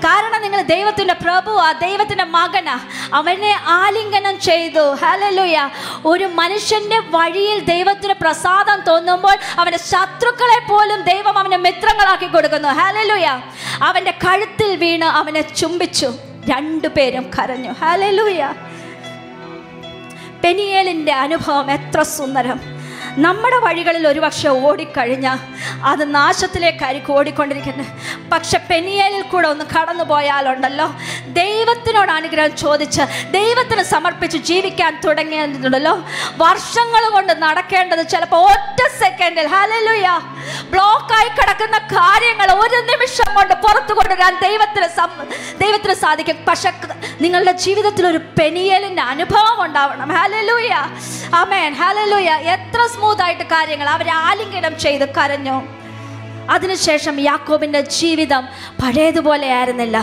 A: കാരണം നിങ്ങൾ ദൈവത്തിന്റെ പ്രഭുവാ, ദൈവത്തിന്റെ മകനാ. അവനെ ആലിംഗനം ചെയ്തു. ഹല്ലേലൂയ. ഒരു മനുഷ്യന്റെ വഴിയിൽ ദൈവത്തിന് പ്രസാദം തോന്നുമ്പോൾ അവന്റെ ശത്രുക്കളെ പോലും ദൈവം അവനെ മിത്രങ്ങളാക്കി കൊടുക്കുന്നു. ഹല്ലേലൂയ. അവന്റെ കഴുത്തിൽ വീണ് അവനെ ചുംബിച്ചു. 2 പേരും കരഞ്ഞു. ഹല്ലേലൂയ. പെനിയേലിൻ്റെ അനുഭവം എത്ര സുന്ദരം. നമ്മുടെ വഴികളിൽ ഒരുപക്ഷെ ഓടിക്കഴിഞ്ഞാൽ അത് നാശത്തിലേക്കായിരിക്കും ഓടിക്കൊണ്ടിരിക്കുന്നത്. പക്ഷെ പെനിയേലിൽ കൂടെ ഒന്ന് കടന്നു പോയാലുണ്ടല്ലോ, ദൈവത്തിനോട് അനുഗ്രഹം ചോദിച്ച് ദൈവത്തിന് സമർപ്പിച്ച് ജീവിക്കാൻ തുടങ്ങിയിട്ടുണ്ടല്ലോ, വർഷങ്ങൾ കൊണ്ട് നടക്കേണ്ടത് ചിലപ്പോൾ ഒറ്റ സെക്കൻഡിൽ ഹല്ലേലൂയ ബ്ലോക്കായി കിടക്കുന്ന കാര്യങ്ങൾ ഒരു നിമിഷം കൊണ്ട് പുറത്തു കൊണ്ടുവരാൻ ദൈവത്തിന് സാധിക്കും. പക്ഷെ നിങ്ങളുടെ ജീവിതത്തിൽ ഒരു പെനിയേലിൻ്റെ അനുഭവം ഉണ്ടാവണം. ഹല്ലേലൂയ. ആമേൻ. ഹല്ലേലൂയ. എത്ര സ്മൂത്തായിട്ട് കാര്യങ്ങൾ അവരെ ആലിംഗനം ചെയ്ത് കരഞ്ഞു. അതിനുശേഷം യാക്കോബിൻ്റെ ജീവിതം പഴയതുപോലെ ആയിരുന്നില്ല.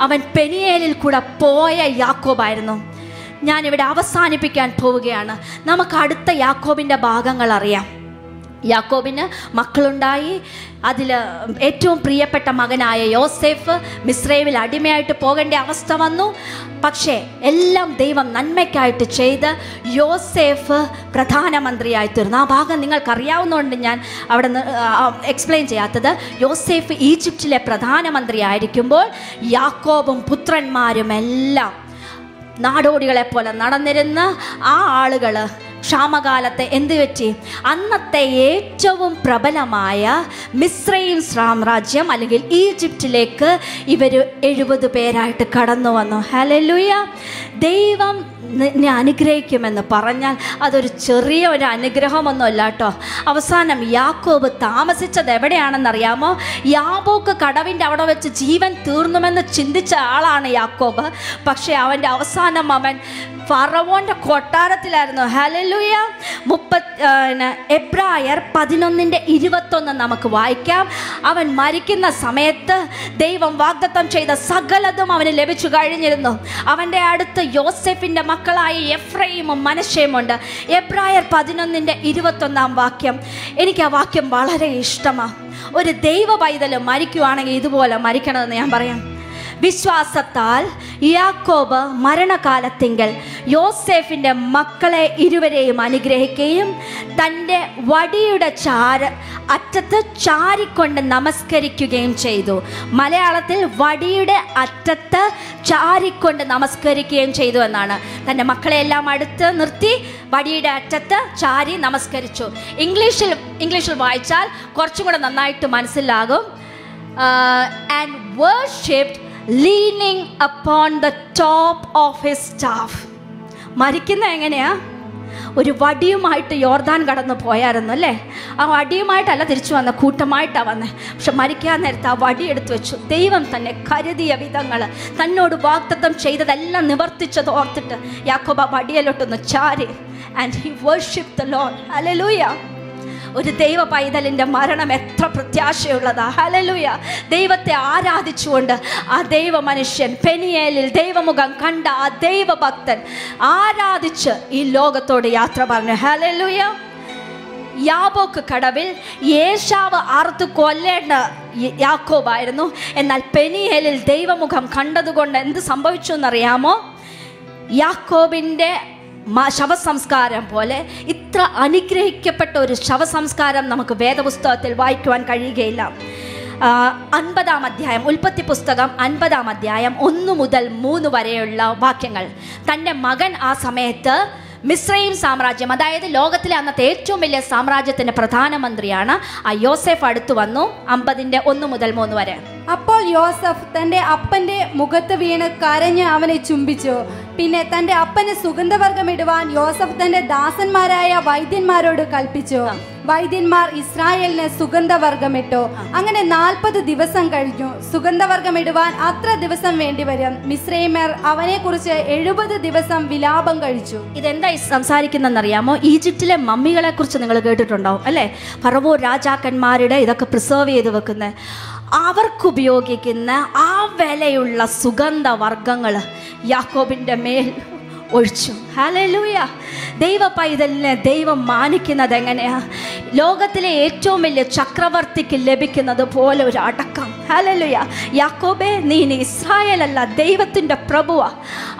A: അവൻ പെനിയേലിൽ കൂടെ പോയ യാക്കോബായിരുന്നു. ഞാനിവിടെ അവസാനിപ്പിക്കാൻ പോവുകയാണ്. നമുക്ക് അടുത്ത യാക്കോബിൻ്റെ ഭാഗങ്ങൾ അറിയാം. യാക്കോബിന് മക്കളുണ്ടായി. അതിൽ ഏറ്റവും പ്രിയപ്പെട്ട മകനായ യോസേഫ് മിസ്രൈമിൽ അടിമയായിട്ട് പോകേണ്ട അവസ്ഥ വന്നു. പക്ഷേ എല്ലാം ദൈവം നന്മയ്ക്കായിട്ട് ചെയ്ത് യോസേഫ് പ്രധാനമന്ത്രിയായി തീർന്നു. ആ ഭാഗം നിങ്ങൾക്കറിയാവുന്നതുകൊണ്ട് ഞാൻ അവിടെ എക്സ്പ്ലെയിൻ ചെയ്യാത്തത്. യോസേഫ് ഈജിപ്തിലെ പ്രധാനമന്ത്രി ആയിരിക്കുമ്പോൾ യാക്കോബും പുത്രന്മാരും എല്ലാം നാടോടികളെ പോലെ നടന്നിരുന്ന ആ ആളുകൾ ക്ഷാമകാലത്തെ എന്ത് പറ്റി? അന്നത്തെ ഏറ്റവും പ്രബലമായ മിസ്രൈം സാമ്രാജ്യം അല്ലെങ്കിൽ ഈജിപ്തിലേക്ക് ഇവർ 70 പേരായിട്ട് കടന്നു വന്നു. ഹല്ലേലൂയ. ദൈവം അനുഗ്രഹിക്കുമെന്ന് പറഞ്ഞാൽ അതൊരു ചെറിയ ഒരു അനുഗ്രഹമൊന്നുമല്ല കേട്ടോ. അവസാനം യാക്കോബ് താമസിച്ചത് എവിടെയാണെന്നറിയാമോ? യാബോക്ക് കടവിൻ്റെ അവിടെ വെച്ച് ജീവൻ തീർന്നുമെന്ന് ചിന്തിച്ച ആളാണ് യാക്കോബ്. പക്ഷേ അവൻ്റെ അവസാനം അവൻ ഫറവോന്റെ കൊട്ടാരത്തിലായിരുന്നു. ഹല്ലേലൂയ. എബ്രായർ 11:21 നമുക്ക് വായിക്കാം. അവൻ മരിക്കുന്ന സമയത്ത് ദൈവം വാഗ്ദത്തം ചെയ്ത സകലതും അവന് ലഭിച്ചു കഴിഞ്ഞിരുന്നു. അവൻ്റെ അടുത്ത് യോസേഫിൻ്റെ മക്കളായ എഫ്രൈമും മനശ്ശേയുമുണ്ട്. എബ്രായർ 11:21 വാക്യം, എനിക്ക് ആ വാക്യം വളരെ ഇഷ്ടമാണ്. ഒരു ദൈവ പൈതൽ മരിക്കുവാണെങ്കിൽ ഇതുപോലെ മരിക്കണമെന്ന് ഞാൻ പറയാം. വിശ്വാസത്താൽ യാക്കോബ് മരണകാലത്തിങ്കൽ യോസേഫിൻ്റെ മക്കളെ ഇരുവരെയും അനുഗ്രഹിക്കുകയും തൻ്റെ വടിയുടെ അറ്റത്ത് ചാരിക്കൊണ്ട് നമസ്കരിക്കുകയും ചെയ്തു. മലയാളത്തിൽ വടിയുടെ അറ്റത്ത് ചാരിക്കൊണ്ട് നമസ്കരിക്കുകയും ചെയ്തു എന്നാണ്. തൻ്റെ മക്കളെല്ലാം അടുത്ത് നിർത്തി വടിയുടെ അറ്റത്ത് ചാരി നമസ്കരിച്ചു. ഇംഗ്ലീഷിൽ വായിച്ചാൽ കുറച്ചും കൂടെ നന്നായിട്ട് മനസ്സിലാകും. And worshipped leaning upon the top of his staff. മരിക്കുന്ന എങ്ങനെയാ? ഒരു വടിയുമായിട്ട് യോർദാൻ കടന്നു പോയായിരുന്നു അല്ലേ? ആ വടിയുമായിട്ടല്ല തിരിച്ചു വന്ന, കൂട്ടമായിട്ടാണ് വന്നത്. പക്ഷെ മരിക്കാൻ നേരത്ത് ആ വടി എടുത്തു വെച്ചു. ദൈവം തന്നെ കരുതിയ വിധങ്ങൾ, തന്നോട് വാഗ്ദത്തം ചെയ്തതെല്ലാം നിവർത്തിച്ചത് ഓർത്തിട്ട് യാക്കോബ് ആ വടിയിലോട്ടൊന്ന് ചാരി. And he worshipped the Lord. Hallelujah. ഒരു ദൈവ പൈതലിൻ്റെ മരണം എത്ര പ്രത്യാശയുള്ളതാ. ഹല്ലേലൂയ. ദൈവത്തെ ആരാധിച്ചുകൊണ്ട് ആ ദൈവ മനുഷ്യൻ പെനിയേലിൽ ദൈവമുഖം കണ്ട ആ ദൈവഭക്തൻ ആരാധിച്ച് ഈ ലോകത്തോട് യാത്ര പറഞ്ഞു. ഹല്ലേലൂയ. യാബോക്ക് കടവിൽ ഏശാവ് അറുത്ത് കൊല്ലേണ്ട യാക്കോബായിരുന്നു. എന്നാൽ പെനിയേലിൽ ദൈവമുഖം കണ്ടതുകൊണ്ട് എന്ത് സംഭവിച്ചു എന്നറിയാമോ? യാക്കോബിൻ്റെ ശവസംസ്കാരം പോലെ ഇത്ര അനുഗ്രഹിക്കപ്പെട്ട ഒരു ശവസംസ്കാരം നമുക്ക് വേദപുസ്തകത്തിൽ വായിക്കുവാൻ കഴിയുകയില്ല. 50-ാം അധ്യായം, ഉൽപ്പത്തി പുസ്തകം 50-ാം അധ്യായം 1 മുതൽ 3 വരെയുള്ള വാക്യങ്ങൾ. തൻ്റെ മകൻ ആ സമയത്ത് മിസ്രൈം സാമ്രാജ്യം, അതായത് ലോകത്തിലെ അന്നത്തെ ഏറ്റവും വലിയ സാമ്രാജ്യത്തിൻ്റെ പ്രധാനമന്ത്രിയാണ്. ആ യോസേഫ് അടുത്തു വന്നു. 50-1 മുതൽ 3 വരെ.
B: അപ്പോൾ യോസഫ് തൻ്റെ അപ്പൻ്റെ മുഖത്ത് വീണ് കരഞ്ഞ് അവനെ ചുംബിച്ചു. പിന്നെ തന്റെ അപ്പന് സുഗന്ധവർഗമിടുവാൻ യോസഫ് തന്റെ ദാസന്മാരായ വൈദ്യന്മാരോട് കൽപ്പിച്ചു. വൈദ്യന്മാർ ഇസ്രായേലിന് സുഗന്ധവർഗമിട്ടു. അങ്ങനെ 40 ദിവസം കഴിഞ്ഞു. സുഗന്ധവർഗമിടുവാൻ അത്ര ദിവസം വേണ്ടിവരും. മിസ്രൈമ്യർ അവനെ കുറിച്ച് 70 ദിവസം വിലാപം കഴിച്ചു.
A: ഇതെന്താ സംസാരിക്കുന്നറിയാമോ? ഈജിപ്തിലെ മമ്മികളെ കുറിച്ച് നിങ്ങൾ കേട്ടിട്ടുണ്ടാവും അല്ലേ? ഫറവോ രാജാക്കന്മാരുടെ ഇതൊക്കെ പ്രിസർവ് ചെയ്ത് വെക്കുന്നത്, അവർക്കുപയോഗിക്കുന്ന ആ വിലയുള്ള സുഗന്ധവർഗങ്ങൾ യാക്കോബിൻ്റെ മേൽ ഒഴിച്ചു. ഹല്ലേലൂയ. ദൈവ പൈതലിനെ ദൈവം മാനിക്കുന്നത് എങ്ങനെയാ? ലോകത്തിലെ ഏറ്റവും വലിയ ചക്രവർത്തിക്ക് ലഭിക്കുന്നത് പോലെ ഒരു അടക്കം. ഹല്ലേലൂയ. യാക്കോബേ, നീ ഇസ്രായേലല്ല, ദൈവത്തിൻ്റെ പ്രഭുവാ.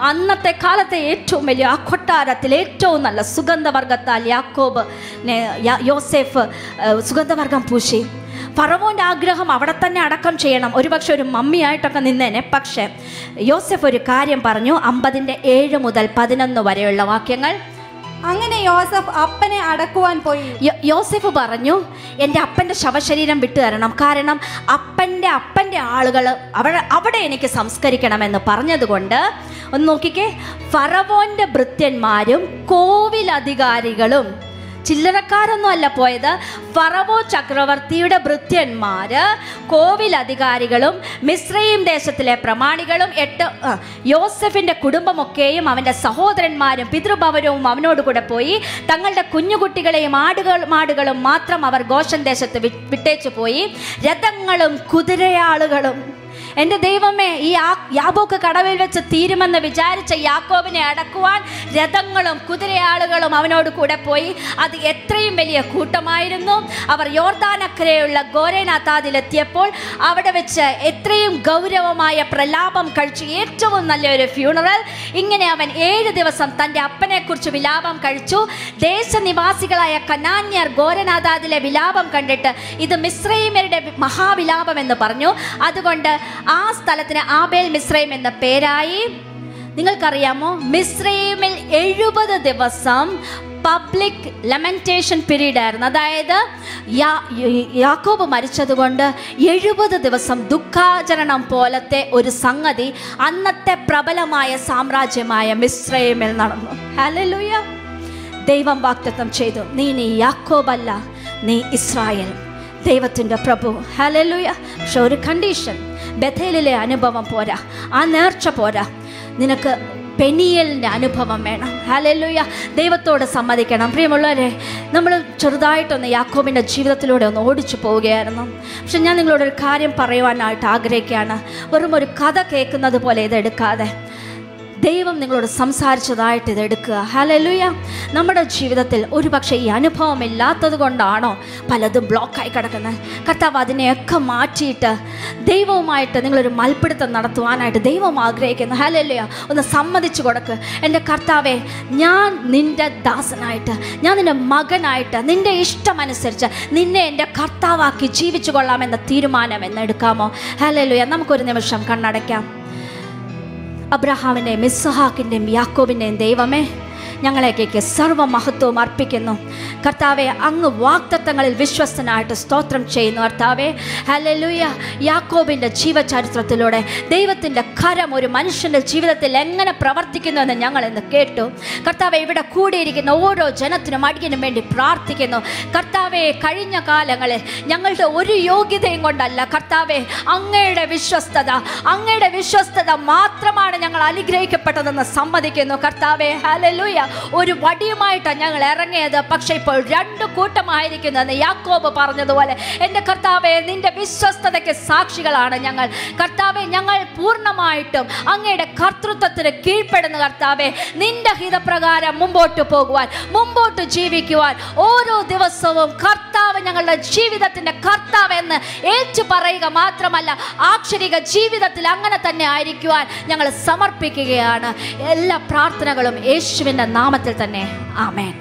A: അന്നത്തെ കാലത്തെ ഏറ്റവും വലിയ ആ കൊട്ടാരത്തിൽ ഏറ്റവും നല്ല സുഗന്ധവർഗത്താൽ യോസേഫ് സുഗന്ധവർഗം പൂശി. ഫറവോൻ്റെ ആഗ്രഹം അവിടെ തന്നെ അടക്കം ചെയ്യണം, ഒരുപക്ഷെ ഒരു മമ്മിയായിട്ടൊക്കെ നിന്നേനെ. പക്ഷേ യോസെഫ് ഒരു കാര്യം പറഞ്ഞു. 50:7 മുതൽ 11 വരെയുള്ള വാക്യങ്ങൾ.
B: അങ്ങനെ യോസഫ് അപ്പനെ അടക്കുവാൻ പോയി.
A: യോസെഫ് പറഞ്ഞു, എൻ്റെ അപ്പൻ്റെ ശവശരീരം വിട്ടു തരണം, കാരണം അപ്പൻ്റെ ആളുകൾ അവിടെ എനിക്ക് സംസ്കരിക്കണമെന്ന് പറഞ്ഞതുകൊണ്ട്. ഒന്ന് നോക്കിക്കേ, ഫറവോൻ്റെ ഭൃത്യന്മാരും കോവിലധികാരികളും, ചില്ലറക്കാരൊന്നും അല്ല പോയത്, ഫറവോ ചക്രവർത്തിയുടെ ഭൃത്യന്മാര്, കോവിലധികാരികളും മിസ്രയീം ദേശത്തിലെ പ്രമാണികളും, യോസെഫിന്റെ കുടുംബമൊക്കെയും അവന്റെ സഹോദരന്മാരും പിതൃഭവനവും അവനോട് കൂടെ പോയി. തങ്ങളുടെ കുഞ്ഞുകുട്ടികളെയും മാടുകളും മാത്രം അവർ ഗോശൻ ദേശത്ത് വിട്ടേച്ചു പോയി. രഥങ്ങളും കുതിരയാളുകളും. എൻ്റെ ദൈവമേ, ഈ യാബോക്ക് കടവിൽ വെച്ച് തീരുമെന്ന് വിചാരിച്ച യാക്കോബിനെ അടക്കുവാൻ രഥങ്ങളും കുതിരയാളുകളും അവനോട് കൂടെ പോയി. അത് എത്രയും വലിയ കൂട്ടമായിരുന്നു. അവർ യോർദാനക്കരയുള്ള ഗോരേനാത്താദിലെത്തിയപ്പോൾ അവിടെ വെച്ച് എത്രയും ഗൗരവമായ പ്രലാപം കഴിച്ചു, ഏറ്റവും നല്ലൊരു ഫ്യൂണറൽ. ഇങ്ങനെ അവൻ 7 ദിവസം തൻ്റെ അപ്പനെക്കുറിച്ച് വിലാപം കഴിച്ചു. ദേശനിവാസികളായ കനാന്യർ ഗോരനാഥാദിലെ വിലാപം കണ്ടിട്ട് ഇത് മിസ്രയീമ്യരുടെ മഹാവിലാപം എന്ന് പറഞ്ഞു. അതുകൊണ്ട് ആ സ്ഥലത്തിന് ആബേൽ മിസ്രൈം എന്ന പേരായി. നിങ്ങൾക്കറിയാമോ, മിസ്രൈമിൽ 70 ദിവസം പബ്ലിക് ലമെന്റേഷൻ പീരീഡ് ആയിരുന്നു. അതായത് യാക്കോബ് മരിച്ചതുകൊണ്ട് 70 ദിവസം ദുഃഖാചരണം പോലത്തെ ഒരു സംഗതി അന്നത്തെ പ്രബലമായ സാമ്രാജ്യമായ മിസ്രൈമിൽ നടന്നു. ഹല്ലേലൂയ. ദൈവം വാഗ്ദത്തം ചെയ്തു, നീ യാക്കോബല്ല, നീ ഇസ്രായേൽ, ദൈവത്തിൻ്റെ പ്രഭു. ഹല്ലേലൂയ. പക്ഷെ ഒരു കണ്ടീഷൻ, ബഥേലിലെ അനുഭവം പോരാ, ആ നേർച്ച പോരാ, നിനക്ക് പെനിയലിൻ്റെ അനുഭവം വേണം. ഹല്ലേലൂയ. ദൈവത്തോട് സമ്മതിക്കണം. പ്രിയമുള്ളവരെ, നമ്മൾ ചെറുതായിട്ടൊന്ന് യാക്കോബിൻ്റെ ജീവിതത്തിലൂടെ ഒന്ന് ഓടിച്ചു പോവുകയായിരുന്നു. പക്ഷെ ഞാൻ നിങ്ങളോടൊരു കാര്യം പറയുവാനായിട്ട് ആഗ്രഹിക്കുകയാണ്. വെറും ഒരു കഥ കേൾക്കുന്നത് പോലെ ഇതെടുക്കാതെ ദൈവം നിങ്ങളോട് സംസാരിച്ചതായിട്ട് ഇതെടുക്കുക. ഹല്ലേലൂയ. നമ്മുടെ ജീവിതത്തിൽ ഒരുപക്ഷെ ഈ അനുഭവം ഇല്ലാത്തത് കൊണ്ടാണോ പലതും ബ്ലോക്കായി കിടക്കുന്നത്? കർത്താവ് അതിനെയൊക്കെ മാറ്റിയിട്ട് ദൈവവുമായിട്ട് നിങ്ങളൊരു മൽപ്പിടുത്തം നടത്തുവാനായിട്ട് ദൈവം ആഗ്രഹിക്കുന്നു. ഹല്ലേലൂയ. ഒന്ന് സമ്മതിച്ചു കൊടുക്ക്. എൻ്റെ കർത്താവേ, ഞാൻ നിൻ്റെ ദാസനായിട്ട്, ഞാൻ നിൻ്റെ മകനായിട്ട്, നിൻ്റെ ഇഷ്ടമനുസരിച്ച് നിന്നെ എൻ്റെ കർത്താവാക്കി ജീവിച്ചു കൊള്ളാമെന്ന തീരുമാനം എന്നെടുക്കാമോ? ഹല്ലേലൂയ. നമുക്കൊരു നിമിഷം കണ്ണടയ്ക്കാം. അബ്രഹാമിൻ്റെയും ഇസ്ഹാക്കിൻ്റെയും യാക്കോബിൻ്റെയും ദൈവമേ, ഞങ്ങളേക്ക് സർവ്വമഹത്വവും അർപ്പിക്കുന്നു. കർത്താവെ, അങ്ങ് വാഗ്ദത്തങ്ങളിൽ വിശ്വസ്തനായിട്ട് സ്തോത്രം ചെയ്യുന്നു. കർത്താവെ, ഹല്ലേലൂയ. യാക്കോബിൻ്റെ ജീവചരിത്രത്തിലൂടെ ദൈവത്തിൻ്റെ കരം ഒരു മനുഷ്യൻ്റെ ജീവിതത്തിൽ എങ്ങനെ പ്രവർത്തിക്കുന്നു എന്ന് ഞങ്ങൾ ഇന്ന് കേട്ടു. കർത്താവെ, ഇവിടെ കൂടിയിരിക്കുന്ന ഓരോ ജനത്തിനും അടിയനും വേണ്ടി പ്രാർത്ഥിക്കുന്നു. കർത്താവെ, കഴിഞ്ഞ കാലങ്ങളിൽ ഞങ്ങളുടെ ഒരു യോഗ്യതയും കൊണ്ടല്ല കർത്താവെ, അങ്ങയുടെ വിശ്വസ്തത മാത്രമാണ് ഞങ്ങൾ അനുഗ്രഹിക്കപ്പെട്ടതെന്ന് സമ്മതിക്കുന്നു. കർത്താവെ, ഹല്ലേലൂയ. ഒരു വടിയുമായിട്ടാണ് ഞങ്ങൾ ഇറങ്ങിയത്, പക്ഷെ ഇപ്പോൾ 2 കൂട്ടമായിരിക്കുന്നെന്ന് യാക്കോബ് പറഞ്ഞതുപോലെ എൻ്റെ കർത്താവെ, നിന്റെ വിശ്വസ്തതയ്ക്ക് സാക്ഷികളാണ് ഞങ്ങൾ. കർത്താവെ, ഞങ്ങൾ പൂർണ്ണമായിട്ടും അങ്ങയുടെ കർത്തൃത്വത്തിന് കീഴ്പ്പെടുന്ന കർത്താവെ, നിന്റെ ഹിതപ്രകാരം മുമ്പോട്ട് പോകുവാൻ, മുമ്പോട്ട് ജീവിക്കുവാൻ, ഓരോ ദിവസവും കർത്താവ് ഞങ്ങളുടെ ജീവിതത്തിൻ്റെ കർത്താവ് എന്ന് ഏറ്റു പറയുക മാത്രമല്ല, ആക്ഷരിക ജീവിതത്തിൽ അങ്ങനെ തന്നെ ആയിരിക്കുവാൻ ഞങ്ങൾ സമർപ്പിക്കുകയാണ്. എല്ലാ പ്രാർത്ഥനകളും യേശുവിൻ്റെ നാമത്തിൽ തന്നെ. ആമേൻ.